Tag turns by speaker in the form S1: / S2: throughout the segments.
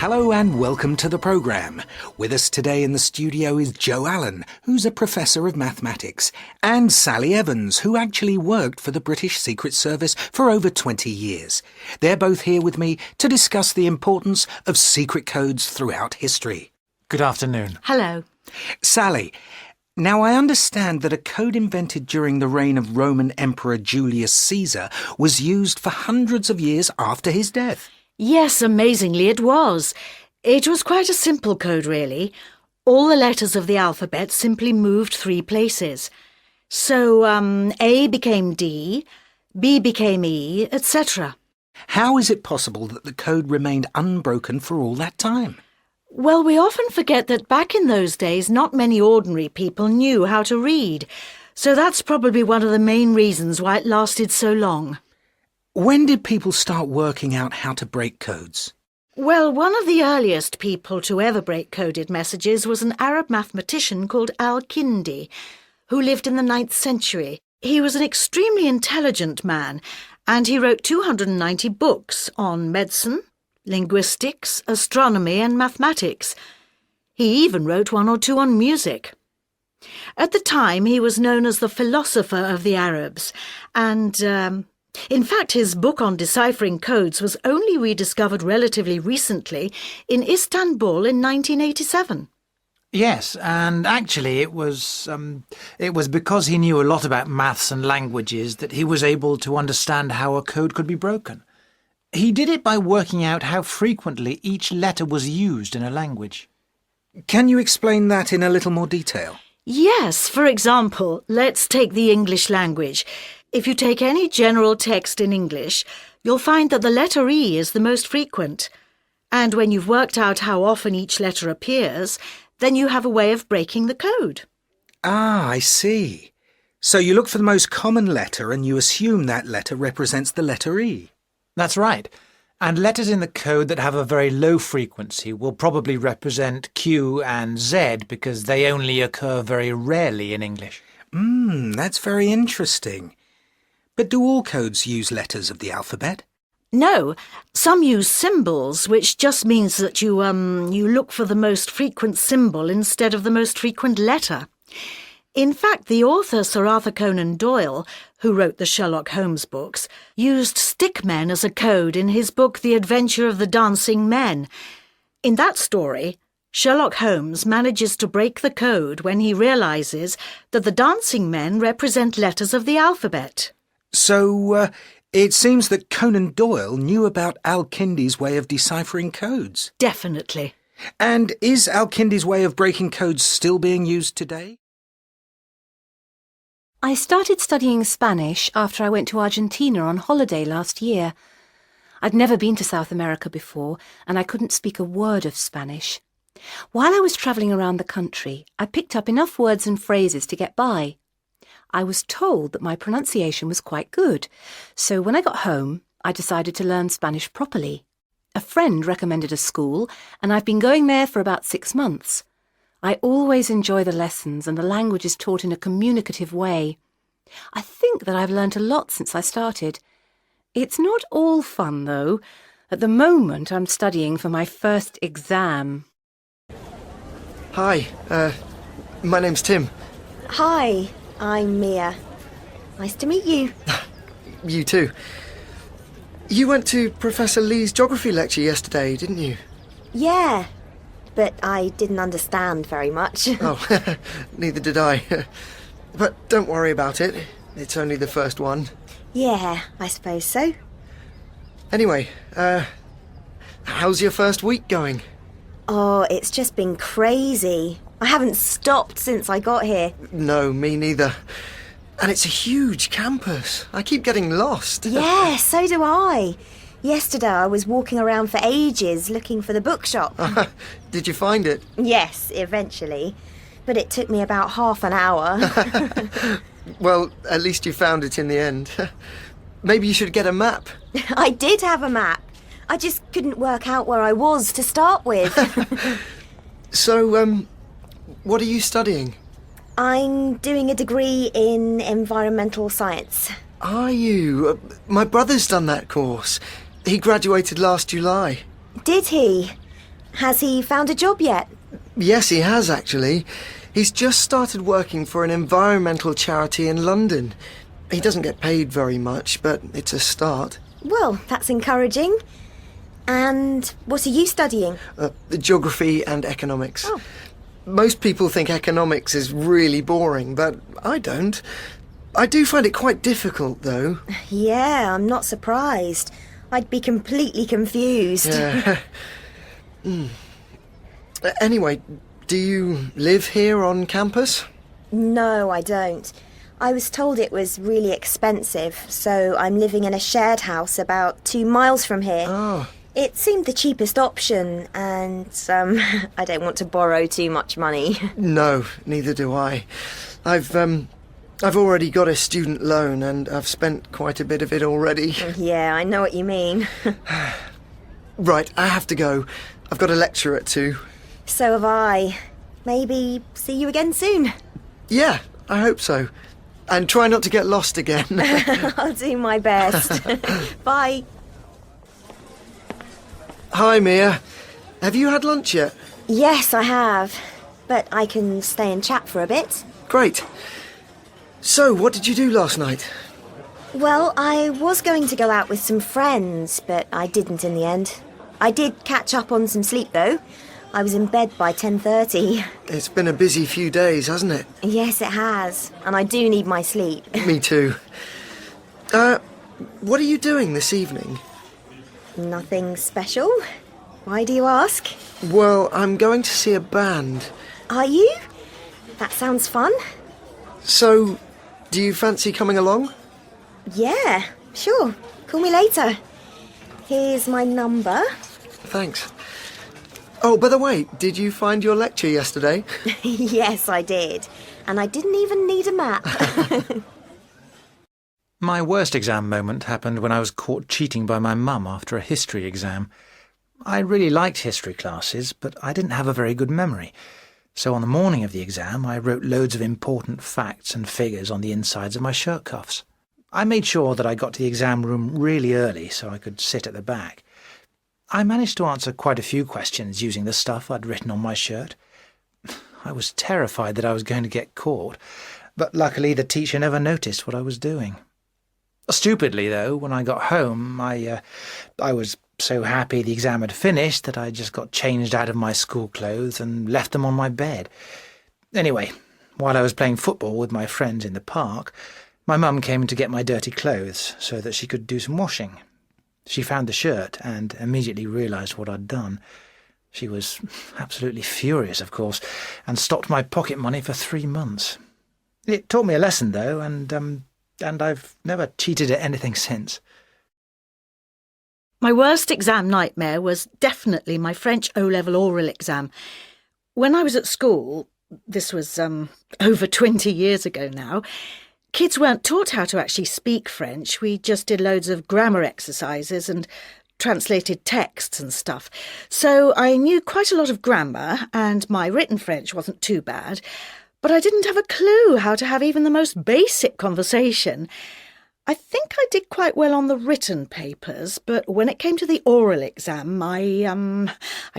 S1: Hello and welcome to the programme. With us today in the studio is Joe Allen, who's a professor of mathematics, and Sally Evans, who actually worked for the British Secret Service for over 20 years. They're both here with me to discuss the importance of secret codes throughout history.
S2: Good afternoon.
S3: Hello.
S1: Sally, now I understand that a code invented during the reign of Roman Emperor Julius Caesar was used for hundreds of years after his death.
S3: Yes, amazingly it was. It was quite a simple code, really. All the letters of the alphabet simply moved 3 places. So, A became D, B became E, etc.
S1: How is it possible that the code remained unbroken for all that time?
S3: Well, we often forget that back in those days not many ordinary people knew how to read. So that's probably one of the main reasons why it lasted so long.
S1: When did people start working out how to break codes?
S3: Well, one of the earliest people to ever break coded messages was an Arab mathematician called Al-Kindi, who lived in the 9th century. He was an extremely intelligent man, and he wrote 290 books on medicine, linguistics, astronomy and mathematics. He even wrote 1 or 2 on music. At the time, he was known as the philosopher of the Arabs, and in fact, his book on deciphering codes was only rediscovered relatively recently in Istanbul in 1987.
S2: Yes, and actually it was because he knew a lot about maths and languages that he was able to understand how a code could be broken. He did it by working out how frequently each letter was used in a language.
S1: Can you explain that in a little more detail?
S3: Yes, for example, let's take the English language. If you take any general text in English, you'll find that the letter E is the most frequent. And when you've worked out how often each letter appears, then you have a way of breaking the code.
S1: Ah, I see. So you look for the most common letter and you assume that letter represents the letter E.
S2: That's right. And letters in the code that have a very low frequency will probably represent Q and Z because they only occur very rarely in English.
S1: That's very interesting. But do all codes use letters of the alphabet?
S3: No, some use symbols, which just means that you look for the most frequent symbol instead of the most frequent letter. In fact, the author Sir Arthur Conan Doyle, who wrote the Sherlock Holmes books, used stickmen as a code in his book The Adventure of the Dancing Men. In that story, Sherlock Holmes manages to break the code when he realises that the dancing men represent letters of the alphabet.
S1: So, it seems that Conan Doyle knew about Al-Kindi's way of deciphering codes.
S3: Definitely.
S1: And is Al-Kindi's way of breaking codes still being used today?
S4: I started studying Spanish after I went to Argentina on holiday last year. I'd never been to South America before, and I couldn't speak a word of Spanish. While I was travelling around the country, I picked up enough words and phrases to get by. I was told that my pronunciation was quite good, so when I got home, I decided to learn Spanish properly. A friend recommended a school, and I've been going there for about 6 months. I always enjoy the lessons, and the language is taught in a communicative way. I think that I've learnt a lot since I started. It's not all fun, though. At the moment, I'm studying for my first exam.
S5: Hi, my name's Tim.
S6: Hi, I'm Mia. Nice to meet you.
S5: You too. You went to Professor Lee's geography lecture yesterday, didn't you?
S6: Yeah, but I didn't understand very much.
S5: Oh, neither did I. But don't worry about it. It's only the first one.
S6: Yeah, I suppose so.
S5: Anyway, how's your first week going?
S6: Oh, it's just been crazy. I haven't stopped since I got here.
S5: No, me neither. And it's a huge campus. I keep getting lost.
S6: Yeah, so do I. Yesterday I was walking around for ages looking for the bookshop.
S5: Did you find it?
S6: Yes, eventually. But it took me about half an hour.
S5: Well, at least you found it in the end. Maybe you should get a map.
S6: I did have a map. I just couldn't work out where I was to start with.
S5: So, what are you studying?
S6: I'm doing a degree in environmental science.
S5: Are you? My brother's done that course. He graduated last July.
S6: Did he? Has he found a job yet?
S5: Yes, he has, actually. He's just started working for an environmental charity in London. He doesn't get paid very much, but it's a start.
S6: Well, that's encouraging. And what are you studying?
S5: Geography and economics.
S6: Oh.
S5: Most people think economics is really boring, but I don't. I do find it quite difficult, though.
S6: Yeah, I'm not surprised. I'd be completely confused.
S5: Yeah. Anyway, do you live here on campus?
S6: No, I don't. I was told it was really expensive, so I'm living in a shared house about 2 miles from here.
S5: Oh.
S6: It seemed the cheapest option, and I don't want to borrow too much money.
S5: No, neither do I. I've already got a student loan, and I've spent quite a bit of it already.
S6: Yeah, I know what you mean.
S5: Right, I have to go. I've got a lecture at 2.
S6: So have I. Maybe see you again soon.
S5: Yeah, I hope so. And try not to get lost again.
S6: I'll do my best. Bye.
S5: Hi, Mia. Have you had lunch yet?
S6: Yes, I have. But I can stay and chat for a bit.
S5: Great. So, what did you do last night?
S6: Well, I was going to go out with some friends, but I didn't in the end. I did catch up on some sleep, though. I was in bed by 10:30.
S5: It's been a busy few days, hasn't it?
S6: Yes, it has. And I do need my sleep.
S5: Me too. What are you doing this evening?
S6: Nothing special. Why do you ask?
S5: Well, I'm going to see a band.
S6: Are you? That sounds fun.
S5: So, do you fancy coming along?
S6: Yeah, sure. Call me later. Here's my number.
S5: Thanks. Oh, by the way, did you find your lecture yesterday?
S6: Yes, I did. And I didn't even need a map.
S2: My worst exam moment happened when I was caught cheating by my mum after a history exam. I really liked history classes, but I didn't have a very good memory. So on the morning of the exam, I wrote loads of important facts and figures on the insides of my shirt cuffs. I made sure that I got to the exam room really early so I could sit at the back. I managed to answer quite a few questions using the stuff I'd written on my shirt. I was terrified that I was going to get caught, but luckily the teacher never noticed what I was doing. Stupidly, though, when I got home, I was so happy the exam had finished that I just got changed out of my school clothes and left them on my bed. Anyway, while I was playing football with my friends in the park, my mum came to get my dirty clothes so that she could do some washing. She found the shirt and immediately realised what I'd done. She was absolutely furious, of course, and stopped my pocket money for 3 months. It taught me a lesson, though, and I've never cheated at anything since.
S3: My worst exam nightmare was definitely my French O-level oral exam. When I was at school, this was over 20 years ago now, kids weren't taught how to actually speak French. We just did loads of grammar exercises and translated texts and stuff. So I knew quite a lot of grammar, and my written French wasn't too bad, but I didn't have a clue how to have even the most basic conversation. I think I did quite well on the written papers, but when it came to the oral exam, I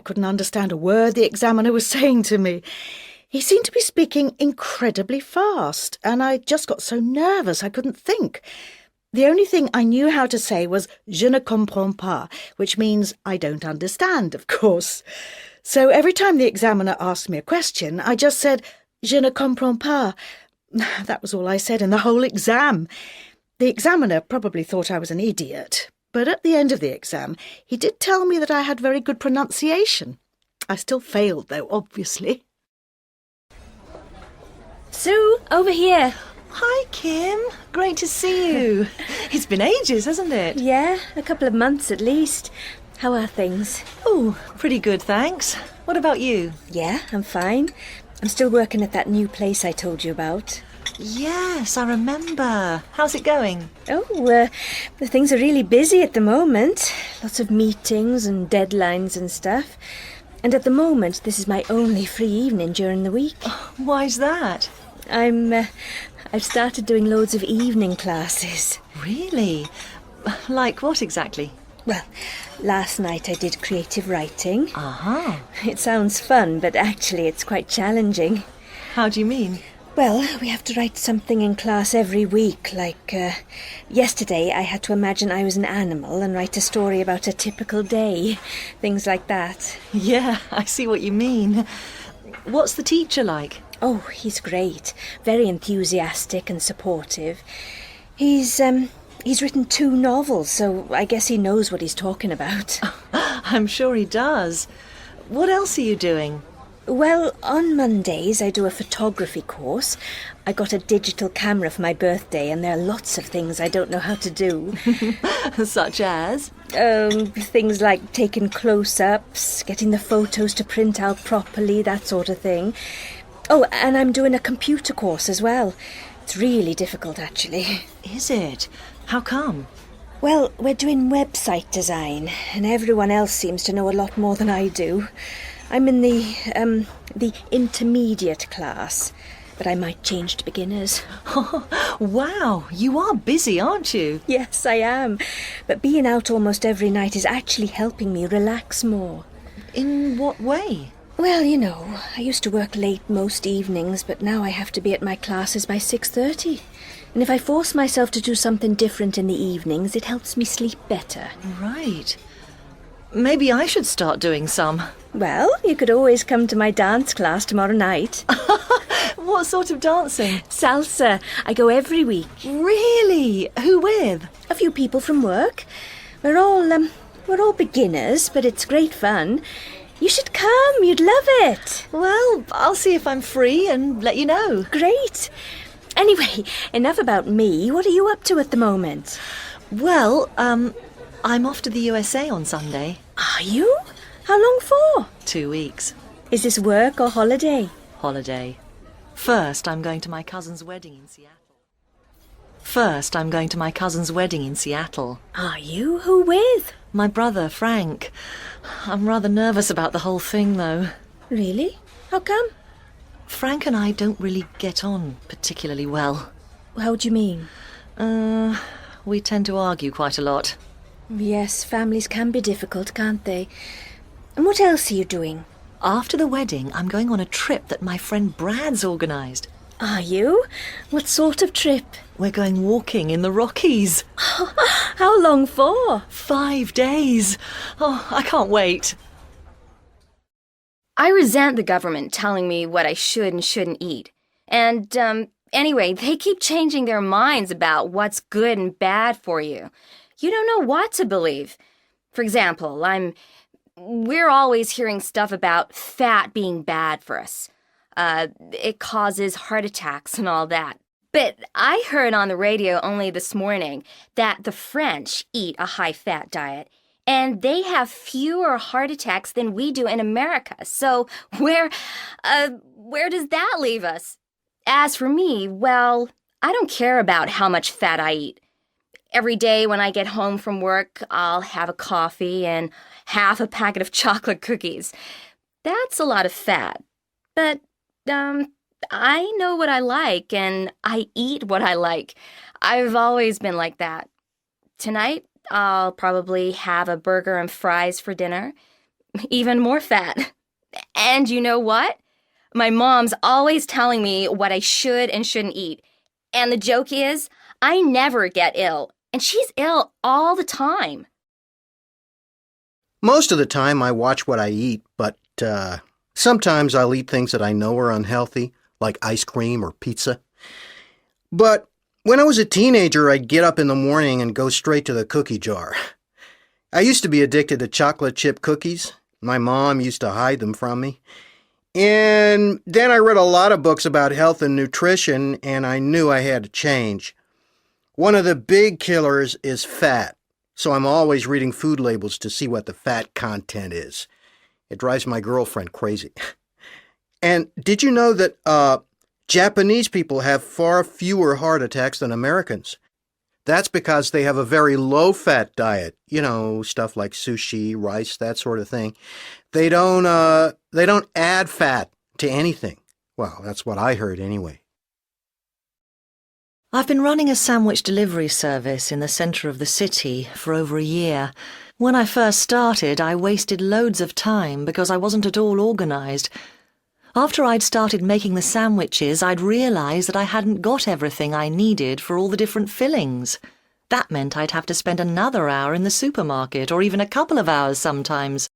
S3: couldn't understand a word the examiner was saying to me. He seemed to be speaking incredibly fast, and I just got so nervous I couldn't think. The only thing I knew how to say was "je ne comprends pas," which means I don't understand, of course. So every time the examiner asked me a question, I just said "je ne comprends pas." That was all I said in the whole exam. The examiner probably thought I was an idiot, but at the end of the exam, he did tell me that I had very good pronunciation. I still failed, though, obviously.
S7: Sue, over here.
S8: Hi, Kim. Great to see you. It's been ages, hasn't it?
S7: Yeah, a couple of months at least. How are things?
S8: Oh, pretty good, thanks. What about you?
S7: Yeah, I'm fine. I'm still working at that new place I told you about.
S8: Yes, I remember. How's it going?
S7: Oh, the things are really busy at the moment. Lots of meetings and deadlines and stuff. And at the moment, this is my only free evening during the week.
S8: Why's that?
S7: I've started doing loads of evening classes.
S8: Really? Like what exactly?
S7: Well, last night I did creative writing.
S8: Uh-huh.
S7: It sounds fun, but actually it's quite challenging.
S8: How do you mean?
S7: Well, we have to write something in class every week, like, yesterday I had to imagine I was an animal and write a story about a typical day. Things like that.
S8: Yeah, I see what you mean. What's the teacher like?
S7: Oh, he's great. Very enthusiastic and supportive. He's written 2 novels, so I guess he knows what he's talking about.
S8: I'm sure he does. What else are you doing?
S7: Well, on Mondays I do a photography course. I got a digital camera for my birthday and there are lots of things I don't know how to do.
S8: Such as?
S7: Things like taking close-ups, getting the photos to print out properly, that sort of thing. Oh, and I'm doing a computer course as well. It's really difficult, actually.
S8: Is it? How come?
S7: Well, we're doing website design, and everyone else seems to know a lot more than I do. I'm in the intermediate class, but I might change to beginners.
S8: Wow, you are busy, aren't you?
S7: Yes, I am. But being out almost every night is actually helping me relax more.
S8: In what way?
S7: Well, you know, I used to work late most evenings, but now I have to be at my classes by 6:30. And if I force myself to do something different in the evenings, it helps me sleep better.
S8: Right. Maybe I should start doing some.
S7: Well, you could always come to my dance class tomorrow night.
S8: What sort of dancing?
S7: Salsa. I go every week.
S8: Really? Who with?
S7: A few people from work. We're all beginners, but it's great fun. You should come. You'd love it.
S8: Well, I'll see if I'm free and let you know.
S7: Great. Anyway, enough about me. What are you up to at the moment?
S8: Well, I'm off to the USA on Sunday.
S7: Are you? How long for?
S8: 2 weeks.
S7: Is this work or holiday?
S8: Holiday. First, I'm going to my cousin's wedding in Seattle.
S7: Are you? Who with?
S8: My brother, Frank. I'm rather nervous about the whole thing, though.
S7: Really? How come?
S8: Frank and I don't really get on particularly well.
S7: How do you mean?
S8: We tend to argue quite a lot.
S7: Yes, families can be difficult, can't they? And what else are you doing?
S8: After the wedding, I'm going on a trip that my friend Brad's organised.
S7: Are you? What sort of trip?
S8: We're going walking in the Rockies.
S7: How long for?
S8: 5 days. Oh, I can't wait.
S4: I resent the government telling me what I should and shouldn't eat. And, anyway, they keep changing their minds about what's good and bad for you. You don't know what to believe. For example, we're always hearing stuff about fat being bad for us. It causes heart attacks and all that. But I heard on the radio only this morning that the French eat a high-fat diet, and they have fewer heart attacks than we do in America. So where does that leave us? As for me, well, I don't care about how much fat I eat. Every day when I get home from work, I'll have a coffee and half a packet of chocolate cookies. That's a lot of fat. But, I know what I like, and I eat what I like. I've always been like that. Tonight, I'll probably have a burger and fries for dinner. Even more fat. And you know what? My mom's always telling me what I should and shouldn't eat. And the joke is, I never get ill. And she's ill all the time.
S9: Most of the time I watch what I eat, but sometimes I'll eat things that I know are unhealthy, like ice cream or pizza. But when I was a teenager, I'd get up in the morning and go straight to the cookie jar. I used to be addicted to chocolate chip cookies. My mom used to hide them from me. And then I read a lot of books about health and nutrition, and I knew I had to change. One of the big killers is fat, so I'm always reading food labels to see what the fat content is. It drives my girlfriend crazy. And did you know that Japanese people have far fewer heart attacks than Americans? That's because they have a very low-fat diet. You know, stuff like sushi, rice, that sort of thing. They don't add fat to anything. Well, that's what I heard anyway.
S8: I've been running a sandwich delivery service in the centre of the city for over a year. When I first started, I wasted loads of time because I wasn't at all organised. After I'd started making the sandwiches, I'd realised that I hadn't got everything I needed for all the different fillings. That meant I'd have to spend another hour in the supermarket, or even a couple of hours sometimes.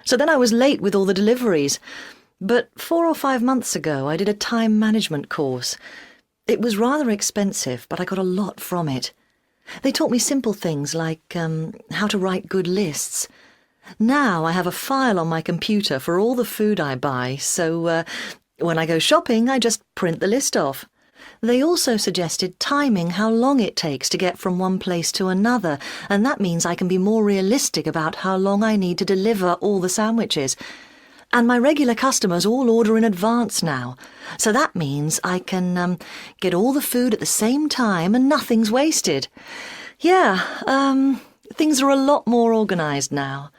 S8: So then I was late with all the deliveries. But 4 or 5 months ago, I did a time management course. It was rather expensive, but I got a lot from it. They taught me simple things like how to write good lists. Now I have a file on my computer for all the food I buy, so when I go shopping, I just print the list off. They also suggested timing how long it takes to get from one place to another, and that means I can be more realistic about how long I need to deliver all the sandwiches. And my regular customers all order in advance now, so that means I can get all the food at the same time and nothing's wasted. Yeah, things are a lot more organised now.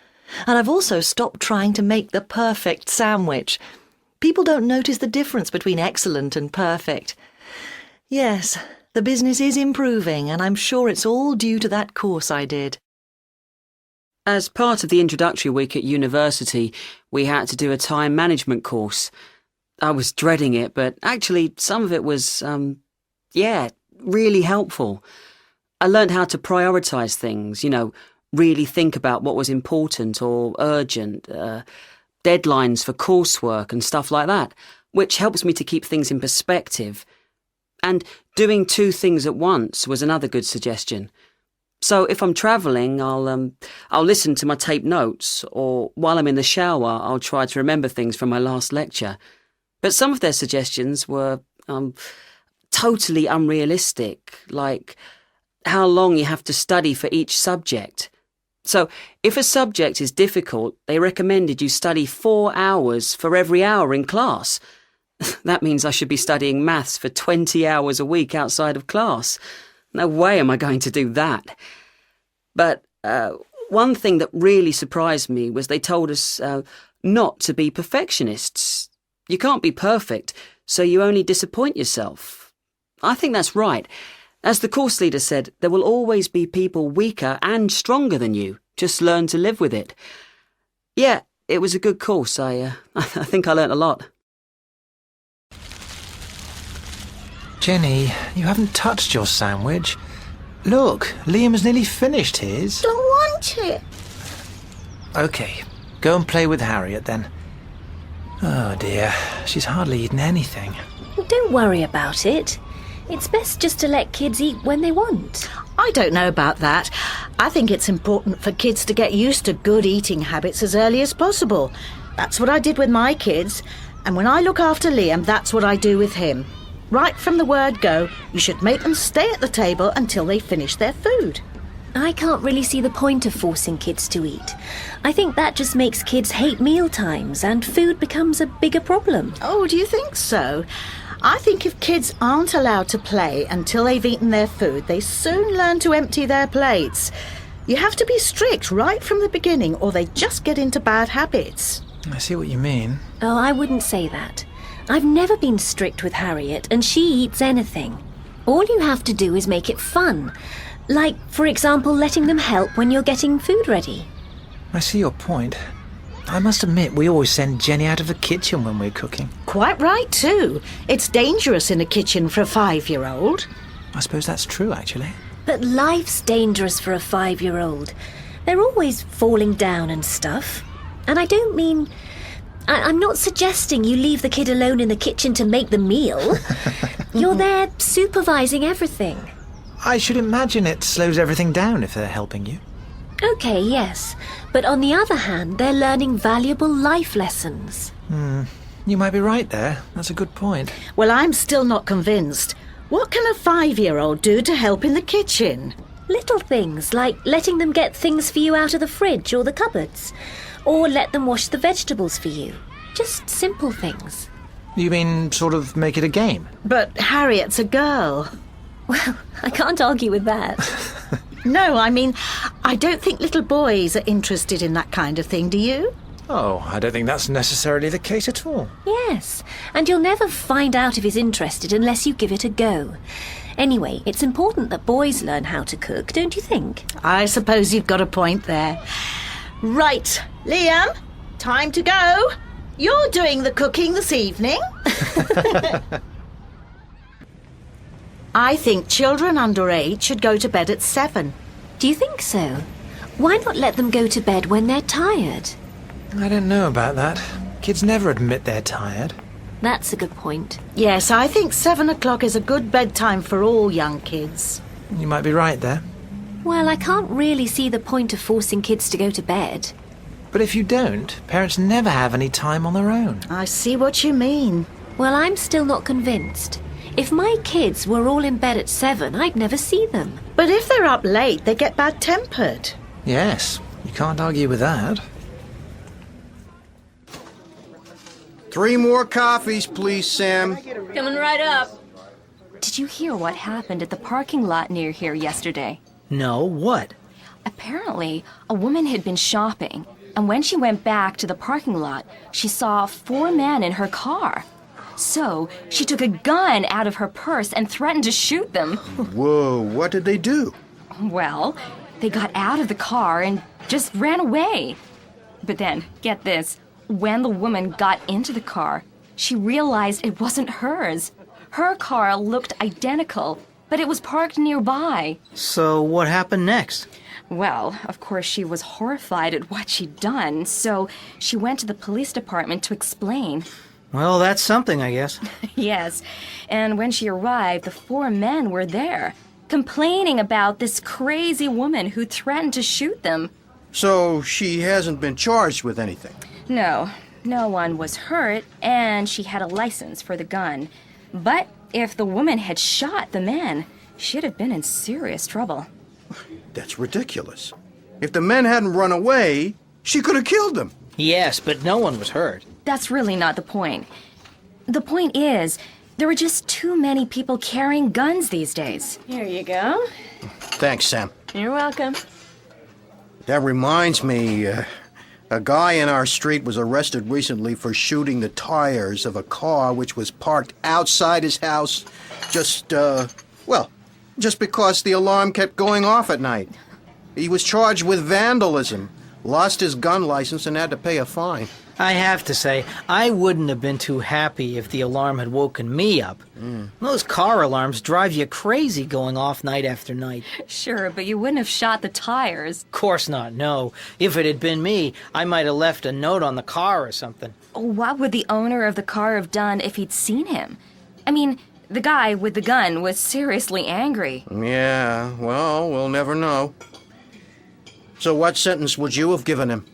S8: And I've also stopped trying to make the perfect sandwich. People don't notice the difference between excellent and perfect. Yes, the business is improving, and I'm sure it's all due to that course I did.
S10: As part of the introductory week at university, we had to do a time management course. I was dreading it, but actually some of it was, really helpful. I learned how to prioritise things, really think about what was important or urgent, deadlines for coursework and stuff like that, which helps me to keep things in perspective. And doing 2 things at once was another good suggestion. So if I'm travelling, I'll listen to my taped notes, or while I'm in the shower, I'll try to remember things from my last lecture. But some of their suggestions were totally unrealistic, like how long you have to study for each subject. So if a subject is difficult, they recommended you study 4 hours for every hour in class. That means I should be studying maths for 20 hours a week outside of class. No way am I going to do that. But one thing that really surprised me was they told us not to be perfectionists. You can't be perfect, so you only disappoint yourself. I think that's right. As the course leader said, there will always be people weaker and stronger than you. Just learn to live with it. Yeah, it was a good course. I think I learnt a lot.
S2: Jenny, you haven't touched your sandwich. Look, Liam has nearly finished his.
S6: Don't want it.
S2: OK, go and play with Harriet then. Oh dear, she's hardly eaten anything.
S7: Don't worry about it. It's best just to let kids eat when they want.
S3: I don't know about that. I think it's important for kids to get used to good eating habits as early as possible. That's what I did with my kids. And when I look after Liam, that's what I do with him. Right from the word go, you should make them stay at the table until they finish their food.
S7: I can't really see the point of forcing kids to eat. I think that just makes kids hate meal times and food becomes a bigger problem.
S3: Oh, do you think so? I think if kids aren't allowed to play until they've eaten their food, they soon learn to empty their plates. You have to be strict right from the beginning or they just get into bad habits.
S2: I see what you mean.
S7: Oh, I wouldn't say that. I've never been strict with Harriet, and she eats anything. All you have to do is make it fun. Like, for example, letting them help when you're getting food ready.
S2: I see your point. I must admit, we always send Jenny out of the kitchen when we're cooking.
S3: Quite right, too. It's dangerous in a kitchen for a 5-year-old.
S2: I suppose that's true, actually.
S7: But life's dangerous for a 5-year-old. They're always falling down and stuff. And I don't mean... I'm not suggesting you leave the kid alone in the kitchen to make the meal. You're there supervising everything.
S2: I should imagine it slows everything down if they're helping you.
S7: OK, yes. But on the other hand, they're learning valuable life lessons.
S2: You might be right there. That's a good point.
S3: Well, I'm still not convinced. What can a 5-year-old do to help in the kitchen?
S7: Little things, like letting them get things for you out of the fridge or the cupboards. Or let them wash the vegetables for you. Just simple things.
S2: You mean sort of make it a game?
S3: But Harriet's a girl.
S7: Well, I can't argue with that.
S3: No, I mean, I don't think little boys are interested in that kind of thing, do you?
S2: Oh, I don't think that's necessarily the case at all.
S7: Yes, and you'll never find out if he's interested unless you give it a go.
S11: Anyway, it's important that boys learn how to cook, don't you think?
S3: I suppose you've got a point there. Right, Liam, time to go. You're doing the cooking this evening. I think children under 8 should go to bed at 7.
S11: Do you think so? Why not let them go to bed when they're tired?
S2: I don't know about that. Kids never admit they're tired.
S11: That's a good point.
S3: Yes, I think 7 o'clock is a good bedtime for all young kids.
S2: You might be right there.
S11: Well, I can't really see the point of forcing kids to go to bed.
S2: But if you don't, parents never have any time on their own.
S3: I see what you mean.
S11: Well, I'm still not convinced. If my kids were all in bed at 7, I'd never see them.
S3: But if they're up late, they get bad-tempered.
S2: Yes, you can't argue with that.
S9: 3 more coffees, please, Sam.
S12: Coming right up.
S13: Did you hear what happened at the parking lot near here yesterday?
S2: No, what?
S13: Apparently, a woman had been shopping, and when she went back to the parking lot, she saw 4 men in her car. So, she took a gun out of her purse and threatened to shoot them.
S9: Whoa, what did they do?
S13: Well, they got out of the car and just ran away. But then, get this, when the woman got into the car, she realized it wasn't hers. Her car looked identical, but it was parked nearby.
S2: So what happened next?
S13: Well, of course, she was horrified at what she'd done, so she went to the police department to explain.
S2: Well, that's something, I guess.
S13: Yes, and when she arrived, the 4 men were there, complaining about this crazy woman who threatened to shoot them.
S9: So she hasn't been charged with anything?
S13: No, no one was hurt, and she had a license for the gun. But if the woman had shot the men, she'd have been in serious trouble.
S9: That's ridiculous. If the men hadn't run away, she could have killed them.
S2: Yes, but no one was hurt.
S13: That's really not the point. The point is, there are just too many people carrying guns these days.
S12: Here you go.
S9: Thanks, Sam.
S12: You're welcome.
S9: That reminds me, a guy in our street was arrested recently for shooting the tires of a car which was parked outside his house just because the alarm kept going off at night. He was charged with vandalism, lost his gun license, and had to pay a fine.
S14: I have to say, I wouldn't have been too happy if the alarm had woken me up. Those car alarms drive you crazy going off night after night.
S13: Sure, but you wouldn't have shot the tires.
S14: Of course not, no. If it had been me, I might have left a note on the car or something.
S13: What would the owner of the car have done if he'd seen him? I mean, the guy with the gun was seriously angry.
S9: Yeah, well, we'll never know. So what sentence would you have given him?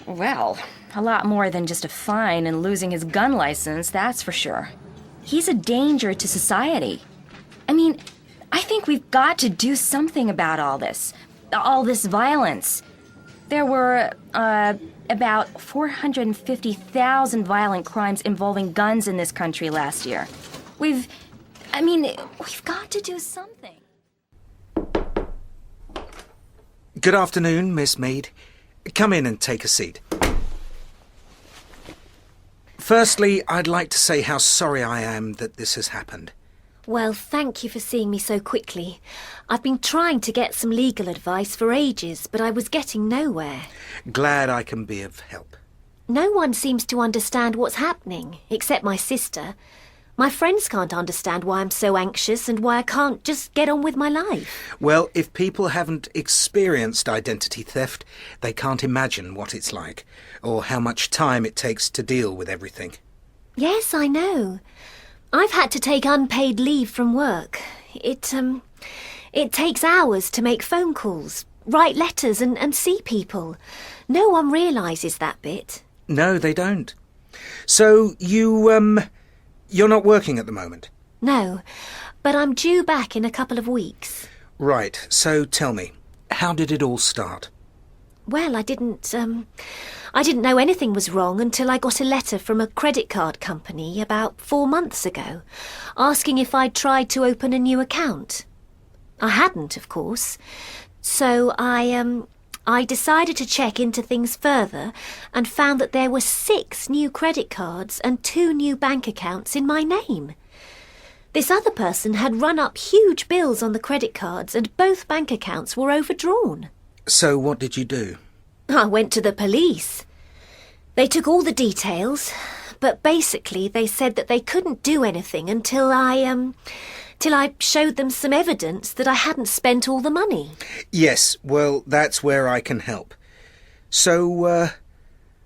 S13: Well, a lot more than just a fine and losing his gun license, that's for sure. He's a danger to society. I mean, I think we've got to do something about all this violence. There were, about 450,000 violent crimes involving guns in this country last year. We've got to do something.
S1: Good afternoon, Miss Mead. Come in and take a seat. Firstly, I'd like to say how sorry I am that this has happened.
S11: Well, thank you for seeing me so quickly. I've been trying to get some legal advice for ages, but I was getting nowhere.
S1: Glad I can be of help.
S11: No one seems to understand what's happening, except my sister. My friends can't understand why I'm so anxious and why I can't just get on with my life.
S1: Well, if people haven't experienced identity theft, they can't imagine what it's like, or how much time it takes to deal with everything.
S11: Yes, I know. I've had to take unpaid leave from work. It takes hours to make phone calls, write letters and see people. No one realises that bit.
S1: No, they don't. So you're not working at the moment?
S11: No, but I'm due back in a couple of weeks.
S1: Right, so tell me, how did it all start?
S11: Well, I didn't know anything was wrong until I got a letter from a credit card company about 4 months ago, asking if I'd tried to open a new account. I hadn't, of course. So I decided to check into things further and found that there were 6 new credit cards and 2 new bank accounts in my name. This other person had run up huge bills on the credit cards and both bank accounts were overdrawn.
S1: So what did you do?
S11: I went to the police. They took all the details, but basically they said that they couldn't do anything until I showed them some evidence that I hadn't spent all the money.
S1: Yes, well, that's where I can help. So,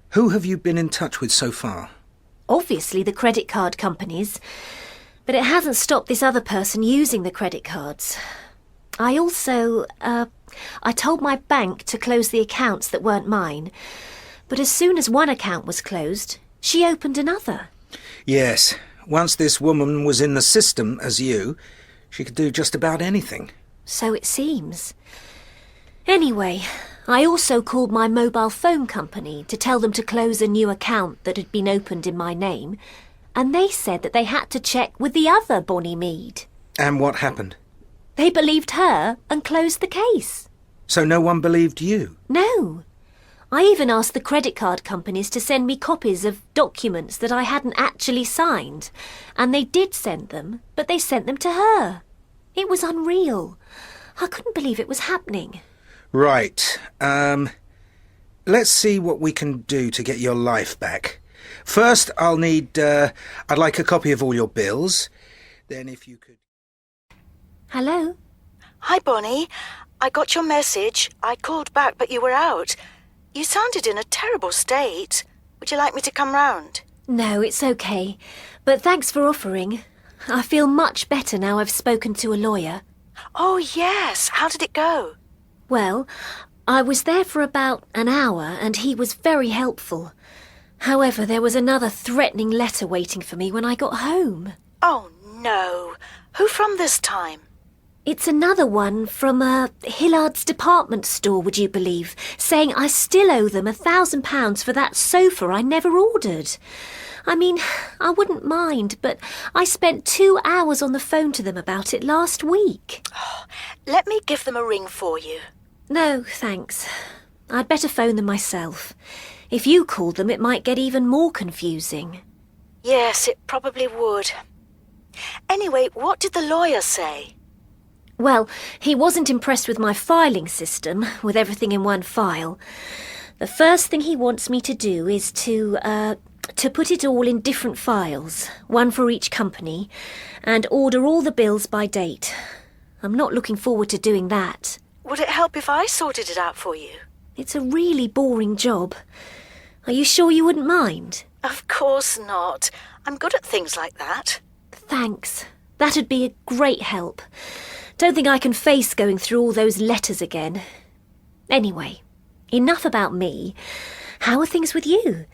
S1: who have you been in touch with so far?
S11: Obviously the credit card companies, but it hasn't stopped this other person using the credit cards. I also, I told my bank to close the accounts that weren't mine, but as soon as one account was closed, she opened another.
S1: Yes, once this woman was in the system as you, she could do just about anything.
S11: So it seems. Anyway, I also called my mobile phone company to tell them to close a new account that had been opened in my name, and they said that they had to check with the other Bonnie Mead.
S1: And what happened?
S11: They believed her and closed the case.
S1: So no one believed you?
S11: No. I even asked the credit card companies to send me copies of documents that I hadn't actually signed, and they did send them, but they sent them to her. It was unreal. I couldn't believe it was happening.
S1: Right. Let's see what we can do to get your life back. First, I'd like a copy of all your bills. Then if you could...
S11: Hello?
S3: Hi, Bonnie. I got your message. I called back, but you were out. You sounded in a terrible state. Would you like me to come round?
S11: No, it's okay. But thanks for offering. I feel much better now I've spoken to a lawyer.
S3: Oh, yes. How did it go?
S11: Well, I was there for about an hour and he was very helpful. However, there was another threatening letter waiting for me when I got home.
S3: Oh, no. Who from this time?
S11: It's another one from Hillard's department store, would you believe, saying I still owe them £1,000 for that sofa I never ordered. I mean, I wouldn't mind, but I spent 2 hours on the phone to them about it last week.
S3: Oh, let me give them a ring for you.
S11: No, thanks. I'd better phone them myself. If you called them, it might get even more confusing.
S3: Yes, it probably would. Anyway, what did the lawyer say?
S11: Well, he wasn't impressed with my filing system, with everything in one file. The first thing he wants me to do is to put it all in different files, one for each company, and order all the bills by date. I'm not looking forward to doing that.
S3: Would it help if I sorted it out for you?
S11: It's a really boring job. Are you sure you wouldn't mind?
S3: Of course not. I'm good at things like that.
S11: Thanks. That'd be a great help. Don't think I can face going through all those letters again. Anyway, enough about me. How are things with you?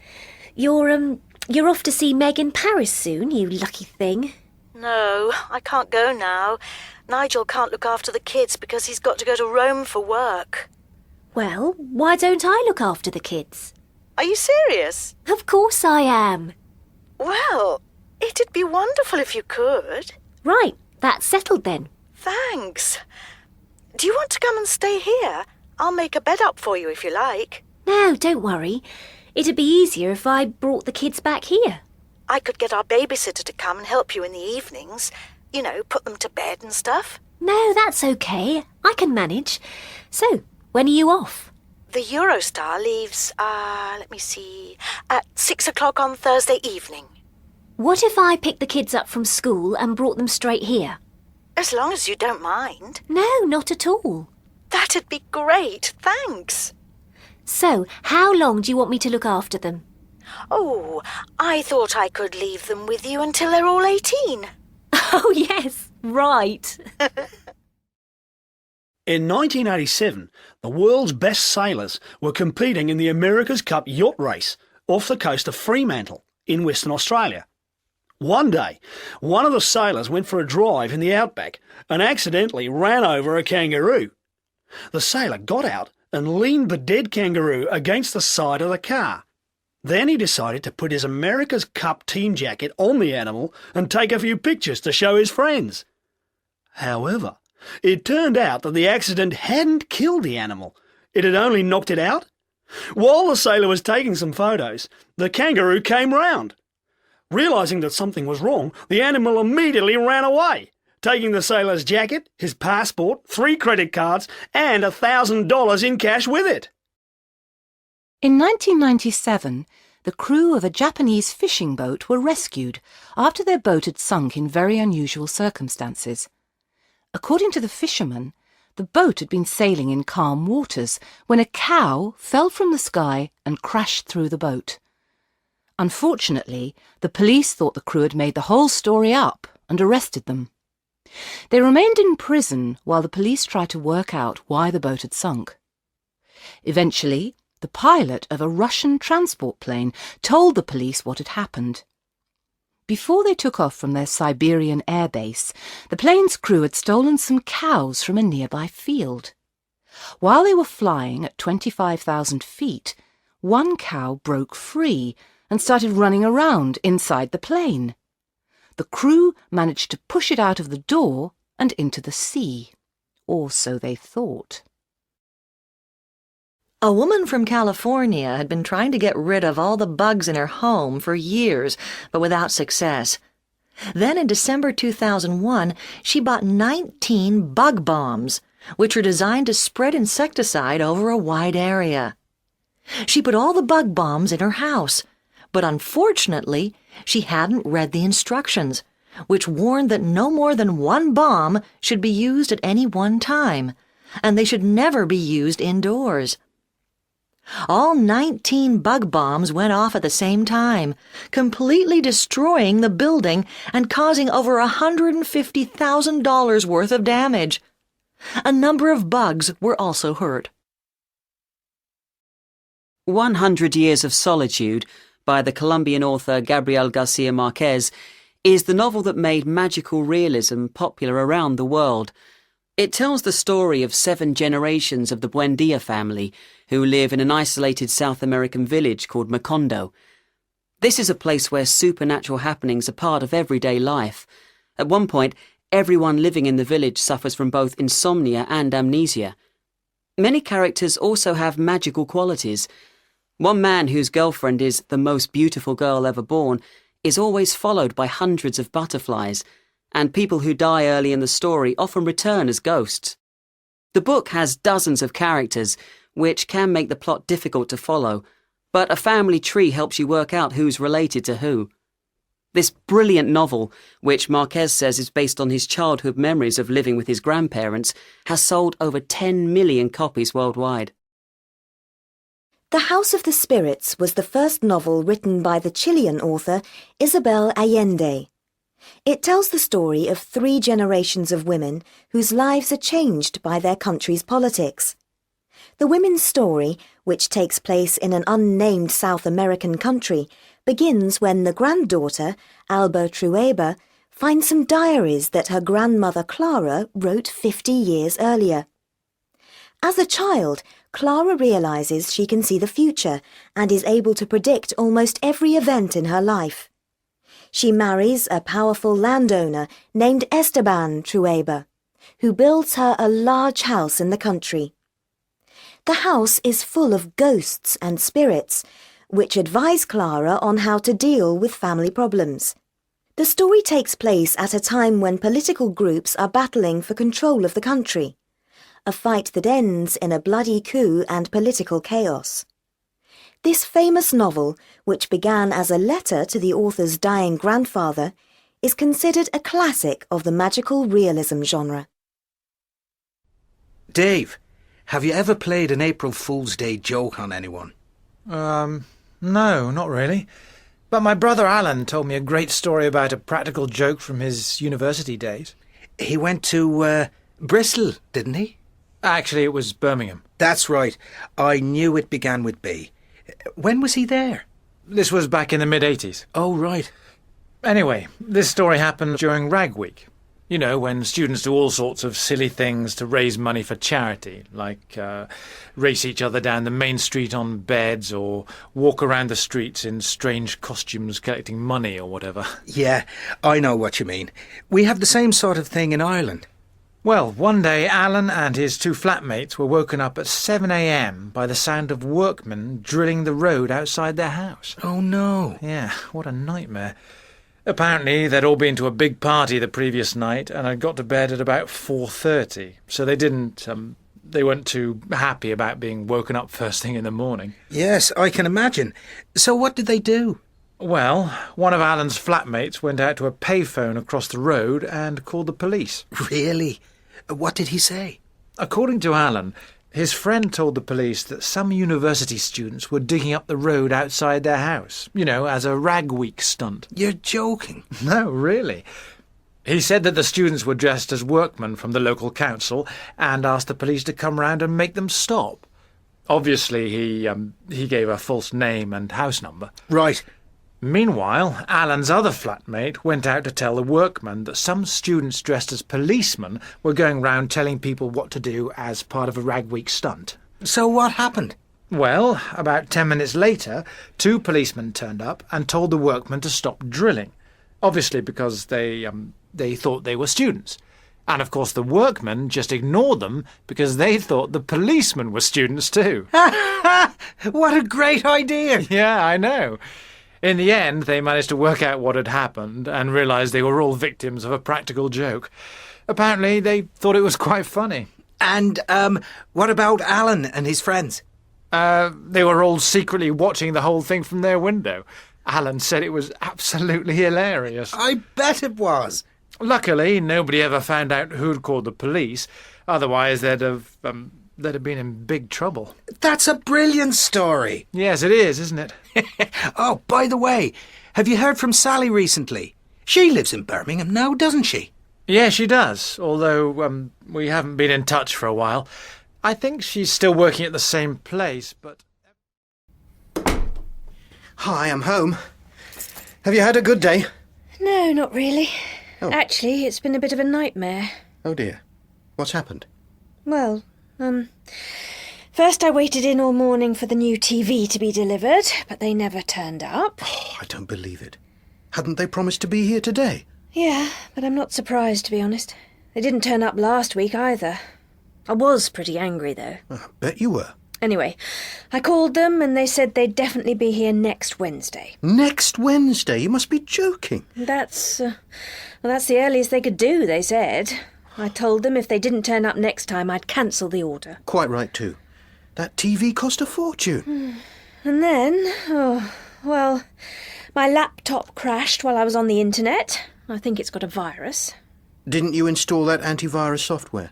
S11: You're off to see Meg in Paris soon, you lucky thing.
S3: No, I can't go now. Nigel can't look after the kids because he's got to go to Rome for work.
S11: Well, why don't I look after the kids?
S3: Are you serious?
S11: Of course I am.
S3: Well, it'd be wonderful if you could.
S11: Right, that's settled then.
S3: Thanks. Do you want to come and stay here? I'll make a bed up for you if you like.
S11: No, don't worry. It'd be easier if I brought the kids back here.
S3: I could get our babysitter to come and help you in the evenings. You know, put them to bed and stuff.
S11: No, that's okay. I can manage. So, when are you off?
S3: The Eurostar leaves, at 6 o'clock on Thursday evening.
S11: What if I picked the kids up from school and brought them straight here?
S3: As long as you don't mind.
S11: No, not at all.
S3: That'd be great, thanks.
S11: So, how long do you want me to look after them?
S3: Oh, I thought I could leave them with you until they're all 18.
S11: Oh, yes, right.
S15: In 1987, the world's best sailors were competing in the America's Cup yacht race off the coast of Fremantle in Western Australia. One day, one of the sailors went for a drive in the outback and accidentally ran over a kangaroo. The sailor got out and leaned the dead kangaroo against the side of the car. Then he decided to put his America's Cup team jacket on the animal and take a few pictures to show his friends. However, it turned out that the accident hadn't killed the animal. It had only knocked it out. While the sailor was taking some photos, the kangaroo came round. Realising that something was wrong, the animal immediately ran away, taking the sailor's jacket, his passport, 3 credit cards, and $1,000 in cash with it.
S4: In 1997, the crew of a Japanese fishing boat were rescued after their boat had sunk in very unusual circumstances. According to the fishermen, the boat had been sailing in calm waters when a cow fell from the sky and crashed through the boat. Unfortunately, the police thought the crew had made the whole story up and arrested them. They remained in prison while the police tried to work out why the boat had sunk. Eventually, the pilot of a Russian transport plane told the police what had happened. Before they took off from their Siberian airbase, the plane's crew had stolen some cows from a nearby field. While they were flying at 25,000 feet, one cow broke free and started running around inside the plane. The crew managed to push it out of the door and into the sea. Or so they thought.
S8: A woman from California had been trying to get rid of all the bugs in her home for years, but without success. Then in December 2001, she bought 19 bug bombs, which were designed to spread insecticide over a wide area. She put all the bug bombs in her house, but unfortunately, she hadn't read the instructions, which warned that no more than 1 bomb should be used at any one time, and they should never be used indoors. All 19 bug bombs went off at the same time, completely destroying the building and causing over $150,000 worth of damage. A number of bugs were also hurt.
S10: 100 Years of Solitude by the Colombian author Gabriel Garcia Marquez is the novel that made magical realism popular around the world. It tells the story of 7 generations of the Buendia family who live in an isolated South American village called Macondo. This is a place where supernatural happenings are part of everyday life. At one point, everyone living in the village suffers from both insomnia and amnesia. Many characters also have magical qualities. One man whose girlfriend is the most beautiful girl ever born is always followed by hundreds of butterflies, and people who die early in the story often return as ghosts. The book has dozens of characters, which can make the plot difficult to follow, but a family tree helps you work out who's related to who. This brilliant novel, which Marquez says is based on his childhood memories of living with his grandparents, has sold over 10 million copies worldwide.
S6: The House of the Spirits was the first novel written by the Chilean author Isabel Allende. It tells the story of 3 generations of women whose lives are changed by their country's politics. The women's story, which takes place in an unnamed South American country, begins when the granddaughter, Alba Trueba, finds some diaries that her grandmother Clara wrote 50 years earlier. As a child, Clara realizes she can see the future and is able to predict almost every event in her life. She marries a powerful landowner named Esteban Trueba, who builds her a large house in the country. The house is full of ghosts and spirits, which advise Clara on how to deal with family problems. The story takes place at a time when political groups are battling for control of the country, a fight that ends in a bloody coup and political chaos. This famous novel, which began as a letter to the author's dying grandfather, is considered a classic of the magical realism genre.
S1: Dave, have you ever played an April Fool's Day joke on anyone?
S2: No, not really. But my brother Alan told me a great story about a practical joke from his university days.
S1: He went to Bristol, didn't he?
S2: Actually, it was Birmingham.
S1: That's right. I knew it began with B. When was he there?
S2: This was back in the mid-80s.
S1: Oh, right.
S2: Anyway, this story happened during Rag Week. You know, when students do all sorts of silly things to raise money for charity, like race each other down the main street on beds or walk around the streets in strange costumes collecting money or whatever.
S1: Yeah, I know what you mean. We have the same sort of thing in Ireland.
S2: Well, one day Alan and his two flatmates were woken up at 7 a.m. by the sound of workmen drilling the road outside their house.
S1: Oh, no.
S2: Yeah, what a nightmare. Apparently, they'd all been to a big party the previous night and had got to bed at about 4:30, so they weren't too happy about being woken up first thing in the morning.
S1: Yes, I can imagine. So what did they do?
S2: Well, one of Alan's flatmates went out to a payphone across the road and called the police.
S1: Really? What did he say?
S2: According to Alan, his friend told the police that some university students were digging up the road outside their house, as a rag week stunt.
S1: You're joking.
S2: No, really. He said that the students were dressed as workmen from the local council and asked the police to come round and make them stop. Obviously, he gave a false name and house number.
S1: Right.
S2: Meanwhile, Alan's other flatmate went out to tell the workmen that some students dressed as policemen were going round telling people what to do as part of a rag week stunt.
S1: So what happened?
S2: Well, about 10 minutes later, two policemen turned up and told the workmen to stop drilling, obviously because they thought they were students. And of course the workmen just ignored them because they thought the policemen were students too.
S1: What a great idea!
S2: Yeah, I know. In the end, they managed to work out what had happened and realised they were all victims of a practical joke. Apparently, they thought it was quite funny.
S1: And, what about Alan and his friends?
S2: They were all secretly watching the whole thing from their window. Alan said it was absolutely hilarious.
S1: I bet it was.
S2: Luckily, nobody ever found out who'd called the police. Otherwise, they'd have been in big trouble.
S1: That's a brilliant story.
S2: Yes, it is, isn't it?
S1: Oh, by the way, have you heard from Sally recently? She lives in Birmingham now, doesn't she?
S2: Yeah, she does, although we haven't been in touch for a while. I think she's still working at the same place, but...
S9: Hi, I'm home. Have you had a good day?
S7: No, not really.
S9: Oh.
S7: Actually, it's been a bit of a nightmare.
S9: Oh dear. What's happened?
S7: Well, first I waited in all morning for the new TV to be delivered, but they never turned up.
S9: Oh, I don't believe it. Hadn't they promised to be here today?
S7: Yeah, but I'm not surprised, to be honest. They didn't turn up last week either. I was pretty angry, though.
S9: I bet you were.
S7: Anyway, I called them and they said they'd definitely be here next Wednesday.
S9: Next Wednesday? You must be joking.
S7: That's the earliest they could do, they said. I told them if they didn't turn up next time, I'd cancel the order.
S9: Quite right, too. That TV cost a fortune.
S7: And then, my laptop crashed while I was on the internet. I think it's got a virus.
S9: Didn't you install that antivirus software?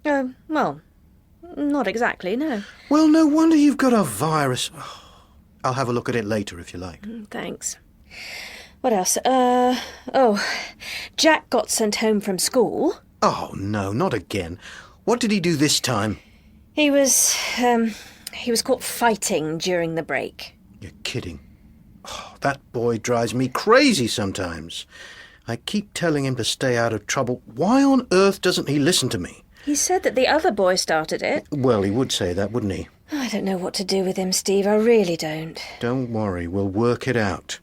S7: Well, not exactly, no.
S9: Well, no wonder you've got a virus. Oh, I'll have a look at it later if you like.
S7: Thanks. What else? Jack got sent home from school.
S9: Oh, no, not again. What did he do this time?
S7: He was caught fighting during the break.
S9: You're kidding. Oh, that boy drives me crazy sometimes. I keep telling him to stay out of trouble. Why on earth doesn't he listen to me?
S7: He said that the other boy started it.
S9: Well, he would say that, wouldn't he?
S7: I don't know what to do with him, Steve. I really don't.
S9: Don't worry, we'll work it out.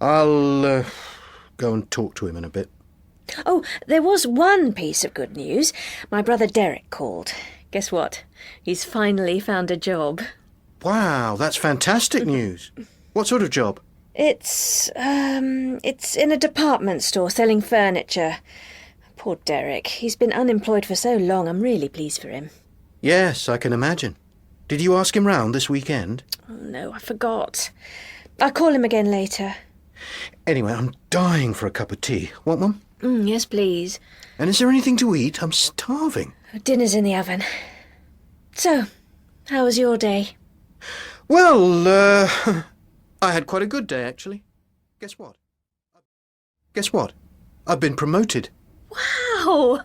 S9: I'll go and talk to him in a bit.
S7: Oh, there was one piece of good news. My brother Derek called. Guess what? He's finally found a job.
S9: Wow, that's fantastic news. What sort of job?
S7: It's in a department store selling furniture. Poor Derek. He's been unemployed for so long. I'm really pleased for him.
S9: Yes, I can imagine. Did you ask him round this weekend?
S7: Oh, no, I forgot. I'll call him again later.
S9: Anyway, I'm dying for a cup of tea. Want one?
S7: Yes, please.
S9: And is there anything to eat? I'm starving.
S7: Dinner's in the oven. So, how was your day?
S9: Well, I had quite a good day, actually. Guess what? I've been promoted.
S7: Wow!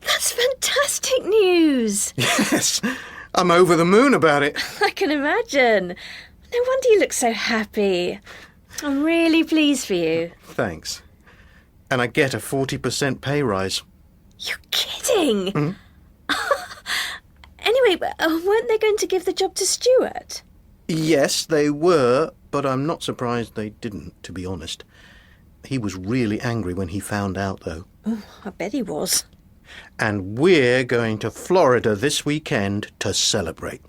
S7: That's fantastic news!
S9: Yes, I'm over the moon about it.
S7: I can imagine. No wonder you look so happy. I'm really pleased for you.
S9: Thanks. And I get a 40% pay rise.
S7: You're kidding!
S9: Mm-hmm.
S7: Anyway, weren't they going to give the job to Stuart?
S9: Yes, they were, but I'm not surprised they didn't, to be honest. He was really angry when he found out, though.
S7: Oh, I bet he was.
S9: And we're going to Florida this weekend to celebrate.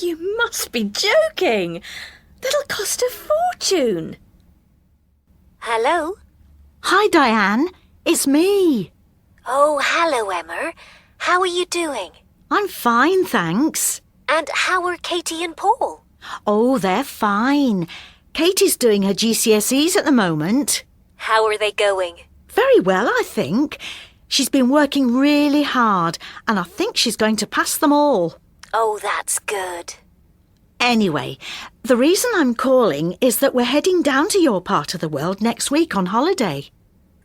S7: You must be joking. That'll cost a fortune.
S11: Hello?
S3: Hi, Diane. It's me.
S11: Oh, hello, Emma. How are you doing?
S3: I'm fine, thanks.
S11: And how are Katie and Paul?
S3: Oh, they're fine. Katie's doing her GCSEs at the moment.
S11: How are they going?
S3: Very well, I think. She's been working really hard, and I think she's going to pass them all.
S11: Oh, that's good.
S3: Anyway, the reason I'm calling is that we're heading down to your part of the world next week on holiday.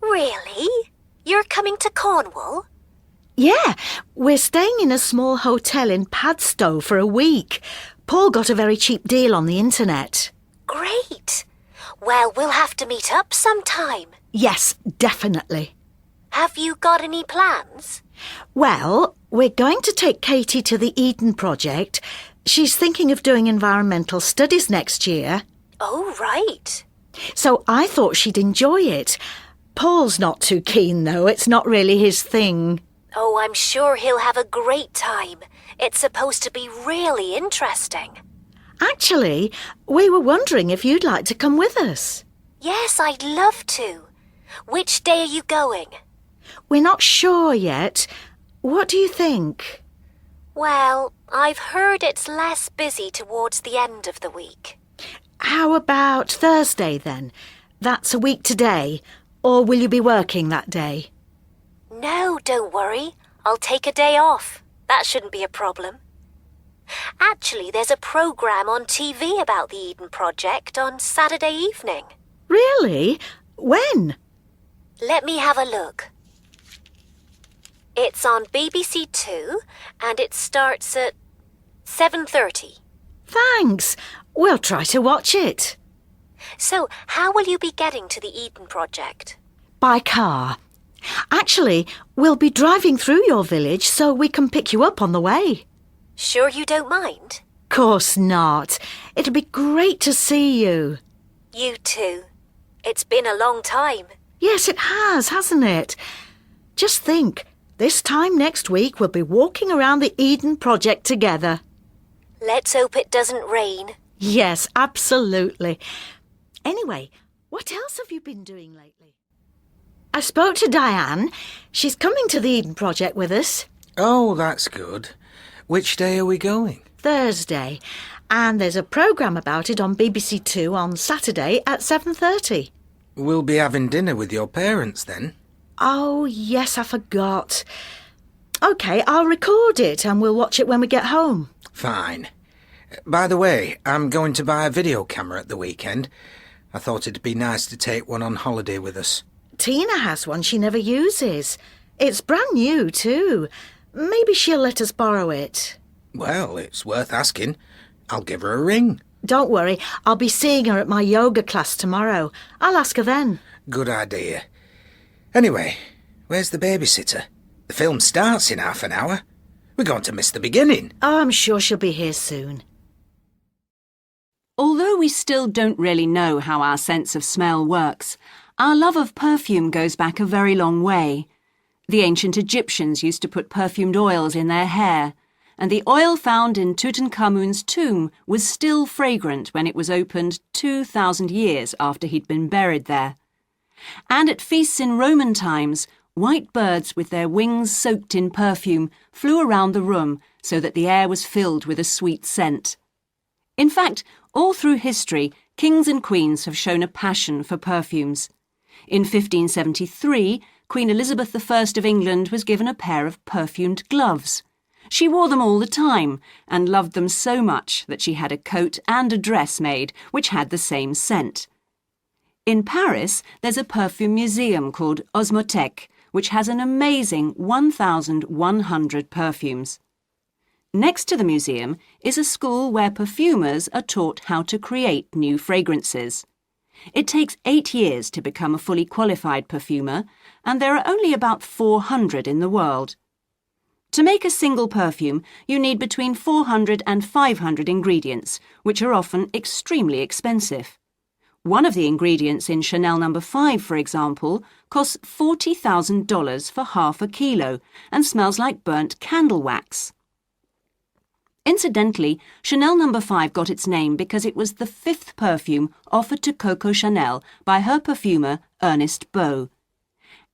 S11: Really? You're coming to Cornwall?
S3: Yeah, we're staying in a small hotel in Padstow for a week. Paul got a very cheap deal on the internet.
S11: Great. Well, we'll have to meet up sometime.
S3: Yes, definitely.
S11: Have you got any plans?
S3: Well, we're going to take Katie to the Eden Project. She's thinking of doing environmental studies next year.
S11: Oh, right.
S3: So I thought she'd enjoy it. Paul's not too keen, though. It's not really his thing.
S11: Oh, I'm sure he'll have a great time. It's supposed to be really interesting.
S3: Actually, we were wondering if you'd like to come with us.
S11: Yes, I'd love to. Which day are you going?
S3: We're not sure yet. What do you think?
S11: Well, I've heard it's less busy towards the end of the week.
S3: How about Thursday, then? That's a week today. Or will you be working that day?
S11: No, don't worry. I'll take a day off. That shouldn't be a problem. Actually, there's a programme on TV about the Eden Project on Saturday evening.
S3: Really? When?
S11: Let me have a look. It's on BBC Two, and it starts at 7:30.
S3: Thanks. We'll try to watch it.
S11: So, how will you be getting to the Eden Project?
S3: By car. Actually, we'll be driving through your village so we can pick you up on the way.
S11: Sure you don't mind?
S3: Course not. It'll be great to see you.
S11: You too. It's been a long time.
S3: Yes, it has, hasn't it? Just think, this time next week we'll be walking around the Eden Project together.
S11: Let's hope it doesn't rain.
S3: Yes, absolutely. Anyway, what else have you been doing lately? I spoke to Diane. She's coming to the Eden Project with us.
S1: Oh, that's good. Which day are we going?
S3: Thursday. And there's a programme about it on BBC Two on Saturday at 7:30.
S1: We'll be having dinner with your parents then.
S3: Oh, yes, I forgot. OK, I'll record it and we'll watch it when we get home.
S1: Fine. By the way, I'm going to buy a video camera at the weekend. I thought it'd be nice to take one on holiday with us.
S3: Tina has one she never uses. It's brand new, too. Maybe she'll let us borrow it.
S1: Well, it's worth asking. I'll give her a ring.
S3: Don't worry, I'll be seeing her at my yoga class tomorrow. I'll ask her then.
S1: Good idea. Anyway, where's the babysitter? The film starts in half an hour. We're going to miss the beginning.
S3: Oh, I'm sure she'll be here soon.
S16: Although we still don't really know how our sense of smell works, our love of perfume goes back a very long way. The ancient Egyptians used to put perfumed oils in their hair, and the oil found in Tutankhamun's tomb was still fragrant when it was opened 2,000 years after he'd been buried there. And at feasts in Roman times, white birds with their wings soaked in perfume flew around the room so that the air was filled with a sweet scent. In fact, all through history, kings and queens have shown a passion for perfumes. In 1573, Queen Elizabeth I of England was given a pair of perfumed gloves. She wore them all the time and loved them so much that she had a coat and a dress made which had the same scent. In Paris, there's a perfume museum called Osmothèque, which has an amazing 1,100 perfumes. Next to the museum is a school where perfumers are taught how to create new fragrances. It takes 8 years to become a fully qualified perfumer, and there are only about 400 in the world. To make a single perfume, you need between 400 and 500 ingredients, which are often extremely expensive. One of the ingredients in Chanel No. 5, for example, costs $40,000 for half a kilo and smells like burnt candle wax. Incidentally, Chanel No. 5 got its name because it was the 5th perfume offered to Coco Chanel by her perfumer, Ernest Beau.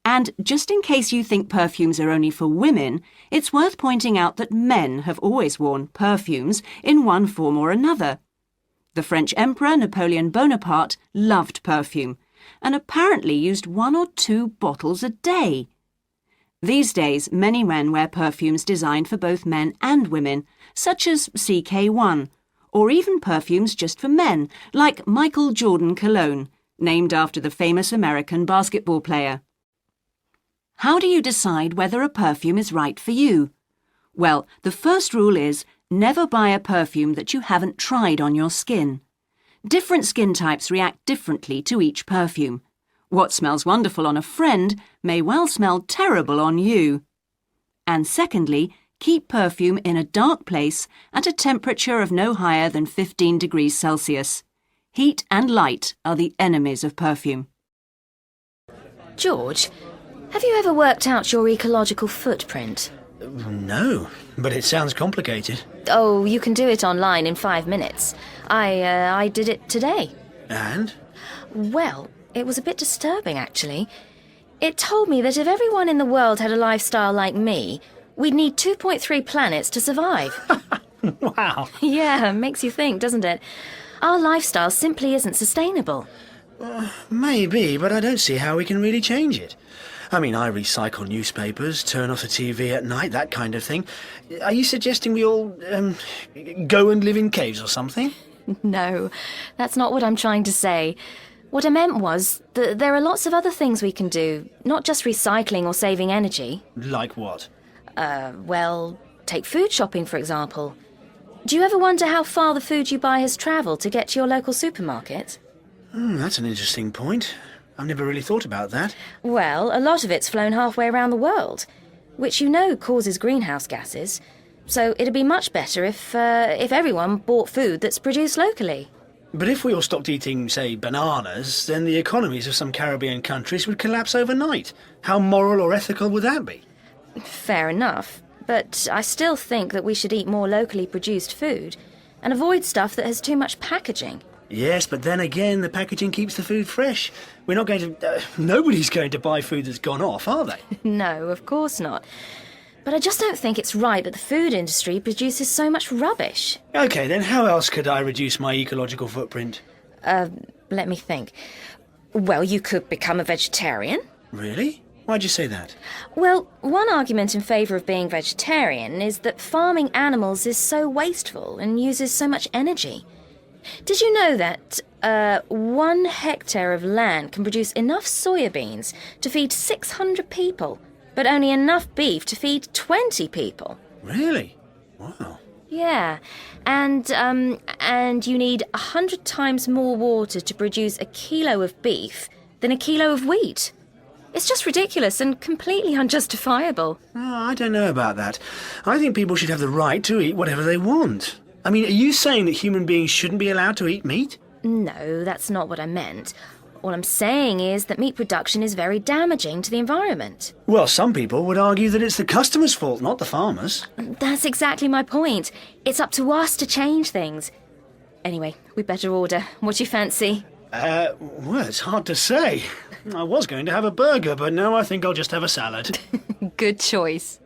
S16: And just in case you think perfumes are only for women, it's worth pointing out that men have always worn perfumes in one form or another. The French Emperor Napoleon Bonaparte loved perfume and apparently used 1 or 2 bottles a day. These days, many men wear perfumes designed for both men and women, such as CK1, or even perfumes just for men, like Michael Jordan Cologne, named after the famous American basketball player. How do you decide whether a perfume is right for you? Well, the first rule is never buy a perfume that you haven't tried on your skin. Different skin types react differently to each perfume. What smells wonderful on a friend may well smell terrible on you. And secondly, keep perfume in a dark place at a temperature of no higher than 15 degrees Celsius. Heat and light are the enemies of perfume.
S13: George, have you ever worked out your ecological footprint?
S15: No, but it sounds complicated.
S13: Oh, you can do it online in 5 minutes. I did it today.
S15: And?
S13: Well, it was a bit disturbing, actually. It told me that if everyone in the world had a lifestyle like me, we'd need 2.3 planets to survive.
S15: Wow.
S13: Yeah, makes you think, doesn't it? Our lifestyle simply isn't sustainable.
S15: Maybe, but I don't see how we can really change it. I mean, I recycle newspapers, turn off the TV at night, that kind of thing. Are you suggesting we all, go and live in caves or something?
S13: No, that's not what I'm trying to say. What I meant was that there are lots of other things we can do, not just recycling or saving energy.
S15: Like what?
S13: Well, take food shopping, for example. Do you ever wonder how far the food you buy has travelled to get to your local supermarket?
S15: That's an interesting point. I've never really thought about that.
S13: Well, a lot of it's flown halfway around the world, which you know causes greenhouse gases. So it'd be much better if everyone bought food that's produced locally.
S15: But if we all stopped eating, say, bananas, then the economies of some Caribbean countries would collapse overnight. How moral or ethical would that be?
S13: Fair enough, but I still think that we should eat more locally produced food and avoid stuff that has too much packaging.
S15: Yes, but then again, the packaging keeps the food fresh. We're not going to... nobody's going to buy food that's gone off, are they?
S13: No, of course not. But I just don't think it's right that the food industry produces so much rubbish.
S15: OK, then how else could I reduce my ecological footprint?
S13: Let me think. Well, you could become a vegetarian.
S15: Really? Why'd you say that?
S13: Well, one argument in favour of being vegetarian is that farming animals is so wasteful and uses so much energy. Did you know that 1 hectare of land can produce enough soybeans to feed 600 people, but only enough beef to feed 20 people?
S15: Really? Wow.
S13: Yeah, and you need 100 times more water to produce a kilo of beef than a kilo of wheat. It's just ridiculous and completely unjustifiable.
S15: Oh, I don't know about that. I think people should have the right to eat whatever they want. I mean, are you saying that human beings shouldn't be allowed to eat meat?
S13: No, that's not what I meant. All I'm saying is that meat production is very damaging to the environment.
S15: Well, some people would argue that it's the customer's fault, not the farmer's.
S13: That's exactly my point. It's up to us to change things. Anyway, we'd better order. What do you fancy?
S15: Well, it's hard to say. I was going to have a burger, but no, I think I'll just have a salad.
S13: Good choice.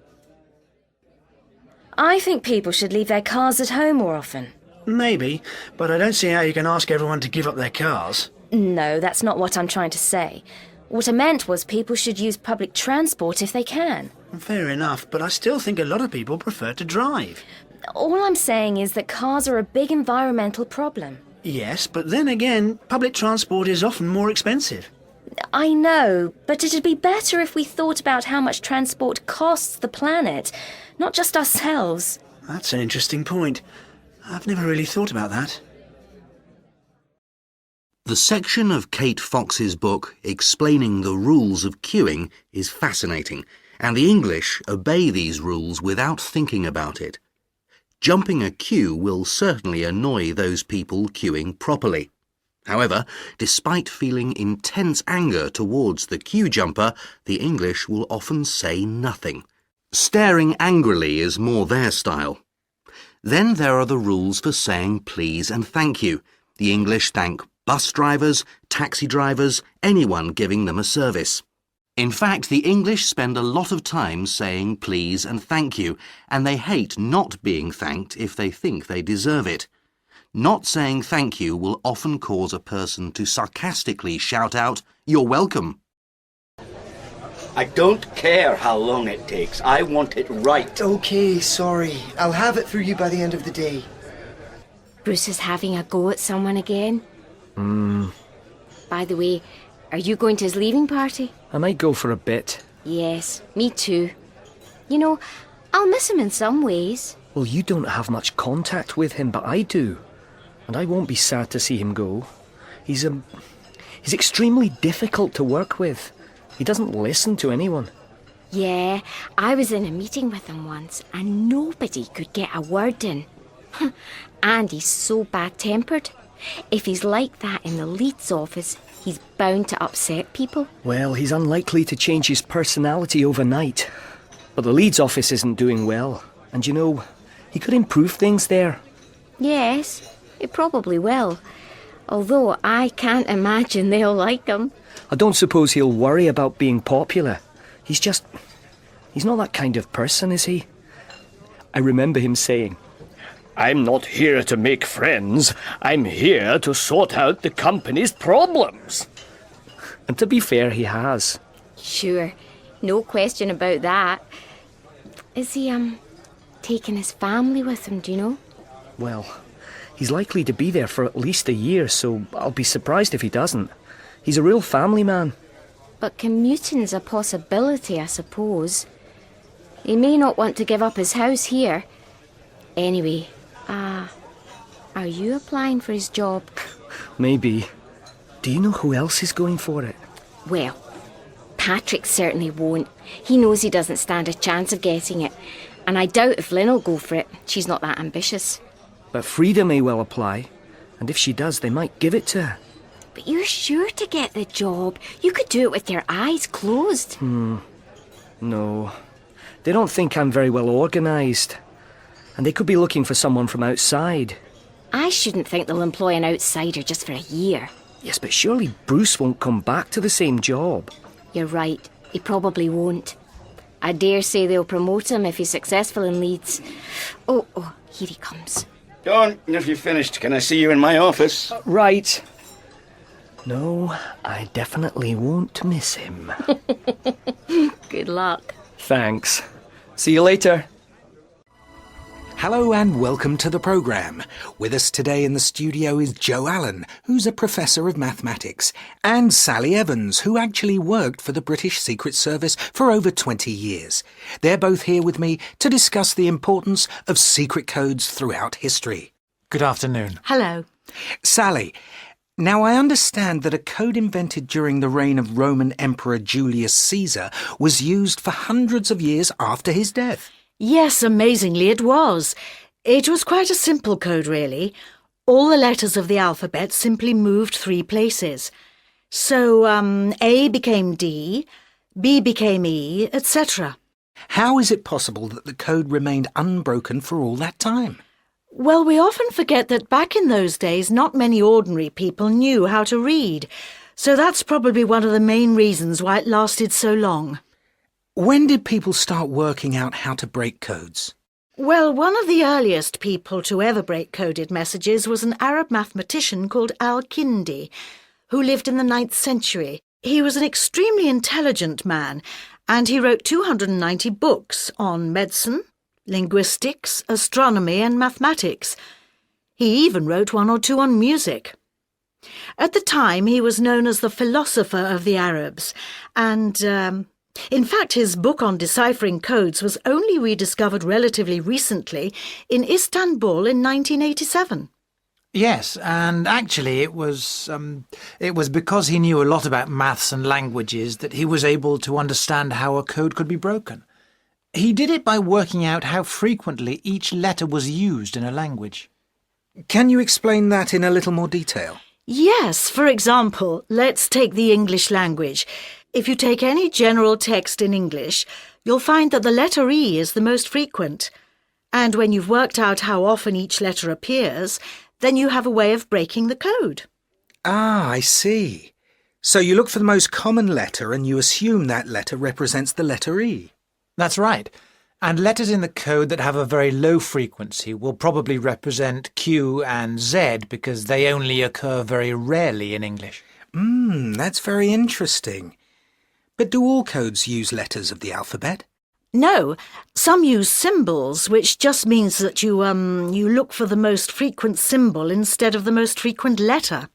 S13: I think people should leave their cars at home more often.
S15: Maybe, but I don't see how you can ask everyone to give up their cars.
S13: No, that's not what I'm trying to say. What I meant was people should use public transport if they can.
S15: Fair enough, but I still think a lot of people prefer to drive.
S13: All I'm saying is that cars are a big environmental problem.
S15: Yes, but then again, public transport is often more expensive.
S13: I know, but it'd be better if we thought about how much transport costs the planet, not just ourselves.
S15: That's an interesting point. I've never really thought about that.
S17: The section of Kate Fox's book explaining the rules of queuing is fascinating, and the English obey these rules without thinking about it. Jumping a queue will certainly annoy those people queuing properly. However, despite feeling intense anger towards the queue jumper, the English will often say nothing. Staring angrily is more their style. Then there are the rules for saying please and thank you. The English thank bus drivers, taxi drivers, anyone giving them a service. In fact, the English spend a lot of time saying please and thank you, and they hate not being thanked if they think they deserve it. Not saying thank you will often cause a person to sarcastically shout out, "You're welcome."
S18: I don't care how long it takes. I want it right.
S5: Okay, sorry. I'll have it for you by the end of the day.
S19: Bruce is having a go at someone again. By the way, are you going to his leaving party?
S20: I might go for a bit.
S19: Yes, me too. You know, I'll miss him in some ways.
S20: Well, you don't have much contact with him, but I do. And I won't be sad to see him go. He's extremely difficult to work with. He doesn't listen to anyone.
S19: Yeah, I was in a meeting with him once and nobody could get a word in. And he's so bad-tempered. If he's like that in the Leeds office, he's bound to upset people.
S20: Well, he's unlikely to change his personality overnight. But the Leeds office isn't doing well. And you know, he could improve things there.
S19: Yes, it probably will. Although I can't imagine they'll like him.
S20: I don't suppose he'll worry about being popular. He's not that kind of person, is he? I remember him saying, "I'm not here to make friends. I'm here to sort out the company's problems." And to be fair, he has.
S19: Sure, no question about that. Is he, taking his family with him, do you know?
S20: Well, he's likely to be there for at least a year, so I'll be surprised if he doesn't. He's a real family man.
S19: But commuting's a possibility, I suppose. He may not want to give up his house here. Anyway, are you applying for his job?
S20: Maybe. Do you know who else is going for it?
S19: Well, Patrick certainly won't. He knows he doesn't stand a chance of getting it. And I doubt if Lynn will go for it. She's not that ambitious.
S20: But Frida may well apply. And if she does, they might give it to her.
S19: But you're sure to get the job. You could do it with your eyes closed.
S20: No. They don't think I'm very well organised. And they could be looking for someone from outside.
S19: I shouldn't think they'll employ an outsider just for a year.
S20: Yes, but surely Bruce won't come back to the same job.
S19: You're right. He probably won't. I dare say they'll promote him if he's successful in Leeds. Oh, here he comes.
S18: Dawn, if you've finished, can I see you in my office?
S20: Right. No, I definitely won't miss him.
S19: Good luck.
S20: Thanks. See you later.
S1: Hello and welcome to the programme. With us today in the studio is Joe Allen, who's a professor of mathematics, and Sally Evans, who actually worked for the British Secret Service for over 20 years. They're both here with me to discuss the importance of secret codes throughout history.
S2: Good afternoon.
S3: Hello.
S1: Sally, now I understand that a code invented during the reign of Roman Emperor Julius Caesar was used for hundreds of years after his death.
S3: Yes, amazingly it was. It was quite a simple code, really. All the letters of the alphabet simply moved 3 places. So, A became D, B became E, etc.
S1: How is it possible that the code remained unbroken for all that time?
S3: Well, we often forget that back in those days, not many ordinary people knew how to read. So that's probably one of the main reasons why it lasted so long.
S1: When did people start working out how to break codes?
S3: Well, one of the earliest people to ever break coded messages was an Arab mathematician called Al-Kindi, who lived in the 9th century. He was an extremely intelligent man, and he wrote 290 books on medicine, linguistics, astronomy and mathematics. He even wrote 1 or 2 on music. At the time, he was known as the philosopher of the Arabs, and in fact, his book on deciphering codes was only rediscovered relatively recently in Istanbul in 1987.
S2: Yes, and actually it was because he knew a lot about maths and languages that he was able to understand how a code could be broken. He did it by working out how frequently each letter was used in a language.
S1: Can you explain that in a little more detail?
S3: Yes, for example, let's take the English language. If you take any general text in English, you'll find that the letter E is the most frequent. And when you've worked out how often each letter appears, then you have a way of breaking the code.
S1: Ah, I see. So you look for the most common letter and you assume that letter represents the letter E.
S2: That's right. And letters in the code that have a very low frequency will probably represent Q and Z because they only occur very rarely in English.
S1: That's very interesting. But do all codes use letters of the alphabet?
S3: No, some use symbols, which just means that you look for the most frequent symbol instead of the most frequent letter.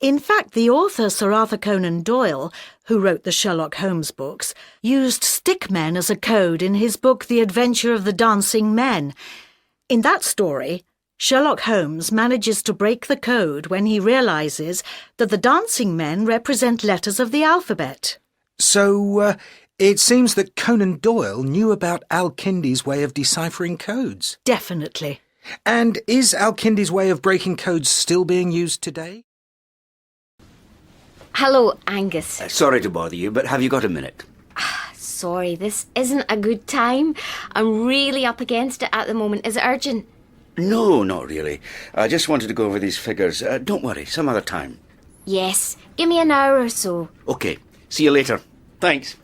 S3: In fact, the author Sir Arthur Conan Doyle, who wrote the Sherlock Holmes books, used stickmen as a code in his book The Adventure of the Dancing Men. In that story, Sherlock Holmes manages to break the code when he realises that the dancing men represent letters of the alphabet.
S1: So, it seems that Conan Doyle knew about Al-Kindi's way of deciphering codes.
S3: Definitely.
S1: And is Al-Kindi's way of breaking codes still being used today?
S19: Hello, Angus.
S18: Sorry to bother you, but have you got a minute?
S19: Sorry, this isn't a good time. I'm really up against it at the moment. Is it urgent?
S18: No, not really. I just wanted to go over these figures. Don't worry, some other time.
S19: Yes, give me an hour or so.
S18: OK, see you later. Thanks.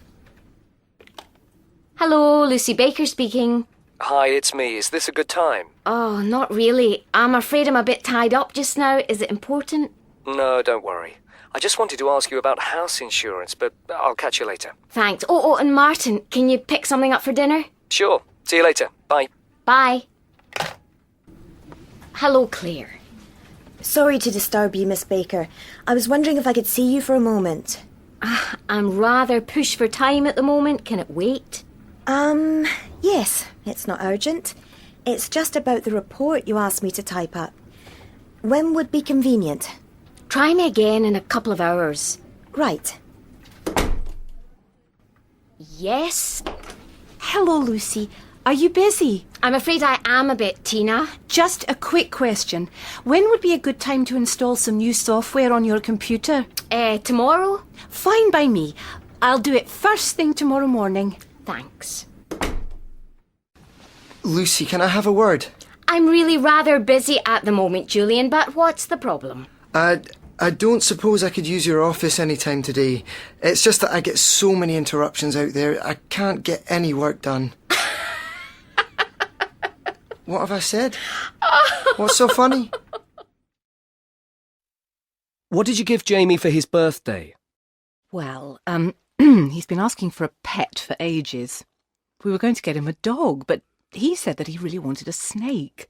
S19: Hello, Lucy Baker speaking.
S20: Hi, it's me. Is this a good time?
S19: Oh, not really. I'm afraid I'm a bit tied up just now. Is it important?
S20: No, don't worry. I just wanted to ask you about house insurance, but I'll catch you later.
S19: Thanks. Oh, and Martin, can you pick something up for dinner?
S20: Sure. See you later. Bye.
S19: Bye. Hello, Claire.
S6: Sorry to disturb you, Miss Baker. I was wondering if I could see you for a moment.
S19: I'm rather pushed for time at the moment. Can it wait?
S6: Yes, it's not urgent. It's just about the report you asked me to type up. When would be convenient?
S19: Try me again in a couple of hours.
S6: Right.
S19: Yes?
S4: Hello, Lucy. Are you busy?
S19: I'm afraid I am a bit, Tina.
S4: Just a quick question. When would be a good time to install some new software on your computer?
S19: Tomorrow?
S4: Fine by me. I'll do it first thing tomorrow morning.
S19: Thanks.
S5: Lucy, can I have a word?
S19: I'm really rather busy at the moment, Julian, but what's the problem?
S5: I don't suppose I could use your office any time today. It's just that I get so many interruptions out there, I can't get any work done. What have I said? What's so funny?
S20: What did you give Jamie for his birthday?
S4: Well, he's been asking for a pet for ages. We were going to get him a dog, but he said that he really wanted a snake.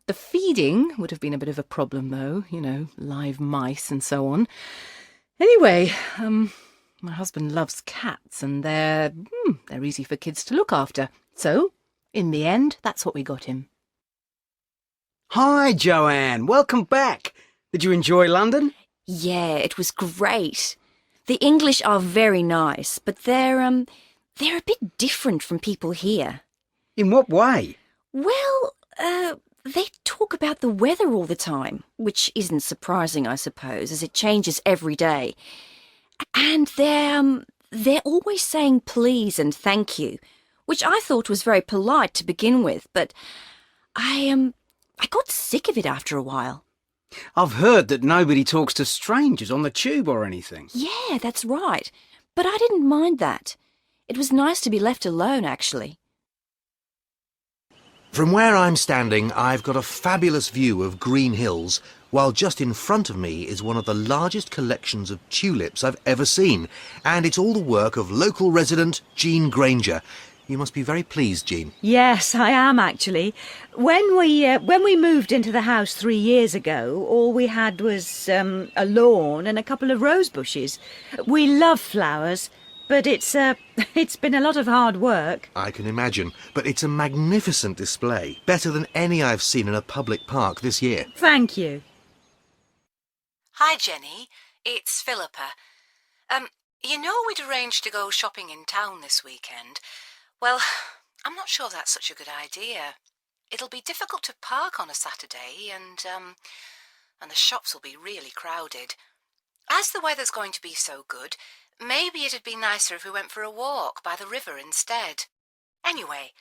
S4: The feeding would have been a bit of a problem, though, live mice and so on. Anyway, my husband loves cats, and they're easy for kids to look after. So, in the end, that's what we got him.
S21: Hi, Joanne. Welcome back. Did you enjoy London?
S13: Yeah, it was great. The English are very nice, but they're a bit different from people here.
S21: In what way?
S13: Well, they talk about the weather all the time, which isn't surprising, I suppose, as it changes every day. And they're always saying please and thank you, which I thought was very polite to begin with, but I got sick of it after a while.
S21: I've heard that nobody talks to strangers on the tube or anything.
S13: Yeah, that's right. But I didn't mind that. It was nice to be left alone, actually.
S17: From where I'm standing, I've got a fabulous view of Green Hills, while just in front of me is one of the largest collections of tulips I've ever seen, and it's all the work of local resident Jean Granger. You must be very pleased, Jean.
S22: Yes, I am, actually. When we moved into the house 3 years ago, all we had was a lawn and a couple of rose bushes. We love flowers, but it's been a lot of hard work.
S17: I can imagine, but it's a magnificent display, better than any I've seen in a public park this year.
S22: Thank you.
S4: Hi, Jenny. It's Philippa. We'd arranged to go shopping in town this weekend. Well, I'm not sure that's such a good idea. It'll be difficult to park on a Saturday, and and the shops will be really crowded. As the weather's going to be so good, maybe it'd be nicer if we went for a walk by the river instead. Anyway,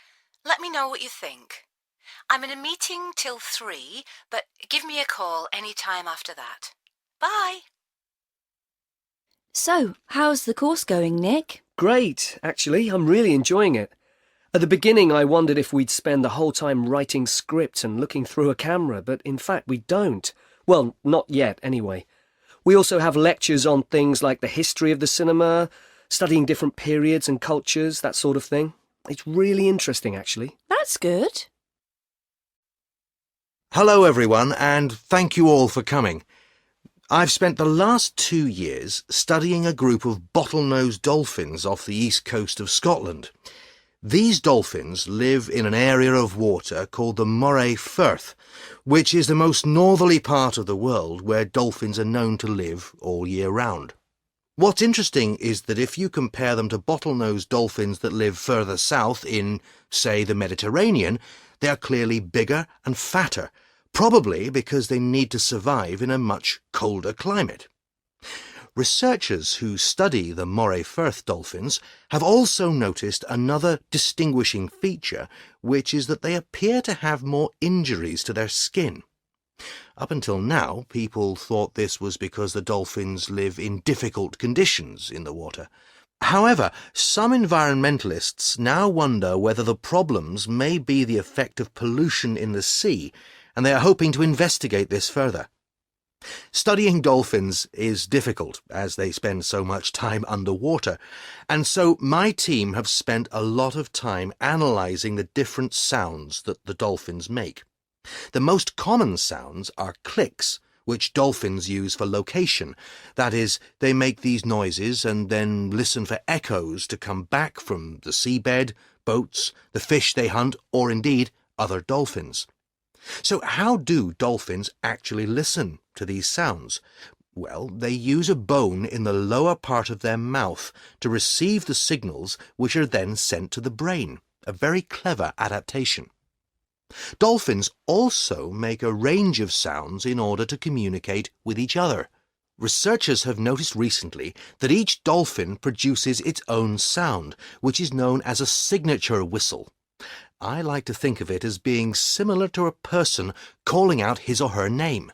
S4: let me know what you think. I'm in a meeting till 3, but give me a call any time after that. Bye.
S11: So, how's the course going, Nick?
S20: Great, actually. I'm really enjoying it. At the beginning, I wondered if we'd spend the whole time writing scripts and looking through a camera, but in fact we don't. Well, not yet, anyway. We also have lectures on things like the history of the cinema, studying different periods and cultures, that sort of thing. It's really interesting, actually.
S11: That's good.
S17: Hello, everyone, and thank you all for coming. I've spent the last 2 years studying a group of bottlenose dolphins off the east coast of Scotland. These dolphins live in an area of water called the Moray Firth, which is the most northerly part of the world where dolphins are known to live all year round. What's interesting is that if you compare them to bottlenose dolphins that live further south in, say, the Mediterranean, they are clearly bigger and fatter, probably because they need to survive in a much colder climate. Researchers who study the Moray Firth dolphins have also noticed another distinguishing feature, which is that they appear to have more injuries to their skin. Up until now, people thought this was because the dolphins live in difficult conditions in the water. However, some environmentalists now wonder whether the problems may be the effect of pollution in the sea, and they are hoping to investigate this further. Studying dolphins is difficult, as they spend so much time underwater, and so my team have spent a lot of time analysing the different sounds that the dolphins make. The most common sounds are clicks, which dolphins use for location. That is, they make these noises and then listen for echoes to come back from the seabed, boats, the fish they hunt, or indeed other dolphins. So how do dolphins actually listen to these sounds? Well, they use a bone in the lower part of their mouth to receive the signals which are then sent to the brain, a very clever adaptation. Dolphins also make a range of sounds in order to communicate with each other. Researchers have noticed recently that each dolphin produces its own sound, which is known as a signature whistle. I like to think of it as being similar to a person calling out his or her name.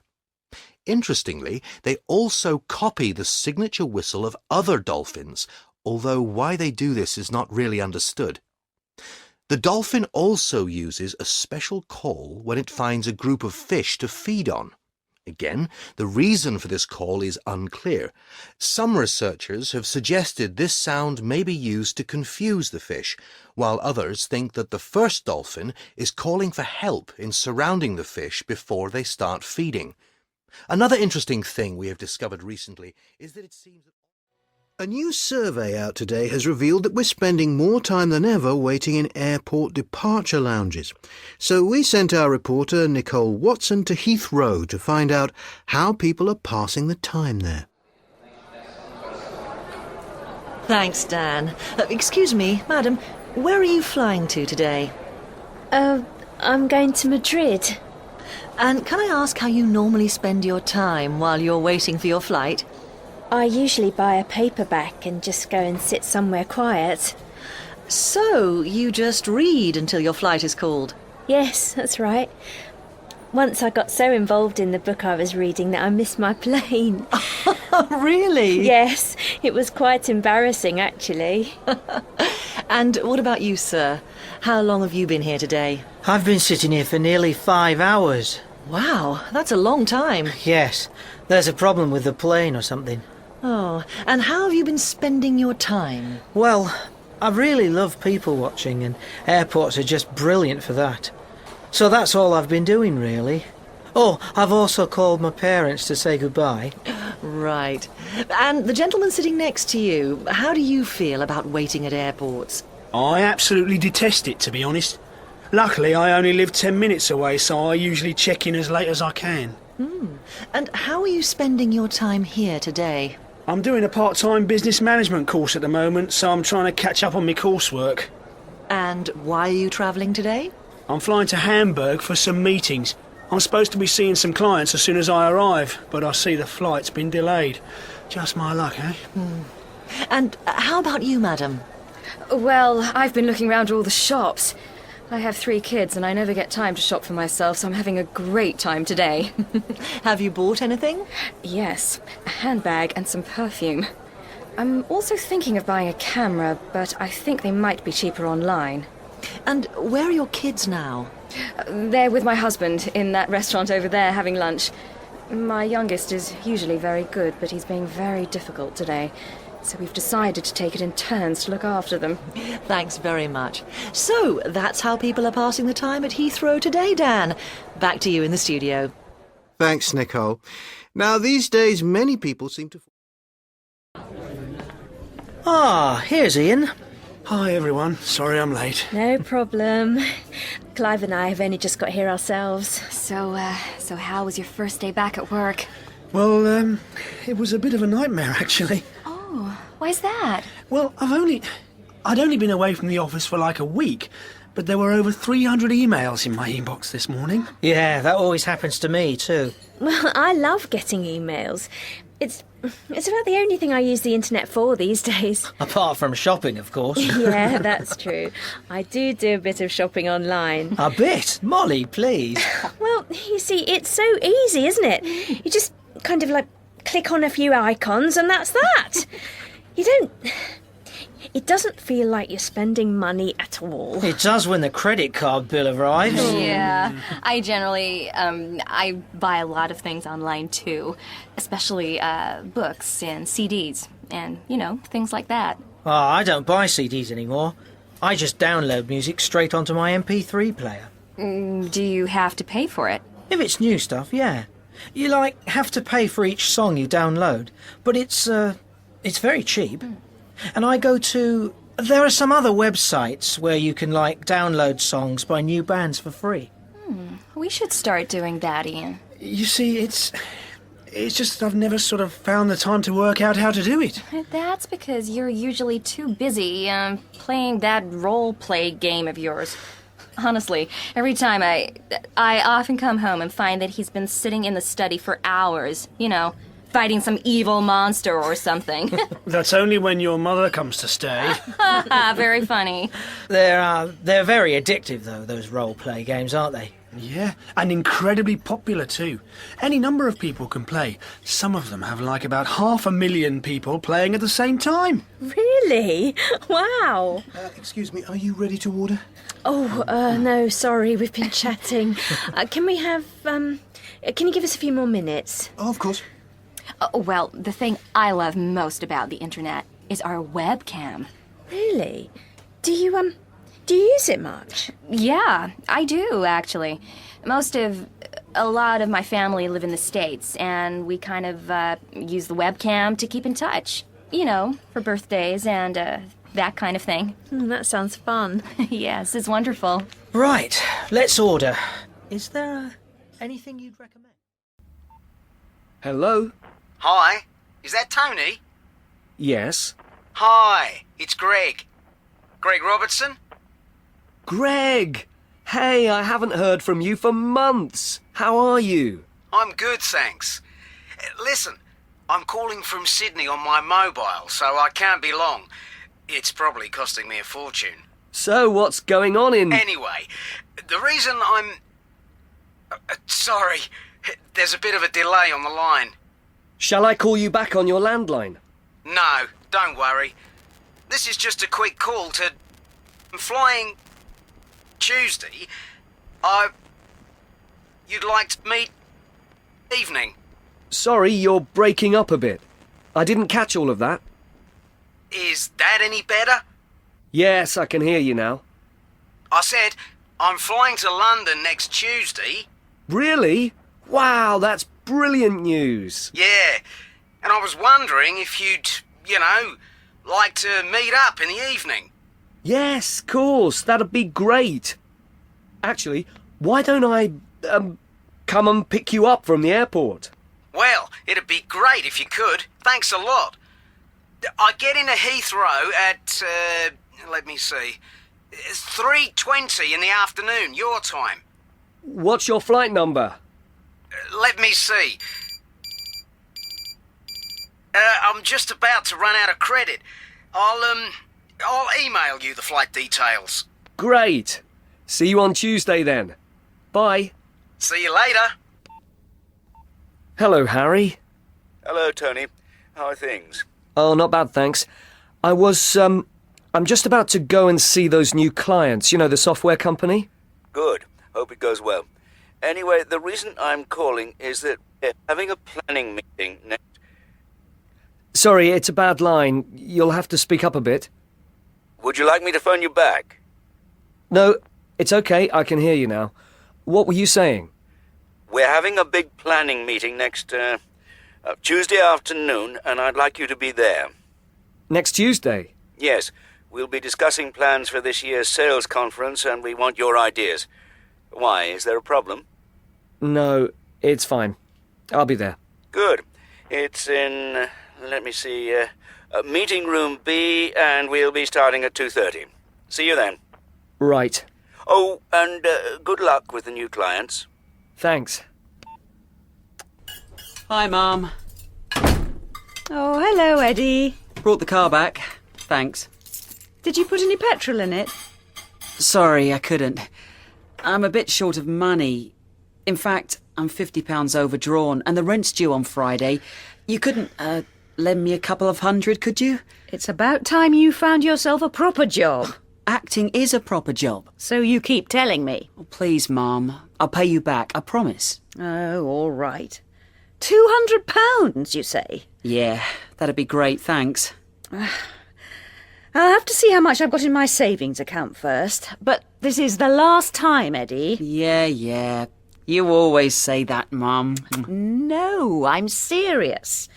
S17: Interestingly, they also copy the signature whistle of other dolphins, although why they do this is not really understood. The dolphin also uses a special call when it finds a group of fish to feed on. Again, the reason for this call is unclear. Some researchers have suggested this sound may be used to confuse the fish, while others think that the first dolphin is calling for help in surrounding the fish before they start feeding. Another interesting thing we have discovered recently is that it seems that
S9: a new survey out today has revealed that we're spending more time than ever waiting in airport departure lounges. So we sent our reporter Nicole Watson to Heathrow to find out how people are passing the time there.
S8: Thanks, Dan. Excuse me, madam, where are you flying to today?
S7: I'm going to Madrid.
S8: And can I ask how you normally spend your time while you're waiting for your flight?
S7: I usually buy a paperback and just go and sit somewhere quiet.
S8: So, you just read until your flight is called?
S7: Yes, that's right. Once I got so involved in the book I was reading that I missed my plane.
S8: Really?
S7: Yes, it was quite embarrassing, actually.
S8: And what about you, sir? How long have you been here today?
S2: I've been sitting here for nearly 5 hours.
S8: Wow, that's a long time.
S2: Yes, there's a problem with the plane or something.
S8: Oh, and how have you been spending your time?
S2: Well, I really love people watching, and airports are just brilliant for that. So that's all I've been doing, really. Oh, I've also called my parents to say goodbye.
S8: Right. And the gentleman sitting next to you, how do you feel about waiting at airports?
S15: I absolutely detest it, to be honest. Luckily, I only live 10 minutes away, so I usually check in as late as I can.
S8: And how are you spending your time here today?
S15: I'm doing a part-time business management course at the moment, so I'm trying to catch up on my coursework.
S8: And why are you travelling today?
S15: I'm flying to Hamburg for some meetings. I'm supposed to be seeing some clients as soon as I arrive, but I see the flight's been delayed. Just my luck, eh?
S8: And how about you, madam?
S13: Well, I've been looking round all the shops. I have 3 kids and I never get time to shop for myself, so I'm having a great time today.
S8: Have you bought anything?
S13: Yes, a handbag and some perfume. I'm also thinking of buying a camera, but I think they might be cheaper online.
S8: And where are your kids now?
S13: They're with my husband in that restaurant over there having lunch. My youngest is usually very good, but he's being very difficult today. So we've decided to take it in turns to look after them.
S8: Thanks very much. So, that's how people are passing the time at Heathrow today, Dan. Back to you in the studio.
S9: Thanks, Nicole. Now, these days, many people seem to...
S2: Ah, here's Ian.
S15: Hi, everyone. Sorry I'm late.
S7: No problem. Clive and I have only just got here ourselves.
S13: So how was your first day back at work?
S15: Well, it was a bit of a nightmare, actually.
S13: Oh, why's that?
S15: Well, I'd only been away from the office for like a week, but there were over 300 emails in my inbox this morning.
S2: Yeah, that always happens to me too.
S7: Well, I love getting emails. It's about the only thing I use the internet for these days.
S2: Apart from shopping, of course.
S7: Yeah, that's true. I do a bit of shopping online.
S2: A bit? Molly, please.
S7: Well, you see, it's so easy, isn't it? You just kind of like click on a few icons and that's that. It doesn't feel like you're spending money at all.
S2: It does when the credit card bill arrives.
S13: Yeah, I generally, I buy a lot of things online too, especially books and CDs and, things like that.
S2: Oh, I don't buy CDs anymore. I just download music straight onto my MP3 player.
S13: Do you have to pay for it?
S2: If it's new stuff, yeah. You, have to pay for each song you download, but it's very cheap. And I go to... There are some other websites where you can, download songs by new bands for free.
S13: We should start doing that, Ian.
S15: You see, it's just that I've never sort of found the time to work out how to do it.
S13: That's because you're usually too busy playing that role-play game of yours. Honestly, every time I often come home and find that he's been sitting in the study for hours, fighting some evil monster or something.
S15: That's only when your mother comes to stay.
S13: Very funny.
S2: They're very addictive, though, those role-play games, aren't they?
S15: Yeah, and incredibly popular, too. Any number of people can play. Some of them have about 500,000 people playing at the same time.
S7: Really? Wow.
S9: Excuse me, are you ready to order?
S7: Oh, no, sorry, we've been chatting. Can we have, can you give us a few more minutes?
S9: Oh, of course.
S13: Well, the thing I love most about the internet is our webcam.
S7: Really? Do you use it much?
S13: Yeah, I do, actually. A lot of my family live in the States, and we kind of use the webcam to keep in touch. For birthdays and that kind of thing.
S7: That sounds fun.
S13: Yes, it's wonderful.
S2: Right, let's order. Is there anything you'd recommend?
S21: Hello?
S9: Hi, is that Tony?
S21: Yes.
S9: Hi, it's Greg. Greg Robertson?
S21: Greg! Hey, I haven't heard from you for months. How are you?
S9: I'm good, thanks. Listen, I'm calling from Sydney on my mobile, so I can't be long. It's probably costing me a fortune.
S21: So, what's going on in...
S9: Anyway, the reason I'm... sorry, there's a bit of a delay on the line.
S21: Shall I call you back on your landline?
S9: No, don't worry. This is just a quick call to... I'm flying... Tuesday. You'd like to meet... Evening.
S21: Sorry, you're breaking up a bit. I didn't catch all of that.
S9: Is that any better?
S21: Yes, I can hear you now.
S9: I said, I'm flying to London next Tuesday.
S21: Really? Wow, that's brilliant news.
S9: Yeah, and I was wondering if you'd, like to meet up in the evening.
S21: Yes, of course, that'd be great. Actually, why don't I, come and pick you up from the airport?
S9: Well, it'd be great if you could. Thanks a lot. I get into Heathrow at, let me see, 3:20 in the afternoon, your time.
S21: What's your flight number?
S12: Let me see. I'm just about to run out of credit. I'll email you the flight details.
S21: Great. See you on Tuesday then. Bye.
S12: See you later.
S21: Hello, Harry.
S18: Hello, Tony. How are things?
S21: Oh, not bad, thanks. I'm just about to go and see those new clients, you know, the software company.
S18: Good. Hope it goes well. Anyway, the reason I'm calling is that we're having a planning meeting next...
S21: Sorry, it's a bad line. You'll have to speak up a bit.
S18: Would you like me to phone you back?
S21: No, it's okay. I can hear you now. What were you saying?
S18: We're having a big planning meeting next Tuesday afternoon, and I'd like you to be there.
S21: Next Tuesday?
S18: Yes. We'll be discussing plans for this year's sales conference, and we want your ideas. Why, is there a problem?
S21: No, it's fine. I'll be there.
S18: Good. It's in, let me see, meeting room B, and we'll be starting at 2:30. See you then.
S21: Right.
S18: Oh, and good luck with the new clients.
S21: Thanks.
S10: Hi, Mum.
S22: Oh, hello, Eddie.
S10: Brought the car back. Thanks.
S22: Did you put any petrol in it?
S10: Sorry, I couldn't. I'm a bit short of money. In fact, I'm £50 overdrawn, and the rent's due on Friday. You couldn't, lend me a couple of hundred, could you?
S22: It's about time you found yourself a proper job.
S10: Acting is a proper job.
S22: So you keep telling me.
S10: Oh, please, Mum. I'll pay you back, I promise.
S22: Oh, all right. £200, you say?
S10: Yeah, that'd be great, thanks.
S22: I'll have to see how much I've got in my savings account first. But this is the last time, Eddie.
S10: Yeah. You always say that, Mum.
S22: No, I'm serious.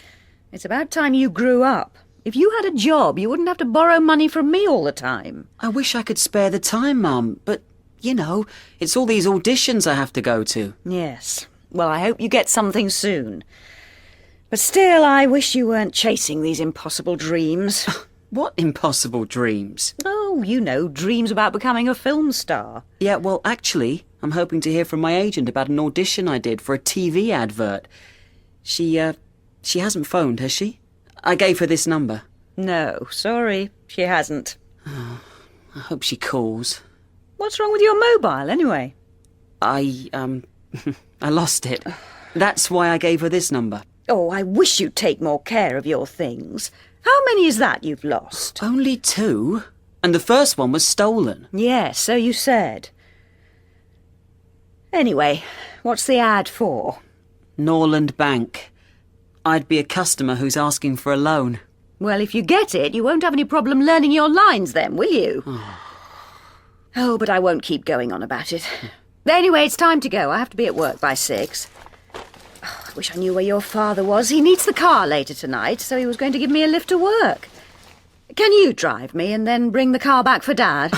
S22: It's about time you grew up. If you had a job, you wouldn't have to borrow money from me all the time.
S10: I wish I could spare the time, Mum, but, you know, it's all these auditions I have to go to.
S22: Yes. Well, I hope you get something soon. But still, I wish you weren't chasing these impossible dreams.
S10: What impossible dreams?
S22: Oh, you know, dreams about becoming a film star.
S10: Yeah, well, actually, I'm hoping to hear from my agent about an audition I did for a TV advert. She hasn't phoned, has she? I gave her this number.
S22: No, sorry, she hasn't.
S10: Oh, I hope she calls.
S22: What's wrong with your mobile, anyway?
S10: I lost it. That's why I gave her this number.
S22: Oh, I wish you'd take more care of your things. How many is that you've lost?
S10: Only 2. And the first one was stolen.
S22: Yes, so you said. Anyway, what's the ad for?
S10: Norland Bank. I'd be a customer who's asking for a loan.
S22: Well, if you get it, you won't have any problem learning your lines then, will you? Oh, but I won't keep going on about it. Anyway, it's time to go. I have to be at work by 6. Oh, I wish I knew where your father was. He needs the car later tonight, so he was going to give me a lift to work. Can you drive me and then bring the car back for Dad?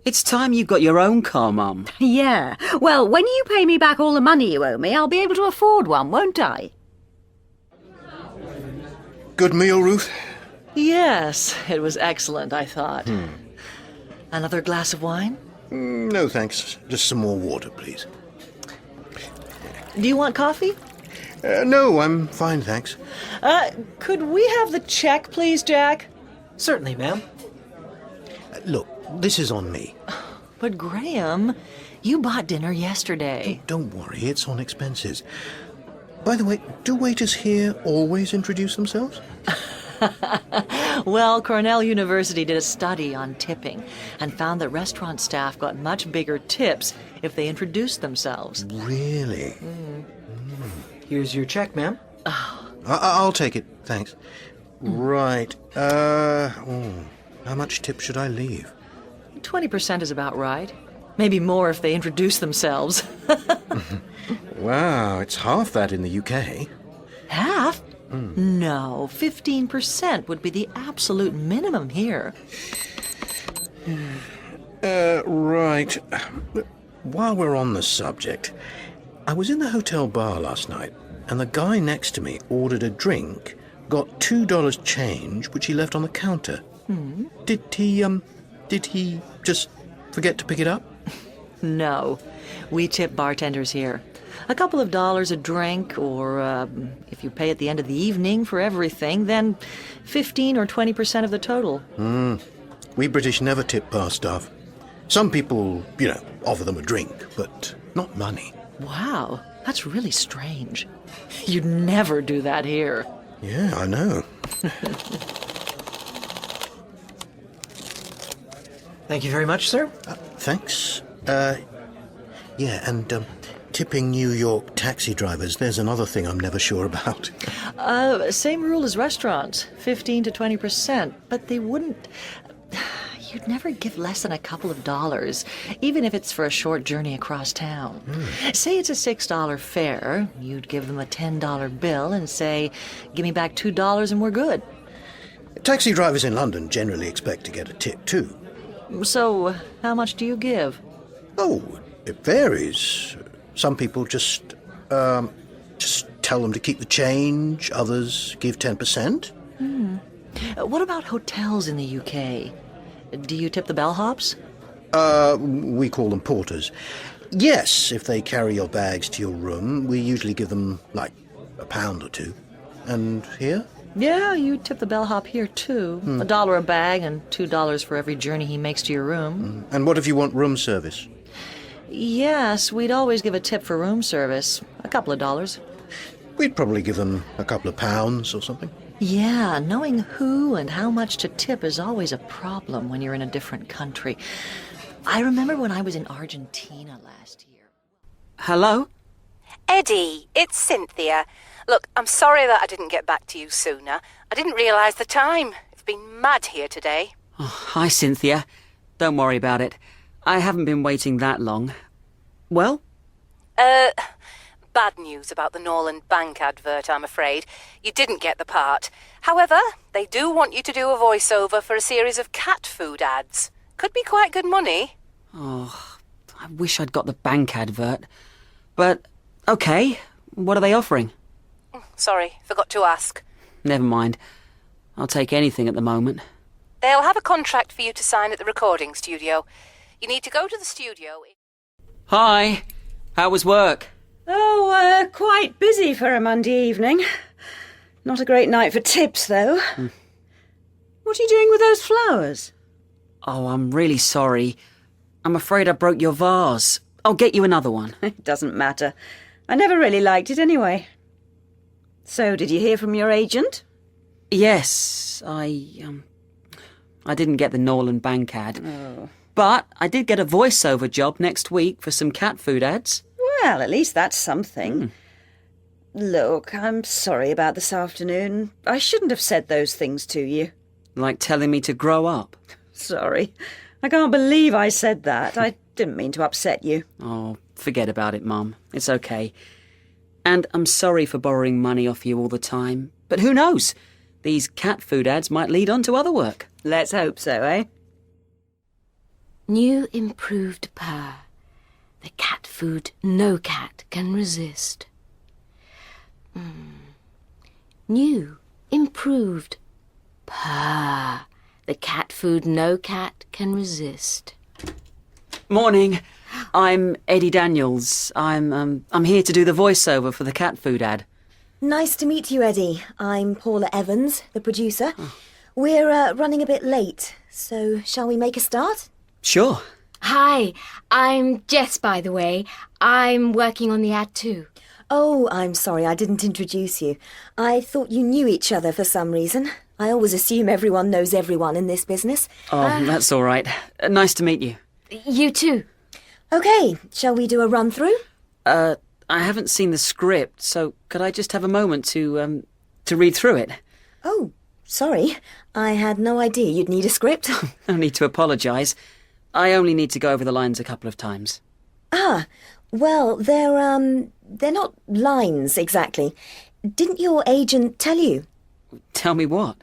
S10: It's time you got your own car, Mum.
S22: Yeah. Well, when you pay me back all the money you owe me, I'll be able to afford one, won't I?
S9: Good meal, Ruth?
S14: Yes, it was excellent, I thought. Another glass of wine?
S9: No, thanks. Just some more water, please.
S14: Do you want coffee?
S9: No, I'm fine, thanks.
S14: Could we have the check, please, Jack?
S20: Certainly, ma'am.
S9: Look, this is on me.
S14: But, Graham, you bought dinner yesterday.
S9: Don't worry, it's on expenses. By the way, do waiters here always introduce themselves?
S14: Well, Cornell University did a study on tipping and found that restaurant staff got much bigger tips if they introduced themselves.
S9: Really?
S20: Here's your check, ma'am.
S9: I'll take it, thanks. Right. How much tip should I leave?
S14: 20% is about right. Maybe more if they introduce themselves.
S9: Wow, it's half that in the UK.
S14: Half? No, 15% would be the absolute minimum here.
S9: Right. While we're on the subject, I was in the hotel bar last night, and the guy next to me ordered a drink, got $2 change, which he left on the counter. Did he just forget to pick it up?
S14: No. We tip bartenders here. A couple of dollars a drink, or if you pay at the end of the evening for everything, then 15 or 20% of the total.
S9: We British never tip bar staff. Some people, offer them a drink, but not money.
S14: Wow, that's really strange. You'd never do that here.
S9: Yeah, I know.
S2: Thank you very much, sir.
S9: Thanks. Yeah, and tipping New York taxi drivers, there's another thing I'm never sure about.
S14: Same rule as restaurants, 15 to 20%, but they wouldn't... You'd never give less than a couple of dollars, even if it's for a short journey across town. Say it's a $6 fare, you'd give them a $10 bill and say, give me back $2 and we're good.
S9: Taxi drivers in London generally expect to get a tip too.
S14: So, how much do you give?
S9: Oh, it varies. Some people just tell them to keep the change, others give 10%.
S14: What about hotels in the UK? Do you tip the bellhops?
S9: We call them porters. Yes, if they carry your bags to your room, we usually give them, like, £1 or £2. And here?
S14: Yeah, you tip the bellhop here, too. $1 a bag and $2 for every journey he makes to your room.
S9: And what if you want room service?
S14: Yes, we'd always give a tip for room service. A couple of dollars.
S9: We'd probably give them a couple of pounds or something.
S14: Yeah, knowing who and how much to tip is always a problem when you're in a different country. I remember when I was in Argentina last year.
S10: Hello?
S4: Eddie, it's Cynthia. Look, I'm sorry that I didn't get back to you sooner. I didn't realise the time. It's been mad here today.
S10: Oh, hi, Cynthia. Don't worry about it. I haven't been waiting that long. Well?
S4: Bad news about the Norland Bank advert, I'm afraid. You didn't get the part. However, they do want you to do a voiceover for a series of cat food ads. Could be quite good money.
S10: Oh, I wish I'd got the bank advert. But, okay, what are they offering?
S4: Sorry, forgot to ask.
S10: Never mind. I'll take anything at the moment.
S4: They'll have a contract for you to sign at the recording studio. You need to go to the studio...
S10: Hi! How was work?
S22: Oh, quite busy for a Monday evening. Not a great night for tips, though. What are you doing with those flowers?
S10: Oh, I'm really sorry. I'm afraid I broke your vase. I'll get you another one.
S22: It doesn't matter. I never really liked it anyway. So, did you hear from your agent?
S10: Yes, I didn't get the Norland Bank ad.
S22: Oh.
S10: But I did get a voiceover job next week for some cat food ads.
S22: Well, at least that's something. Look, I'm sorry about this afternoon. I shouldn't have said those things to you.
S10: Like telling me to grow up.
S22: Sorry. I can't believe I said that. I didn't mean to upset you.
S10: Oh, forget about it, Mum. It's okay. And I'm sorry for borrowing money off you all the time. But who knows? These cat food ads might lead on to other work.
S22: Let's hope so, eh?
S4: New improved purr. The cat food no cat can resist. New improved purr. The cat food no cat can resist.
S10: Morning. I'm Eddie Daniels. I'm here to do the voiceover for the cat food ad.
S6: Nice to meet you, Eddie. I'm Paula Evans, the producer. We're running a bit late, so shall we make a start?
S10: Sure.
S19: Hi, I'm Jess, by the way. I'm working on the ad too.
S6: Oh, I'm sorry I didn't introduce you. I thought you knew each other for some reason. I always assume everyone knows everyone in this business.
S10: Oh, that's all right. Nice to meet you.
S19: You too.
S6: OK, shall we do a run-through?
S10: I haven't seen the script, so could I just have a moment to read through it?
S6: Oh, sorry. I had no idea you'd need a script.
S10: No need to apologise. I only need to go over the lines a couple of times.
S6: Ah, well, they're not lines exactly. Didn't your agent tell you?
S10: Tell me what?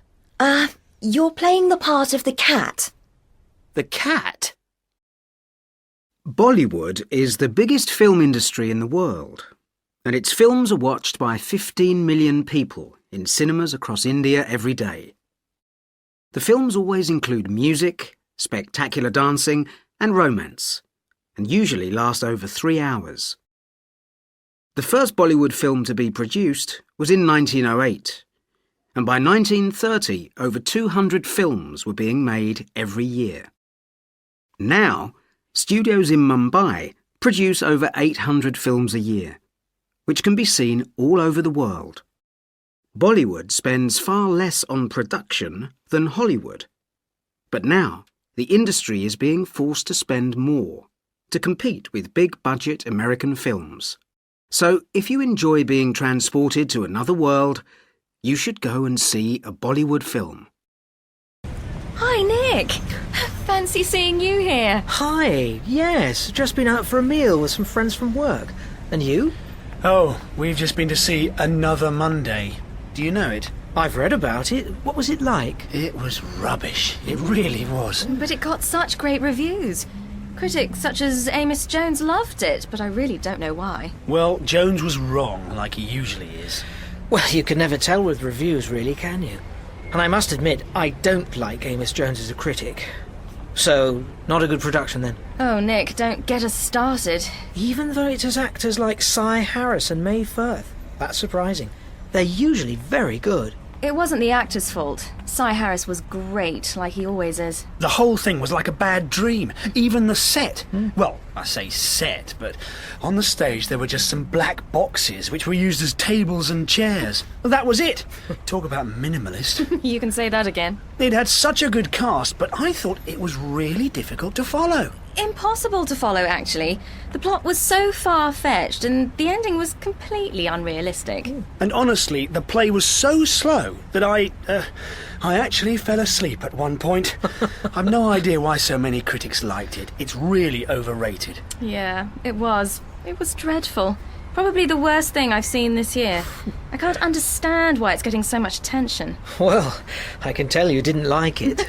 S6: You're playing the part of the cat.
S10: The cat?
S1: Bollywood is the biggest film industry in the world, and its films are watched by 15 million people in cinemas across India every day. The films always include music, spectacular dancing, and romance, and usually last over 3 hours.
S3: The first Bollywood film to be produced was in 1908, and by 1930 over 200 films were being made every year. Now, studios in Mumbai produce over 800 films a year, which can be seen all over the world. Bollywood spends far less on production than Hollywood. But now, the industry is being forced to spend more to compete with big-budget American films. So, if you enjoy being transported to another world, you should go and see a Bollywood film.
S13: Hi, Nick. Fancy seeing you here.
S2: Hi, yes, just been out for a meal with some friends from work. And you?
S15: Oh, we've just been to see Another Monday. Do you know it?
S2: I've read about it. What was it like?
S15: It was rubbish. It really was.
S13: But it got such great reviews. Critics such as Amos Jones loved it, but I really don't know why.
S15: Well, Jones was wrong, like he usually is.
S2: Well, you can never tell with reviews, really, can you? And I must admit, I don't like Amos Jones as a critic. So, not a good production, then?
S13: Oh, Nick, don't get us started.
S2: Even though it has actors like Cy Harris and Mae Firth. That's surprising. They're usually very good.
S13: It wasn't the actor's fault. Cy Harris was great, like he always is.
S15: The whole thing was like a bad dream. Even the set. Well, I say set, but on the stage there were just some black boxes which were used as tables and chairs. That was it. Talk about minimalist.
S13: You can say that again.
S15: It had such a good cast, but I thought it was really difficult to follow.
S13: Impossible to follow, actually. The plot was so far-fetched, and the ending was completely unrealistic.
S15: And honestly, the play was so slow that I actually fell asleep at one point. I've no idea why so many critics liked it. It's really overrated.
S13: Yeah, it was. It was dreadful. Probably the worst thing I've seen this year. I can't understand why it's getting so much attention.
S2: Well, I can tell you didn't like it.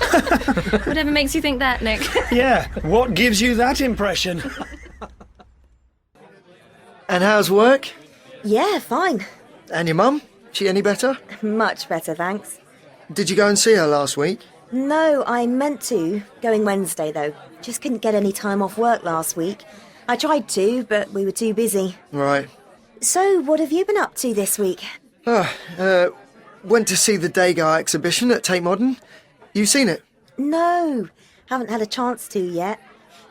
S13: Whatever makes you think that, Nick.
S15: Yeah, what gives you that impression?
S5: And how's work?
S6: Yeah, fine.
S5: And your mum? She any better?
S6: Much better, thanks.
S5: Did you go and see her last week?
S6: No, I meant to. Going Wednesday, though. Just couldn't get any time off work last week. I tried to, but we were too busy.
S5: Right.
S6: So, what have you been up to this week?
S5: Went to see the Degas exhibition at Tate Modern. You seen it?
S6: No, haven't had a chance to yet.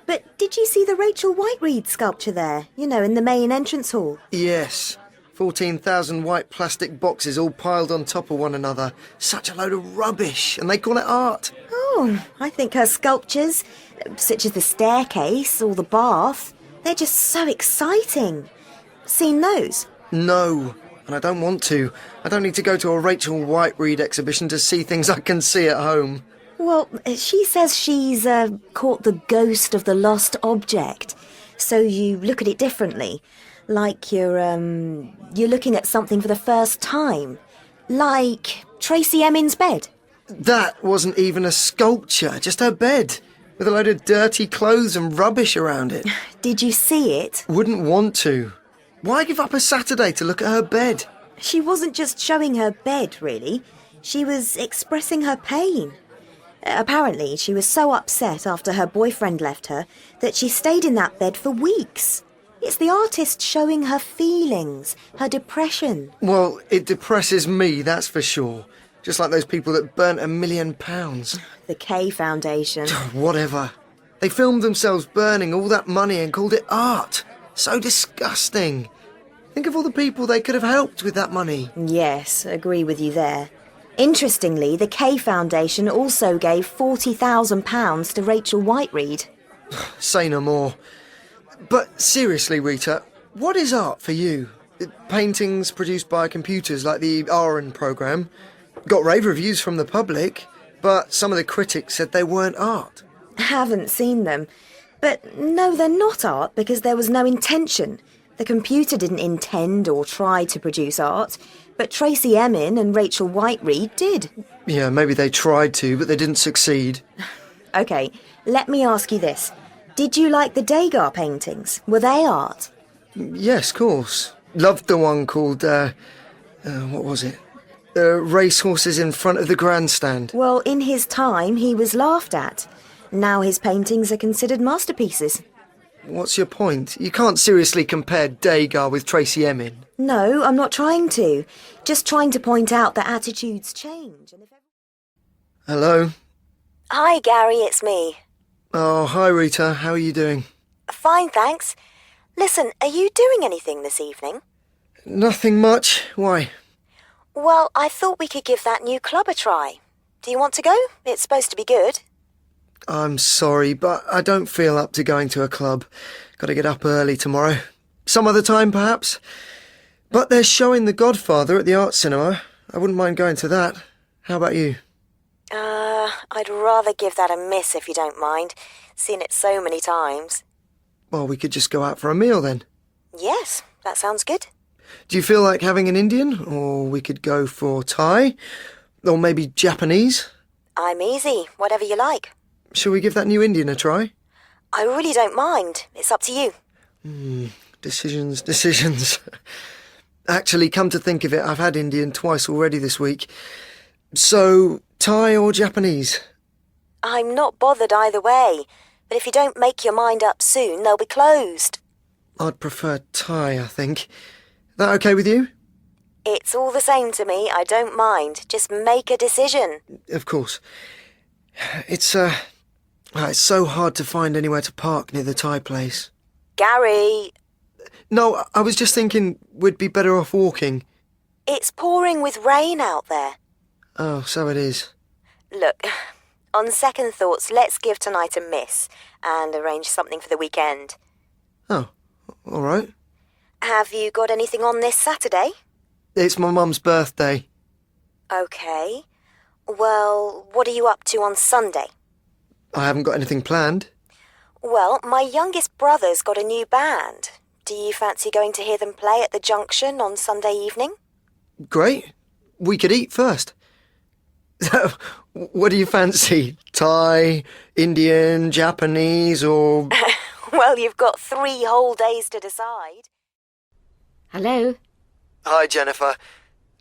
S6: But did you see the Rachel Whiteread sculpture there? You know, in the main entrance hall?
S5: Yes. 14,000 white plastic boxes all piled on top of one another. Such a load of rubbish, and they call it art.
S6: Oh, I think her sculptures, such as the staircase or the bath, they're just so exciting. Seen those?
S5: No, and I don't want to. I don't need to go to a Rachel Whiteread exhibition to see things I can see at home.
S6: Well, she says she's caught the ghost of the lost object. So you look at it differently. Like you're looking at something for the first time. Like Tracy Emin's bed.
S5: That wasn't even a sculpture, just her bed, with a load of dirty clothes and rubbish around it.
S6: Did you see it?
S5: Wouldn't want to. Why give up a Saturday to look at her bed?
S6: She wasn't just showing her bed, really. She was expressing her pain. Apparently, she was so upset after her boyfriend left her that she stayed in that bed for weeks. It's the artist showing her feelings, her depression.
S5: Well, it depresses me, that's for sure. Just like those people that burnt £1 million.
S6: The K Foundation.
S5: Whatever. They filmed themselves burning all that money and called it art. So disgusting. Think of all the people they could have helped with that money.
S6: Yes, agree with you there. Interestingly, the K Foundation also gave £40,000 to Rachel Whiteread.
S5: Say no more. But seriously, Rita, what is art for you? Paintings produced by computers like the Aaron programme. Got rave reviews from the public, but some of the critics said they weren't art.
S6: Haven't seen them. But no, they're not art because there was no intention. The computer didn't intend or try to produce art, but Tracy Emin and Rachel Whiteread did.
S5: Yeah, maybe they tried to, but they didn't succeed.
S6: OK, let me ask you this. Did you like the Degas paintings? Were they art?
S5: Yes, of course. Loved the one called, what was it? Racehorses in front of the grandstand.
S6: Well, in his time, he was laughed at. Now his paintings are considered masterpieces.
S5: What's your point? You can't seriously compare Degar with Tracy Emin.
S6: No, I'm not trying to. Just trying to point out that attitudes change.
S5: Hello?
S6: Hi, Gary, it's me.
S5: Oh, hi Rita, how are you doing?
S6: Fine, thanks. Listen, are you doing anything this evening?
S5: Nothing much. Why?
S6: Well, I thought we could give that new club a try. Do you want to go? It's supposed to be good.
S5: I'm sorry, but I don't feel up to going to a club. Got to get up early tomorrow. Some other time, perhaps. But they're showing The Godfather at the Art Cinema. I wouldn't mind going to that. How about you?
S6: I'd rather give that a miss if you don't mind. Seen it so many times.
S5: Well, we could just go out for a meal then.
S6: Yes, that sounds good.
S5: Do you feel like having an Indian? Or we could go for Thai? Or maybe Japanese?
S6: I'm easy, whatever you like.
S5: Shall we give that new Indian a try?
S6: I really don't mind. It's up to you.
S5: Decisions. Actually, come to think of it, I've had Indian twice already this week. So, Thai or Japanese?
S6: I'm not bothered either way, but if you don't make your mind up soon, they'll be closed.
S5: I'd prefer Thai, I think. That okay with you?
S6: It's all the same to me, I don't mind. Just make a decision.
S5: Of course. It's so hard to find anywhere to park near the Thai place.
S6: Gary!
S5: No, I was just thinking we'd be better off walking.
S6: It's pouring with rain out there.
S5: Oh, so it is.
S6: Look, on second thoughts, let's give tonight a miss and arrange something for the weekend.
S5: Oh, all right.
S6: Have you got anything on this Saturday?
S5: It's my mum's birthday.
S6: OK. Well, what are you up to on Sunday?
S5: I haven't got anything planned.
S6: Well, my youngest brother's got a new band. Do you fancy going to hear them play at the Junction on Sunday evening?
S5: Great. We could eat first. What do you fancy? Thai, Indian, Japanese, or...
S6: Well, you've got 3 whole days to decide.
S19: Hello?
S5: Hi, Jennifer.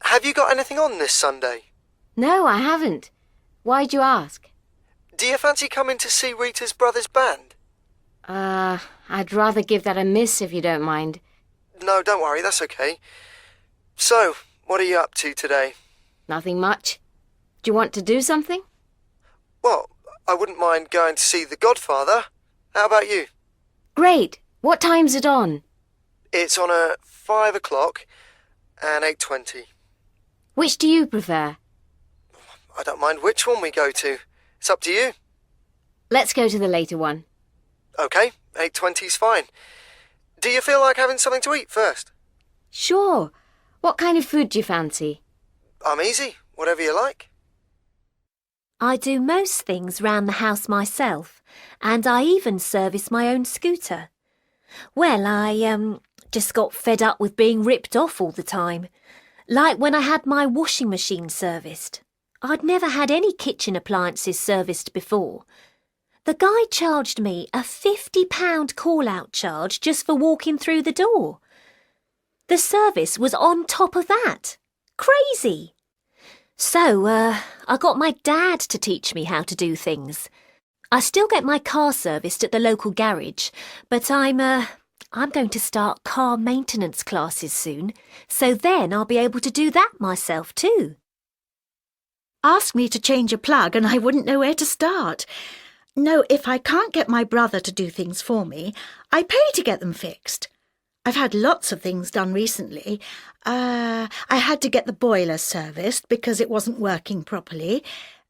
S5: Have you got anything on this Sunday?
S19: No, I haven't. Why'd you ask?
S5: Do you fancy coming to see Rita's brother's band?
S19: I'd rather give that a miss if you don't mind.
S5: No, don't worry, that's okay. So, what are you up to today?
S19: Nothing much. Do you want to do something?
S5: Well, I wouldn't mind going to see The Godfather. How about you?
S19: Great. What time's it on?
S5: It's on at 5 o'clock and 8:20.
S19: Which do you prefer?
S5: I don't mind which one we go to. It's up to you.
S19: Let's go to the later one.
S5: OK, 8:20's fine. Do you feel like having something to eat first?
S19: Sure. What kind of food do you fancy?
S5: I'm easy. Whatever you like.
S11: I do most things round the house myself, and I even service my own scooter. Well, I just got fed up with being ripped off all the time. Like when I had my washing machine serviced. I'd never had any kitchen appliances serviced before. The guy charged me a £50 call-out charge just for walking through the door. The service was on top of that. Crazy! So, I got my dad to teach me how to do things. I still get my car serviced at the local garage, but I'm going to start car maintenance classes soon, so then I'll be able to do that myself too.
S22: Ask me to change a plug and I wouldn't know where to start. No, if I can't get my brother to do things for me, I pay to get them fixed. I've had lots of things done recently. I had to get the boiler serviced because it wasn't working properly.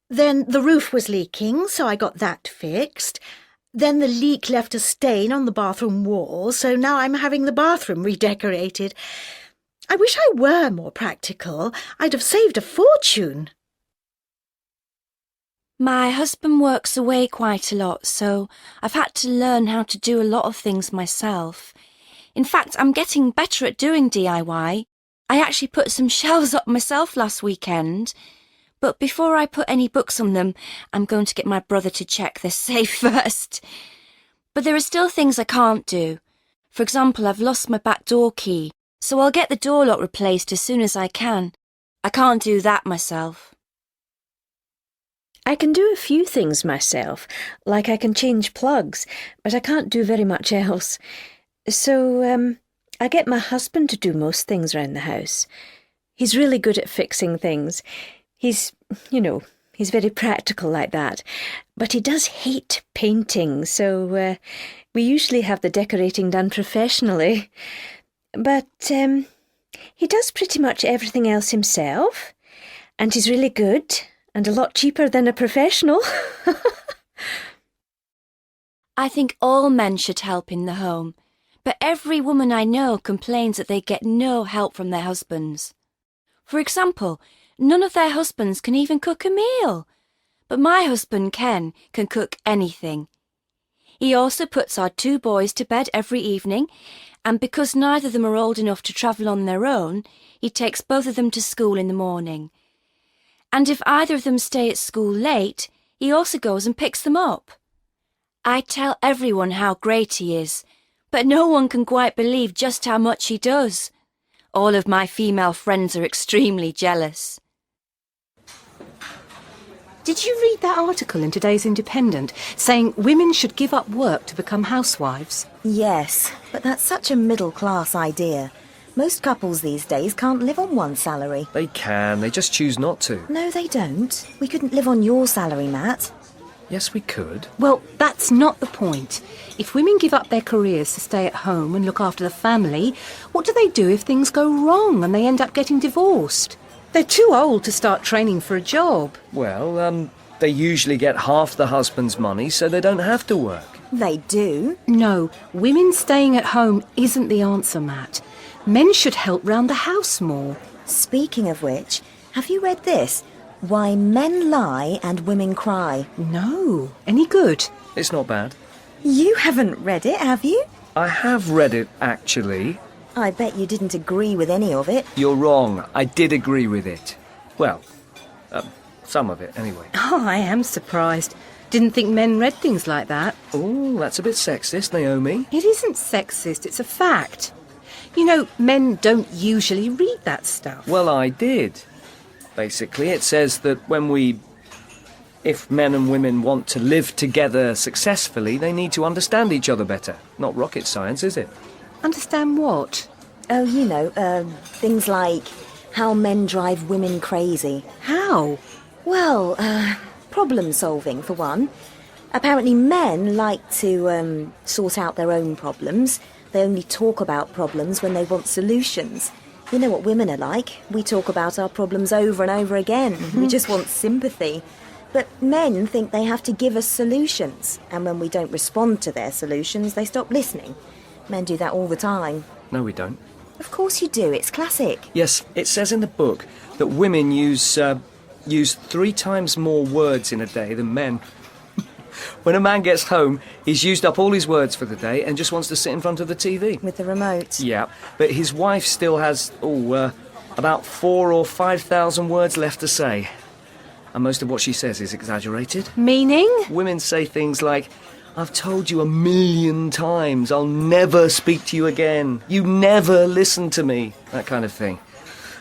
S22: Then the roof was leaking, so I got that fixed. Then the leak left a stain on the bathroom wall, so now I'm having the bathroom redecorated. I wish I were more practical. I'd have saved a fortune.
S13: My husband works away quite a lot, so I've had to learn how to do a lot of things myself. In fact, I'm getting better at doing DIY. I actually put some shelves up myself last weekend. But before I put any books on them, I'm going to get my brother to check they're safe first. But there are still things I can't do. For example, I've lost my back door key, so I'll get the door lock replaced as soon as I can. I can't do that myself.
S7: I can do a few things myself, like I can change plugs, but I can't do very much else. So, I get my husband to do most things round the house. He's really good at fixing things. He's very practical like that. But he does hate painting, so we usually have the decorating done professionally. But he does pretty much everything else himself, and he's really good and a lot cheaper than a professional.
S19: I think all men should help in the home, but every woman I know complains that they get no help from their husbands. For example, none of their husbands can even cook a meal, but my husband Ken can cook anything. He also puts our 2 boys to bed every evening, and because neither of them are old enough to travel on their own, he takes both of them to school in the morning. And if either of them stay at school late, he also goes and picks them up. I tell everyone how great he is, but no one can quite believe just how much he does. All of my female friends are extremely jealous.
S4: Did you read that article in today's Independent saying women should give up work to become housewives?
S6: Yes, but that's such a middle-class idea. Most couples these days can't live on one salary.
S21: They can, they just choose not to.
S6: No, they don't. We couldn't live on your salary, Matt.
S21: Yes, we could.
S4: Well, that's not the point. If women give up their careers to stay at home and look after the family, what do they do if things go wrong and they end up getting divorced? They're too old to start training for a job.
S21: Well, they usually get half the husband's money so they don't have to work.
S6: They do?
S4: No, women staying at home isn't the answer, Matt. Men should help round the house more.
S6: Speaking of which, have you read this? Why Men Lie and Women Cry.
S4: No. Any good?
S21: It's not bad.
S6: You haven't read it, have you?
S21: I have read it, actually.
S6: I bet you didn't agree with any of it.
S21: You're wrong. I did agree with it. Well, some of it, anyway.
S4: Oh, I am surprised. Didn't think men read things like that.
S21: Oh, that's a bit sexist, Naomi.
S4: It isn't sexist, it's a fact. You know, men don't usually read that stuff.
S21: Well, I did. Basically, it says that if men and women want to live together successfully, they need to understand each other better. Not rocket science, is it?
S4: Understand what?
S6: Oh, things like how men drive women crazy.
S4: How?
S6: Well, problem solving, for one. Apparently men like to sort out their own problems. They only talk about problems when they want solutions. You know what women are like. We talk about our problems over and over again. We just want sympathy. But men think they have to give us solutions. And when we don't respond to their solutions, they stop listening. Men do that all the time.
S21: No, we don't.
S6: Of course you do. It's classic.
S21: Yes, it says in the book that women use 3 times more words in a day than men. When a man gets home, he's used up all his words for the day and just wants to sit in front of the TV.
S6: With the remote.
S21: Yeah, but his wife still has, about 4,000 or 5,000 words left to say. And most of what she says is exaggerated.
S4: Meaning?
S21: Women say things like, I've told you 1,000,000 times, I'll never speak to you again. You never listen to me. That kind of thing.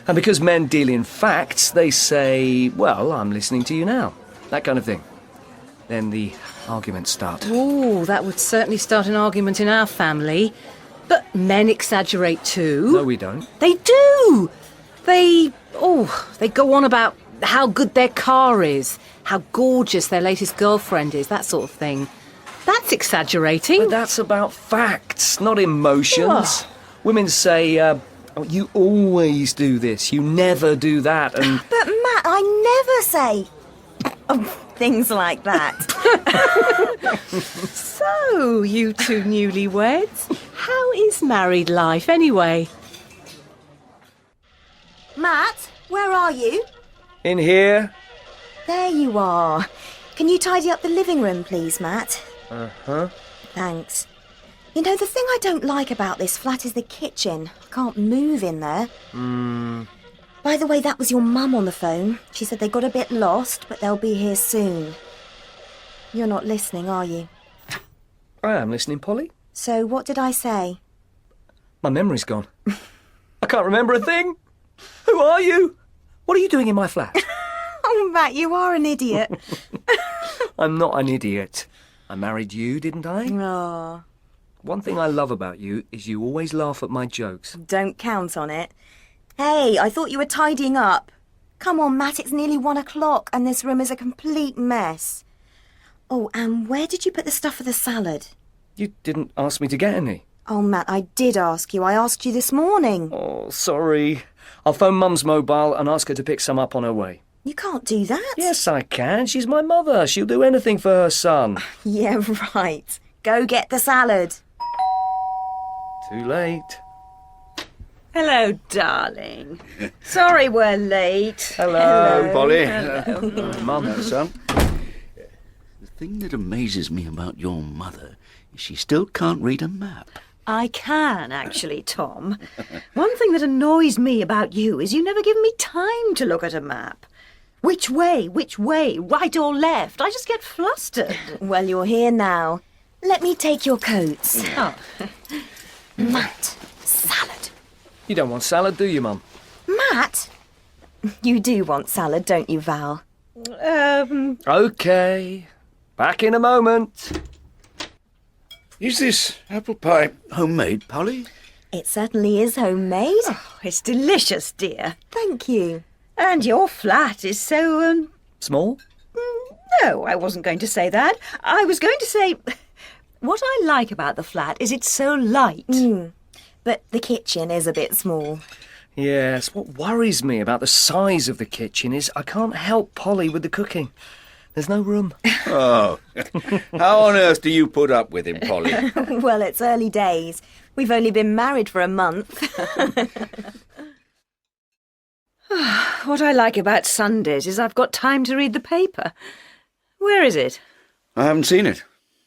S21: And because men deal in facts, they say, well, I'm listening to you now. That kind of thing. Then the arguments start.
S4: Oh, that would certainly start an argument in our family. But men exaggerate too.
S21: No, we don't.
S4: They do! They go on about how good their car is, how gorgeous their latest girlfriend is, that sort of thing. That's exaggerating.
S21: But that's about facts, not emotions.
S4: Oh.
S21: Women say, you always do this, you never do that, and...
S6: But Matt, I never say things like that.
S4: So, you 2 newlyweds, how is married life anyway?
S6: Matt, where are you?
S21: In here?
S6: There you are. Can you tidy up the living room, please, Matt?
S21: Uh-huh.
S6: Thanks. You know, the thing I don't like about this flat is the kitchen. I can't move in there. By the way, that was your mum on the phone. She said they got a bit lost, but they'll be here soon. You're not listening, are you?
S21: I am listening, Polly.
S6: So, what did I say?
S21: My memory's gone. I can't remember a thing. Who are you? What are you doing in my flat?
S6: Oh, Matt, you are an idiot.
S21: I'm not an idiot. I married you, didn't I?
S6: Aw,
S21: One thing I love about you is you always laugh at my jokes.
S6: don't count on it. Hey, I thought you were tidying up. Come on, Matt, it's nearly 1 o'clock and this room is a complete mess. Oh, and where did you put the stuff for the salad?
S21: You didn't ask me to get any.
S6: Oh, Matt, I did ask you. I asked you this morning.
S21: Oh, sorry. I'll phone Mum's mobile and ask her to pick some up on her way.
S6: You can't do that.
S21: Yes, I can. She's my mother. She'll do anything for her son.
S6: Yeah, right. Go get the salad.
S21: Too late.
S22: Hello, darling. Sorry we're late.
S21: Hello,
S18: Polly.
S22: Hello.
S21: Mum.
S18: Son. The thing that amazes me about your mother is she still can't read a map.
S22: I can, actually, Tom. One thing that annoys me about you is you never give me time to look at a map. Which way, right or left? I just get flustered.
S6: Well, you're here now. Let me take your coats.
S22: Oh.
S6: Matt, salad.
S21: You don't want salad, do you, Mum?
S6: Matt? You do want salad, don't you, Val?
S21: OK. Back in a moment.
S18: Is this apple pie homemade, Polly?
S6: It certainly is homemade.
S22: Oh, it's delicious, dear.
S6: Thank you.
S22: And your flat is so,
S21: Small?
S22: No, I wasn't going to say that. I was going to say... What I like about the flat is it's so light.
S6: But the kitchen is a bit small.
S21: Yes, what worries me about the size of the kitchen is I can't help Polly with the cooking. There's no room.
S18: Oh, how on earth do you put up with him, Polly?
S6: Well, it's early days. We've only been married for a month.
S22: What I like about Sundays is I've got time to read the paper. Where is it?
S18: I haven't seen it.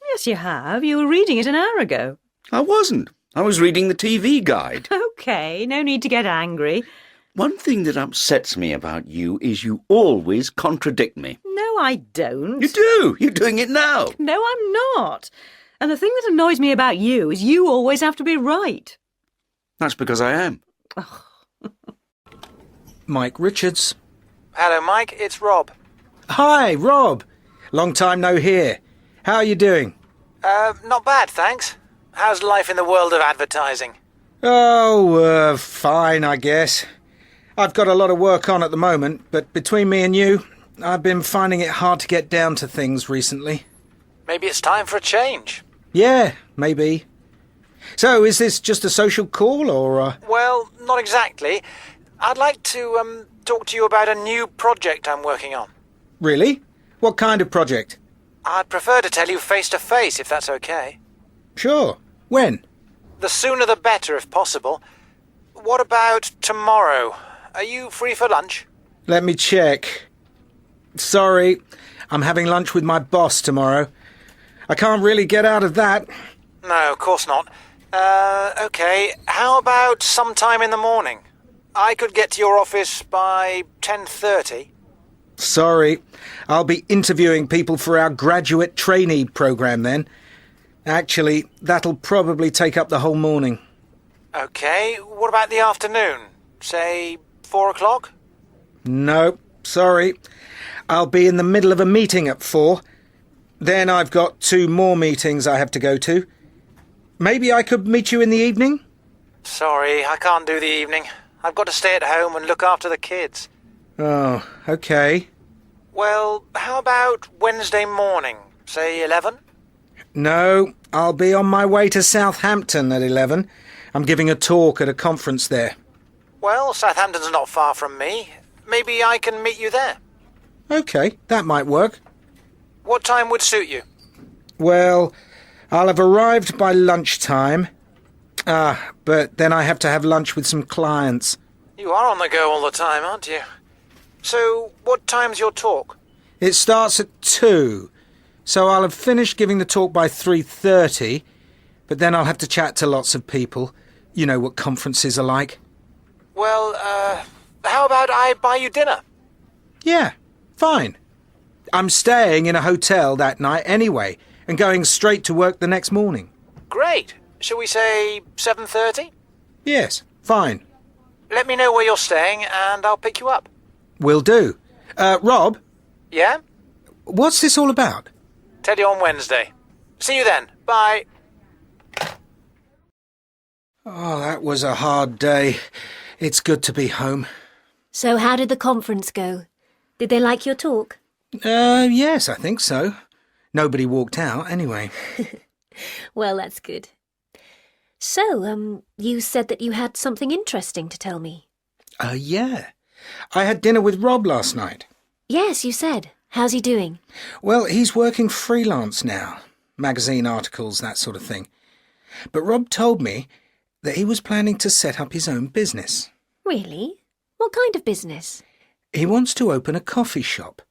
S22: Yes, you have. You were reading it an hour ago.
S18: I wasn't. I was reading the TV guide.
S22: OK, no need to get angry.
S18: One thing that upsets me about you is you always contradict me.
S22: No, I don't.
S18: You do. You're doing it now.
S22: No, I'm not. And the thing that annoys me about you is you always have to be right.
S18: That's because I am.
S1: Mike Richards.
S16: Hello, Mike. It's Rob.
S1: Hi, Rob. Long time no hear. How are you doing?
S16: Not bad, thanks. How's life in the world of advertising?
S1: Oh, fine, I guess. I've got a lot of work on at the moment, but between me and you, I've been finding it hard to get down to things recently.
S16: Maybe it's time for a change.
S1: Yeah, maybe. So, is this just a social call, or...?
S16: Well, not exactly. I'd like to, talk to you about a new project I'm working on.
S1: Really? What kind of project?
S16: I'd prefer to tell you face to face, if that's okay.
S1: Sure. When?
S16: The sooner the better, if possible. What about tomorrow? Are you free for lunch?
S1: Let me check. Sorry, I'm having lunch with my boss tomorrow. I can't really get out of that.
S16: No, of course not. OK, how about sometime in the morning? I could get to your office by 10:30.
S1: Sorry, I'll be interviewing people for our graduate trainee programme then. Actually, that'll probably take up the whole morning.
S16: OK, what about the afternoon? Say 4 o'clock?
S1: No, sorry. I'll be in the middle of a meeting at 4. Then I've got 2 more meetings I have to go to. Maybe I could meet you in the evening?
S16: Sorry, I can't do the evening. I've got to stay at home and look after the kids.
S1: Oh, OK.
S16: Well, how about Wednesday morning? Say 11?
S1: No, I'll be on my way to Southampton at 11. I'm giving a talk at a conference there.
S16: Well, Southampton's not far from me. Maybe I can meet you there.
S1: OK, that might work.
S16: What time would suit you?
S1: Well, I'll have arrived by lunchtime. But then I have to have lunch with some clients.
S16: You are on the go all the time, aren't you? So, what time's your talk?
S1: It starts at 2, so I'll have finished giving the talk by 3:30, but then I'll have to chat to lots of people. You know what conferences are like.
S16: Well, how about I buy you dinner?
S1: Yeah, fine. I'm staying in a hotel that night anyway, and going straight to work the next morning.
S16: Great. Shall we say 7:30?
S1: Yes, fine.
S16: Let me know where you're staying and I'll pick you up.
S1: Will do. Rob,
S16: Yeah?
S1: What's this all about?
S16: Tell you on Wednesday. See you then. Bye.
S1: Oh, that was a hard day. It's good to be home.
S11: So how did the conference go? Did they like your talk?
S1: Yes, I think so. Nobody walked out, anyway.
S11: Well, that's good. So, you said that you had something interesting to tell me.
S1: Yeah. I had dinner with Rob last night.
S11: Yes, you said. How's he doing?
S1: Well, he's working freelance now. Magazine articles, that sort of thing. But Rob told me that he was planning to set up his own business.
S11: Really? What kind of business?
S1: He wants to open a coffee shop.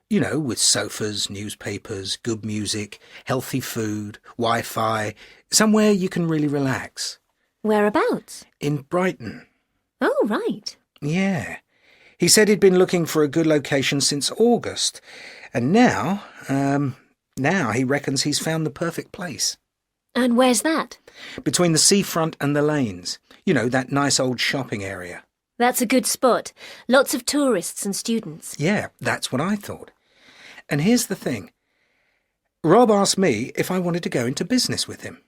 S1: You know, with sofas, newspapers, good music, healthy food, Wi-Fi, somewhere you can really relax.
S11: Whereabouts?
S1: In Brighton.
S11: Oh, right.
S1: Yeah. He said he'd been looking for a good location since August, and now he reckons he's found the perfect place.
S11: And where's that?
S1: Between the seafront and the lanes. You know, that nice old shopping area.
S11: That's a good spot. Lots of tourists and students.
S1: Yeah, that's what I thought. And here's the thing. Rob asked me if I wanted to go into business with him.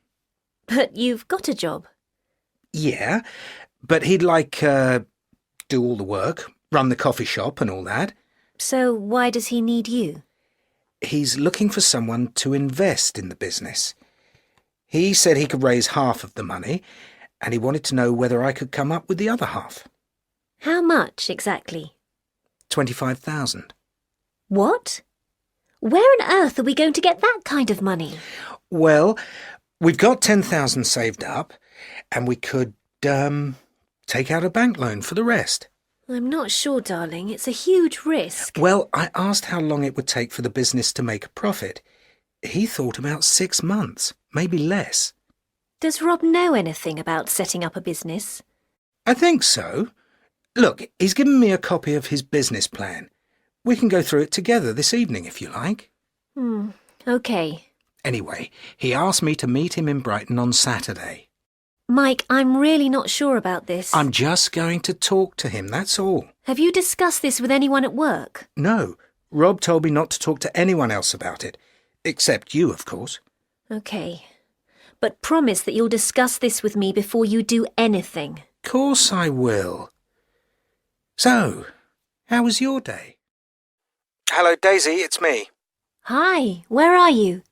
S11: But you've got a job.
S1: Yeah, but he'd do all the work, run the coffee shop and all that.
S11: So why does he need you?
S1: He's looking for someone to invest in the business. He said he could raise half of the money, and he wanted to know whether I could come up with the other half.
S11: How much exactly?
S1: 25,000.
S11: What? Where on earth are we going to get that kind of money?
S1: Well, we've got 10,000 saved up, and we could, take out a bank loan for the rest.
S11: I'm not sure, darling. It's a huge risk.
S1: Well, I asked how long it would take for the business to make a profit. He thought about 6 months, maybe less.
S11: Does Rob know anything about setting up a business?
S1: I think so. Look, he's given me a copy of his business plan. We can go through it together this evening, if you like.
S11: OK.
S1: Anyway, he asked me to meet him in Brighton on Saturday.
S11: Mike, I'm really not sure about this.
S1: I'm just going to talk to him, that's all.
S11: Have you discussed this with anyone at work?
S1: No. Rob told me not to talk to anyone else about it. Except you, of course.
S11: OK. But promise that you'll discuss this with me before you do anything.
S1: Course I will. So, how was your day? Hello, Daisy, it's me.
S11: Hi, where are you?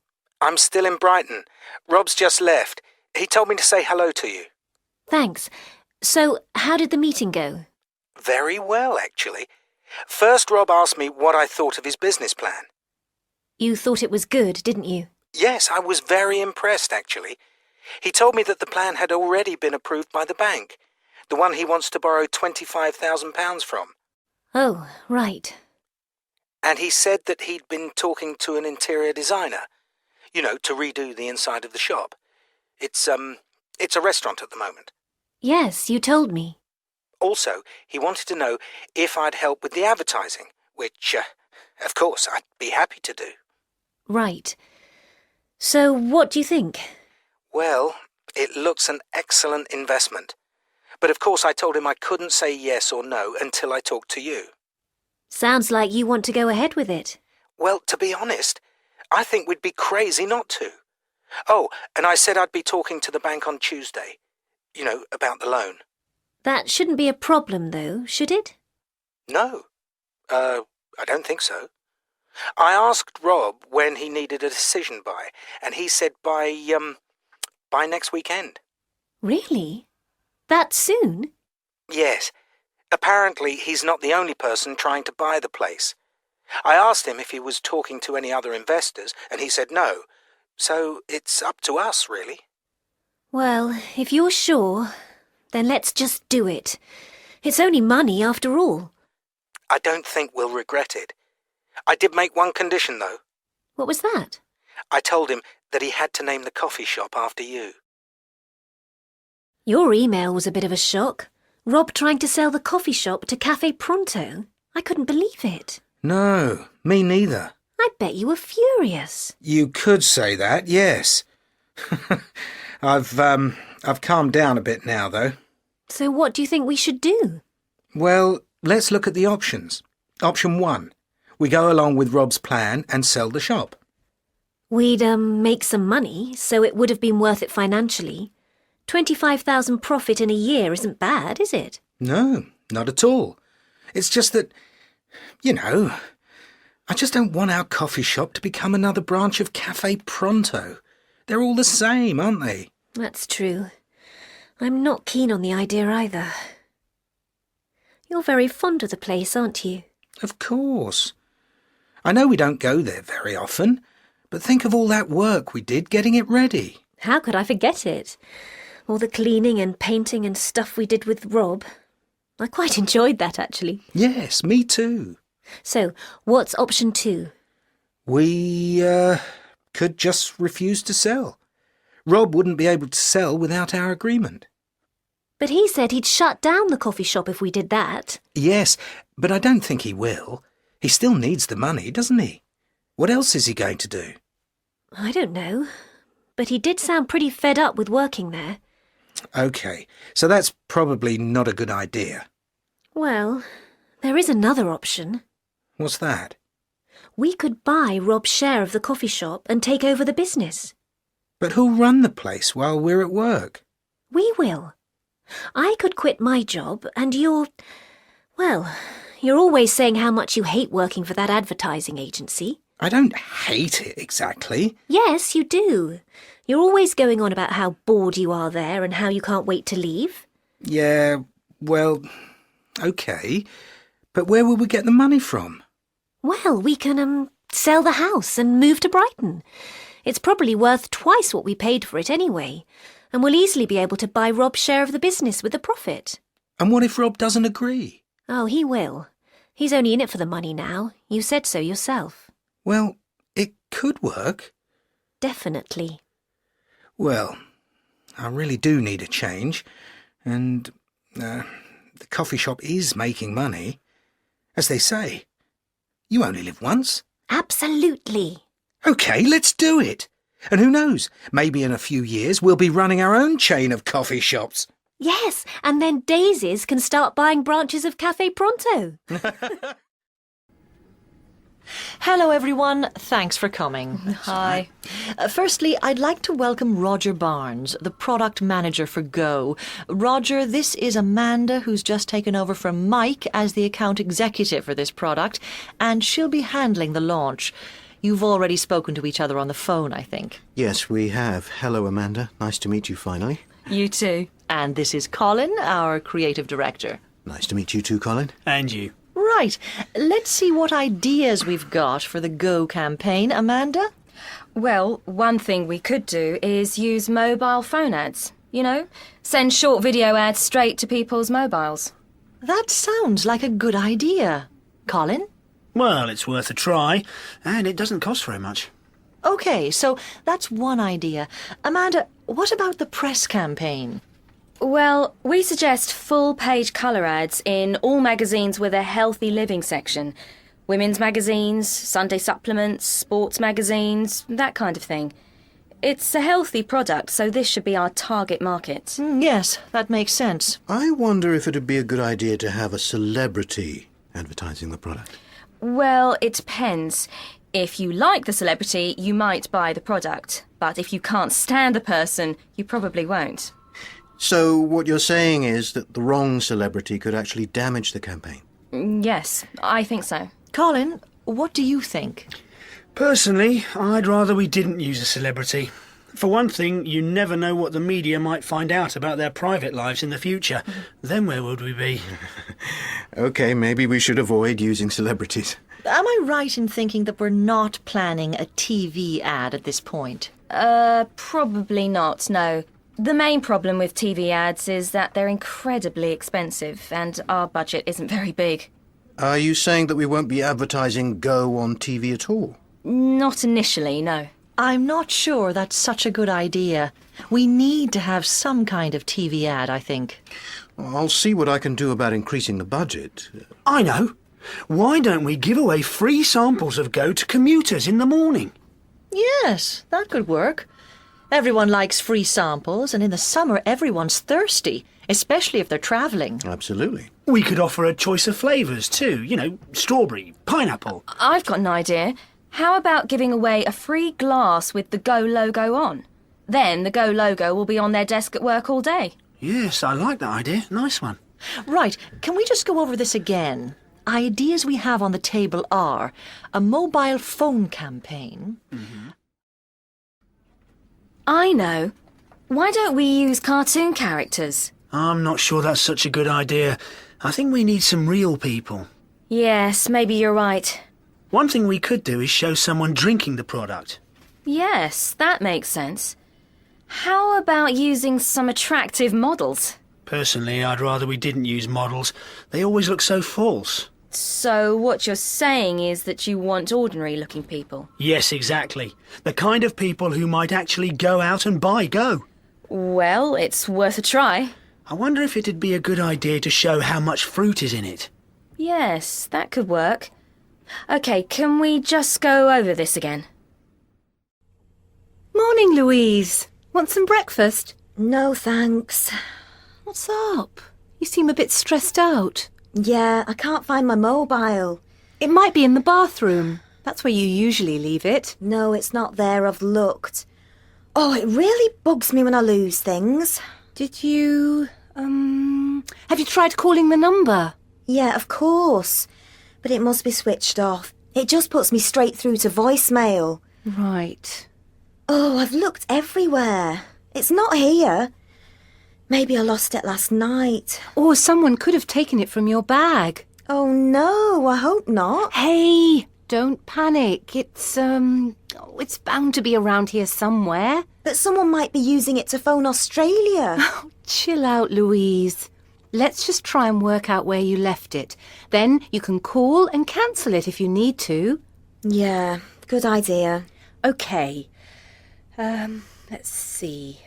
S1: I'm still in Brighton. Rob's just left. He told me to say hello to you.
S11: Thanks. So, how did the meeting go?
S1: Very well, actually. First, Rob asked me what I thought of his business plan.
S11: You thought it was good, didn't you?
S1: Yes, I was very impressed, actually. He told me that the plan had already been approved by the bank, the one he wants to borrow £25,000 from.
S11: Oh, right.
S1: And he said that he'd been talking to an interior designer, you know, to redo the inside of the shop. It's a restaurant at the moment.
S11: Yes, you told me.
S1: Also, he wanted to know if I'd help with the advertising, which, of course, I'd be happy to do.
S11: Right. So, what do you think?
S1: Well, it looks an excellent investment. But of course I told him I couldn't say yes or no until I talked to you.
S11: Sounds like you want to go ahead with it.
S1: Well, to be honest, I think we'd be crazy not to. Oh, and I said I'd be talking to the bank on Tuesday. You know, about the loan.
S11: That shouldn't be a problem, though, should it?
S1: No. I don't think so. I asked Rob when he needed a decision by, and he said by next weekend.
S11: Really? That soon?
S1: Yes. Apparently he's not the only person trying to buy the place. I asked him if he was talking to any other investors, and he said no. So it's up to us, really.
S11: Well, if you're sure, then let's just do it. It's only money, after all.
S1: I don't think we'll regret it. I did make one condition, though.
S11: What was that?
S1: I told him that he had to name the coffee shop after you.
S11: Your email was a bit of a shock. Rob trying to sell the coffee shop to Cafe Pronto. I couldn't believe it.
S1: No, me neither.
S11: I bet you were furious.
S1: You could say that, yes. I've calmed down a bit now, though.
S11: So what do you think we should do?
S1: Well, let's look at the options. Option 1. We go along with Rob's plan and sell the shop.
S11: We'd make some money, so it would have been worth it financially. 25,000 profit in a year isn't bad, is it?
S1: No, not at all. It's just that, you know, I just don't want our coffee shop to become another branch of Cafe Pronto. They're all the same, aren't they?
S11: That's true. I'm not keen on the idea either. You're very fond of the place, aren't you?
S1: Of course. I know we don't go there very often, but think of all that work we did getting it ready.
S11: How could I forget it? All the cleaning and painting and stuff we did with Rob. I quite enjoyed that, actually.
S1: Yes, me too.
S11: So, what's option 2?
S1: We, could just refuse to sell. Rob wouldn't be able to sell without our agreement.
S11: But he said he'd shut down the coffee shop if we did that.
S1: Yes, but I don't think he will. He still needs the money, doesn't he? What else is he going to do?
S11: I don't know. But he did sound pretty fed up with working there.
S1: OK, so that's probably not a good idea.
S11: Well, there is another option.
S1: What's that?
S11: We could buy Rob's share of the coffee shop and take over the business.
S1: But who'll run the place while we're at work?
S11: We will. I could quit my job and you're always saying how much you hate working for that advertising agency.
S1: I don't hate it exactly.
S11: Yes, you do. You're always going on about how bored you are there and how you can't wait to leave.
S1: Yeah, well, OK. But where will we get the money from?
S11: Well, we can, sell the house and move to Brighton. It's probably worth twice what we paid for it anyway, and we'll easily be able to buy Rob's share of the business with a profit.
S1: And what if Rob doesn't agree?
S11: Oh, he will. He's only in it for the money now. You said so yourself.
S1: Well, it could work.
S11: Definitely.
S1: Well, I really do need a change, and the coffee shop is making money. As they say, you only live once.
S11: Absolutely.
S1: OK, let's do it. And who knows, maybe in a few years we'll be running our own chain of coffee shops.
S11: Yes, and then Daisies can start buying branches of Cafe Pronto.
S14: Hello, everyone. Thanks for coming. Hi. Firstly, I'd like to welcome Roger Barnes, the product manager for Go. Roger, this is Amanda, who's just taken over from Mike as the account executive for this product, and she'll be handling the launch. You've already spoken to each other on the phone, I think.
S9: Yes, we have. Hello, Amanda. Nice to meet you finally.
S14: You too. And this is Colin, our creative director.
S9: Nice to meet you too, Colin.
S15: And you.
S14: Right. Let's see what ideas we've got for the Go campaign. Amanda?
S13: Well, one thing we could do is use mobile phone ads. You know, send short video ads straight to people's mobiles.
S14: That sounds like a good idea. Colin?
S15: Well, it's worth a try, and it doesn't cost very much.
S14: OK, so that's one idea. Amanda, what about the press campaign?
S13: Well, we suggest full-page colour ads in all magazines with a healthy living section. Women's magazines, Sunday supplements, sports magazines, that kind of thing. It's a healthy product, so this should be our target market.
S14: Yes, that makes sense.
S9: I wonder if it'd be a good idea to have a celebrity advertising the product.
S13: Well, it depends. If you like the celebrity, you might buy the product. But if you can't stand the person, you probably won't.
S9: So what you're saying is that the wrong celebrity could actually damage the campaign?
S13: Yes, I think so.
S14: Colin, what do you think?
S15: Personally, I'd rather we didn't use a celebrity. For one thing, you never know what the media might find out about their private lives in the future. Then where would we be?
S9: OK, maybe we should avoid using celebrities.
S14: Am I right in thinking that we're not planning a TV ad at this point?
S13: Probably not, no. The main problem with TV ads is that they're incredibly expensive, and our budget isn't very big.
S9: Are you saying that we won't be advertising Go on TV at all?
S13: Not initially, no.
S14: I'm not sure that's such a good idea. We need to have some kind of TV ad, I think.
S9: I'll see what I can do about increasing the budget.
S15: I know. Why don't we give away free samples of Go to commuters in the morning?
S14: Yes, that could work. Everyone likes free samples, and in the summer everyone's thirsty, especially if they're travelling.
S9: Absolutely.
S15: We could offer a choice of flavours too, you know, strawberry, pineapple.
S13: I've got an idea. How about giving away a free glass with the Go logo on? Then the Go logo will be on their desk at work all day.
S15: Yes, I like that idea. Nice one.
S14: Right, can we just go over this again? Ideas we have on the table are a mobile phone campaign.
S13: I know. Why don't we use cartoon characters?
S15: I'm not sure that's such a good idea. I think we need some real people.
S13: Yes, maybe you're right.
S15: One thing we could do is show someone drinking the product.
S13: Yes, that makes sense. How about using some attractive models?
S15: Personally, I'd rather we didn't use models. They always look so false.
S13: So what you're saying is that you want ordinary-looking people?
S15: Yes, exactly. The kind of people who might actually go out and buy Go.
S13: Well, it's worth a try.
S15: I wonder if it'd be a good idea to show how much fruit is in it.
S13: Yes, that could work. OK, can we just go over this again?
S4: Morning, Louise. Want some breakfast?
S6: No, thanks.
S4: What's up? You seem a bit stressed out.
S6: Yeah, I can't find my mobile.
S4: It might be in the bathroom. That's where you usually leave it.
S6: No, it's not there. I've looked. Oh, it really bugs me when I lose things.
S4: Did you, have you tried calling the number?
S6: Yeah, of course. But it must be switched off. It just puts me straight through to voicemail.
S4: Right.
S6: Oh, I've looked everywhere. It's not here. Maybe I lost it last night.
S4: Or someone could have taken it from your bag.
S6: Oh no, I hope not.
S4: Hey, don't panic. It's bound to be around here somewhere.
S6: But someone might be using it to phone Australia.
S4: Oh, chill out, Louise. Let's just try and work out where you left it. Then you can call and cancel it if you need to.
S6: Yeah, good idea.
S4: OK. Let's see.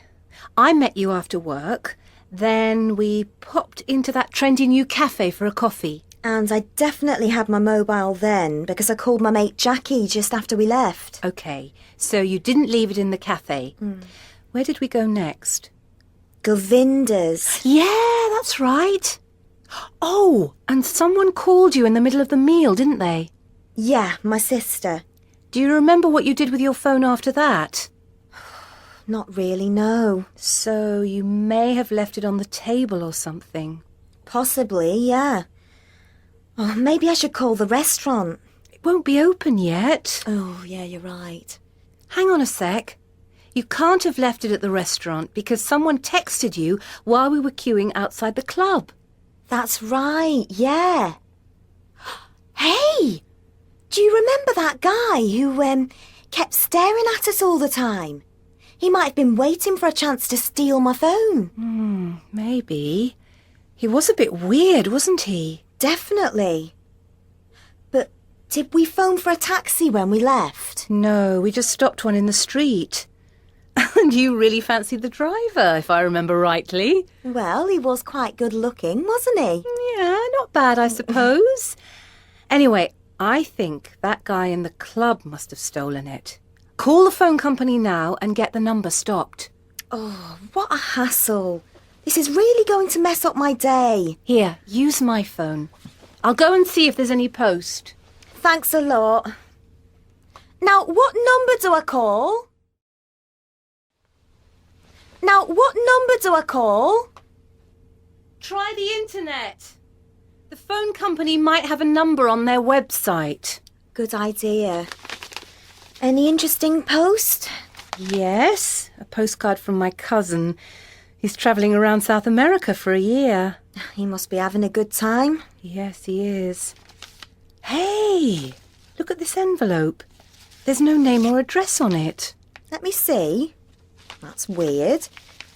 S4: I met you after work. Then we popped into that trendy new cafe for a coffee.
S6: And I definitely had my mobile then because I called my mate Jackie just after we left.
S4: OK, so you didn't leave it in the cafe. Where did we go next?
S6: Govinda's.
S4: Yeah, that's right. Oh, and someone called you in the middle of the meal, didn't they?
S6: Yeah, my sister.
S4: Do you remember what you did with your phone after that?
S6: Not really, no.
S4: So you may have left it on the table or something.
S6: Possibly, yeah. Oh, maybe I should call the restaurant.
S4: It won't be open yet.
S6: Oh, yeah, you're right.
S4: Hang on a sec. You can't have left it at the restaurant because someone texted you while we were queuing outside the club.
S6: That's right, yeah. Hey! Do you remember that guy who kept staring at us all the time? He might have been waiting for a chance to steal my phone.
S4: Maybe. He was a bit weird, wasn't he?
S6: Definitely. But did we phone for a taxi when we left?
S4: No, we just stopped one in the street. And you really fancied the driver, if I remember rightly.
S6: Well, he was quite good looking, wasn't he?
S4: Yeah, not bad, I suppose. Anyway, I think that guy in the club must have stolen it. Call the phone company now and get the number stopped.
S6: Oh, what a hassle. This is really going to mess up my day.
S4: Here, use my phone. I'll go and see if there's any post.
S6: Thanks a lot. Now, what number do I call?
S4: Try the internet. The phone company might have a number on their website.
S6: Good idea. Any interesting post?
S4: Yes, a postcard from my cousin. He's travelling around South America for a year.
S6: He must be having a good time.
S4: Yes, he is. Hey, look at this envelope. There's no name or address on it.
S6: Let me see. That's weird.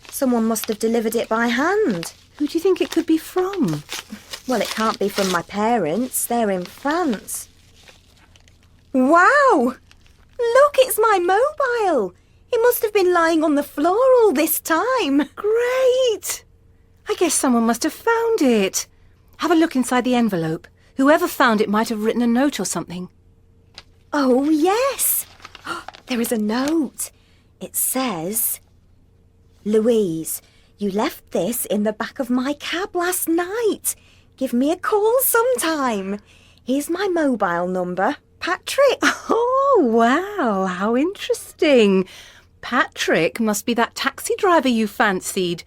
S6: Someone must have delivered it by hand.
S4: Who do you think it could be from?
S6: Well, it can't be from my parents. They're in France. Wow! Look, it's my mobile. It must have been lying on the floor all this time.
S4: Great! I guess someone must have found it. Have a look inside the envelope. Whoever found it might have written a note or something.
S6: Oh, yes. There is a note. It says, Louise, you left this in the back of my cab last night. Give me a call sometime. Here's my mobile number. Patrick.
S4: Oh, wow, how interesting. Patrick must be that taxi driver you fancied.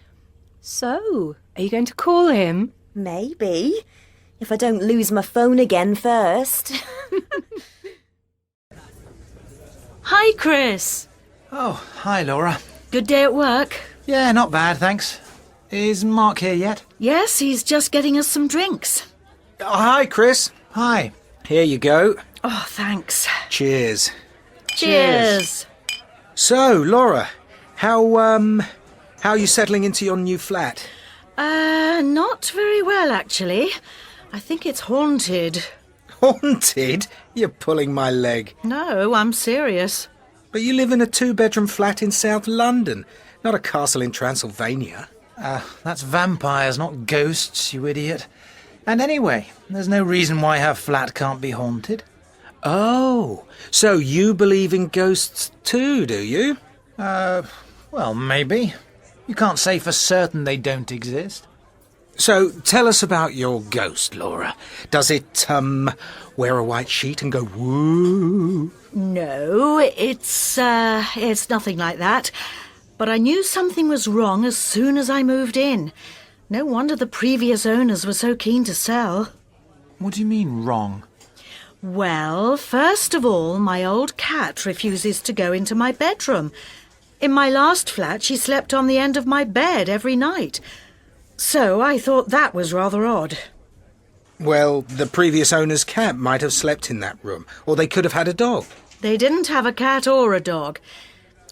S4: So, are you going to call him?
S6: Maybe. If I don't lose my phone again first.
S22: Hi, Chris.
S2: Oh, hi, Laura.
S22: Good day at work?
S2: Yeah, not bad, thanks. Is Mark here yet?
S22: Yes, he's just getting us some drinks.
S1: Oh, hi, Chris.
S2: Hi.
S1: Here you go.
S22: Oh, thanks.
S1: Cheers.
S22: Cheers.
S1: So, Laura, how are you settling into your new flat?
S22: Not very well, actually. I think it's haunted.
S1: Haunted? You're pulling my leg.
S22: No, I'm serious.
S1: But you live in a 2-bedroom flat in South London, not a castle in Transylvania.
S2: That's vampires, not ghosts, you idiot. And anyway, there's no reason why her flat can't be haunted.
S1: Oh, so you believe in ghosts too, do you?
S2: Well, maybe. You can't say for certain they don't exist.
S1: So, tell us about your ghost, Laura. Does it, wear a white sheet and go woo?
S22: No, it's nothing like that. But I knew something was wrong as soon as I moved in. No wonder the previous owners were so keen to sell.
S2: What do you mean, wrong?
S22: Well, first of all, my old cat refuses to go into my bedroom. In my last flat, she slept on the end of my bed every night. So I thought that was rather odd.
S1: Well, the previous owner's cat might have slept in that room, or they could have had a dog.
S22: They didn't have a cat or a dog.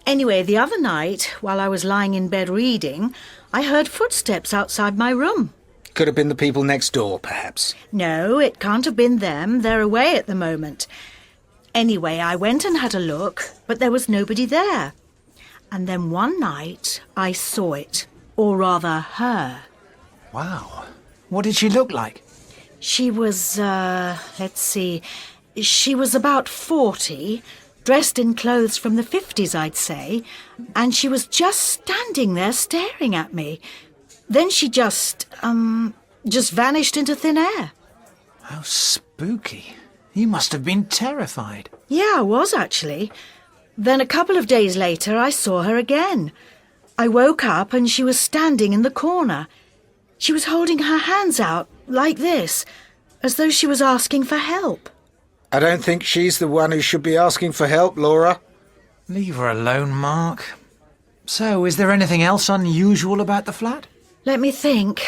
S22: Anyway, the other night, while I was lying in bed reading, I heard footsteps outside my room.
S1: Could have been the people next door, perhaps.
S22: No, it can't have been them. They're away at the moment. Anyway, I went and had a look, but there was nobody there. And then one night, I saw it. Or rather, her.
S2: Wow. What did she look like?
S22: She was, let's see, she was about 40, dressed in clothes from the 50s, I'd say, and she was just standing there staring at me. Then she just vanished into thin air.
S2: How spooky. You must have been terrified.
S22: Yeah, I was actually. Then a couple of days later, I saw her again. I woke up and she was standing in the corner. She was holding her hands out like this, as though she was asking for help.
S1: I don't think she's the one who should be asking for help, Laura.
S2: Leave her alone, Mark. So, is there anything else unusual about the flat?
S22: Let me think.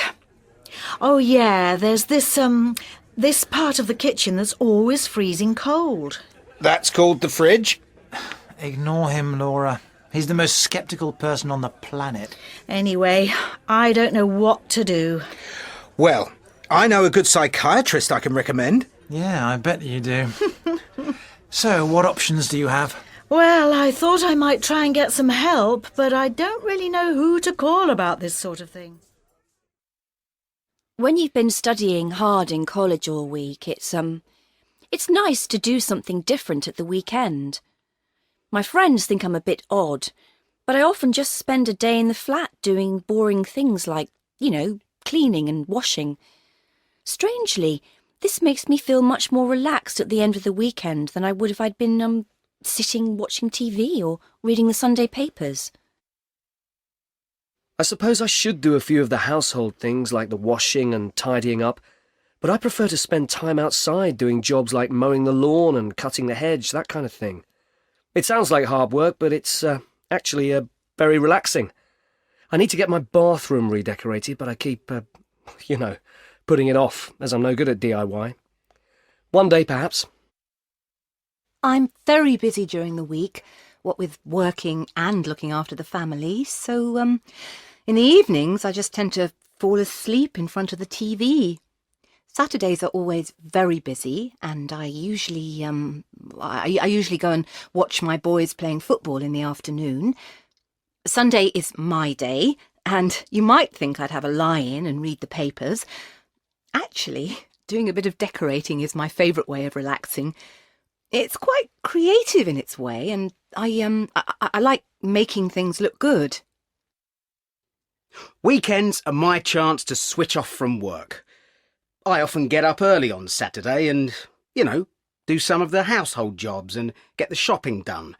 S22: Oh, yeah, there's this part of the kitchen that's always freezing cold.
S1: That's called the fridge?
S2: Ignore him, Laura. He's the most sceptical person on the planet.
S22: Anyway, I don't know what to do.
S1: Well, I know a good psychiatrist I can recommend.
S2: Yeah, I bet you do. So, what options do you have?
S22: Well, I thought I might try and get some help, but I don't really know who to call about this sort of thing.
S19: When you've been studying hard in college all week, it's nice to do something different at the weekend. My friends think I'm a bit odd, but I often just spend a day in the flat doing boring things like, cleaning and washing. Strangely, this makes me feel much more relaxed at the end of the weekend than I would if I'd been, sitting watching TV or reading the Sunday papers.
S21: I suppose I should do a few of the household things like the washing and tidying up, but I prefer to spend time outside doing jobs like mowing the lawn and cutting the hedge, that kind of thing. It sounds like hard work, but it's actually very relaxing. I need to get my bathroom redecorated, but I keep, putting it off, as I'm no good at DIY. One day, perhaps.
S4: I'm very busy during the week, what with working and looking after the family, so in the evenings I just tend to fall asleep in front of the TV. Saturdays are always very busy, and I usually go and watch my boys playing football in the afternoon. Sunday is my day, and you might think I'd have a lie-in and read the papers. Actually, doing a bit of decorating is my favourite way of relaxing. It's quite creative in its way, and I like making things look good.
S3: Weekends are my chance to switch off from work. I often get up early on Saturday and, do some of the household jobs and get the shopping done.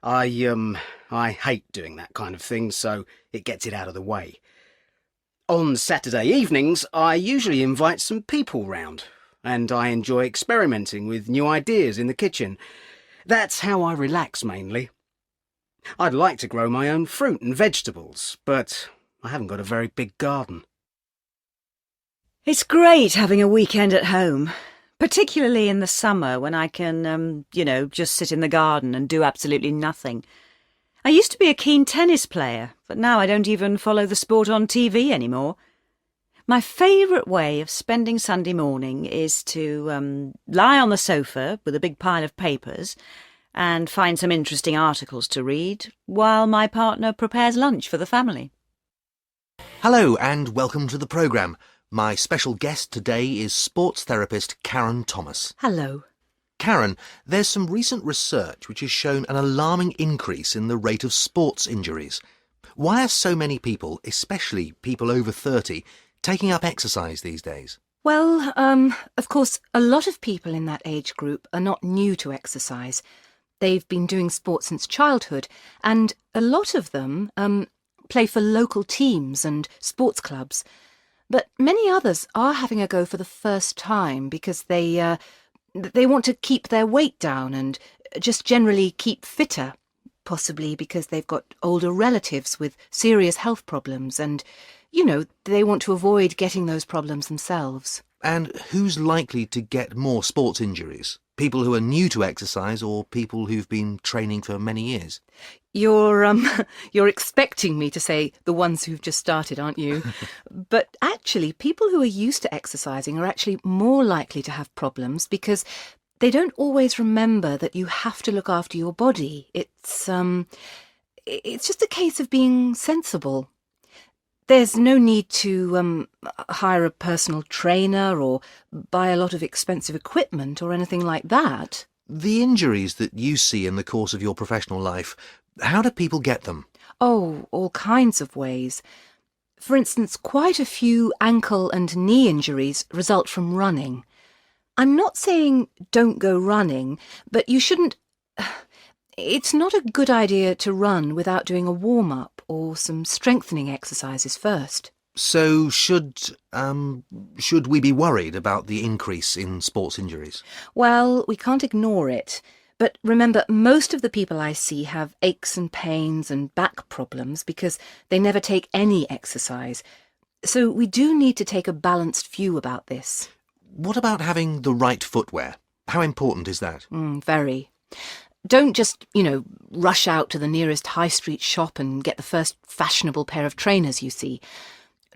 S3: I hate doing that kind of thing, so it gets it out of the way. On Saturday evenings, I usually invite some people round, and I enjoy experimenting with new ideas in the kitchen. That's how I relax mainly. I'd like to grow my own fruit and vegetables, but I haven't got a very big garden.
S22: It's great having a weekend at home, particularly in the summer when I can, just sit in the garden and do absolutely nothing. I used to be a keen tennis player, but now I don't even follow the sport on TV anymore. My favourite way of spending Sunday morning is to lie on the sofa with a big pile of papers and find some interesting articles to read while my partner prepares lunch for the family.
S8: Hello and welcome to the programme. My special guest today is sports therapist Karen Thomas.
S4: Hello.
S8: Karen, there's some recent research which has shown an alarming increase in the rate of sports injuries. Why are so many people, especially people over 30, taking up exercise these days?
S4: Well, of course, a lot of people in that age group are not new to exercise. They've been doing sport since childhood, and a lot of them play for local teams and sports clubs. But many others are having a go for the first time because they want to keep their weight down and just generally keep fitter, possibly because they've got older relatives with serious health problems and, they want to avoid getting those problems themselves.
S8: And who's likely to get more sports injuries? People who are new to exercise or people who've been training for many years?
S4: You're expecting me to say the ones who've just started, aren't you? But actually, people who are used to exercising are actually more likely to have problems because they don't always remember that you have to look after your body. It's just a case of being sensible. There's no need to hire a personal trainer or buy a lot of expensive equipment or anything like that.
S8: The injuries that you see in the course of your professional life, how do people get them?
S4: Oh, all kinds of ways. For instance, quite a few ankle and knee injuries result from running. I'm not saying don't go running, but you shouldn't... It's not a good idea to run without doing a warm-up or some strengthening exercises first.
S8: So should we be worried about the increase in sports injuries?
S4: Well, we can't ignore it. But remember, most of the people I see have aches and pains and back problems because they never take any exercise. So we do need to take a balanced view about this.
S8: What about having the right footwear? How important is that?
S4: Very. Don't just, rush out to the nearest high street shop and get the first fashionable pair of trainers you see.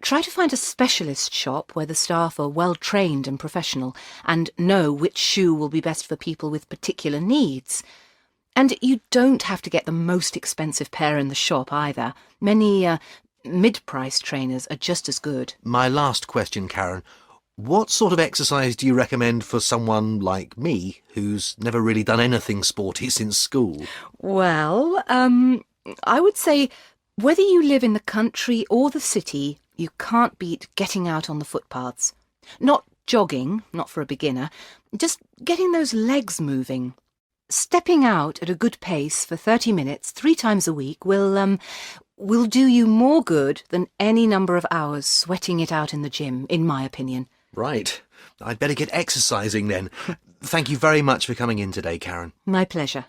S4: Try to find a specialist shop where the staff are well trained and professional and know which shoe will be best for people with particular needs. And you don't have to get the most expensive pair in the shop either. Many mid-price trainers are just as good.
S8: My last question, Karen. What sort of exercise do you recommend for someone like me who's never really done anything sporty since school?
S4: Well, I would say whether you live in the country or the city, you can't beat getting out on the footpaths. Not jogging, not for a beginner, just getting those legs moving. Stepping out at a good pace for 30 minutes 3 times a week will do you more good than any number of hours sweating it out in the gym, in my opinion.
S8: Right. I'd better get exercising then. Thank you very much for coming in today, Karen.
S4: My pleasure.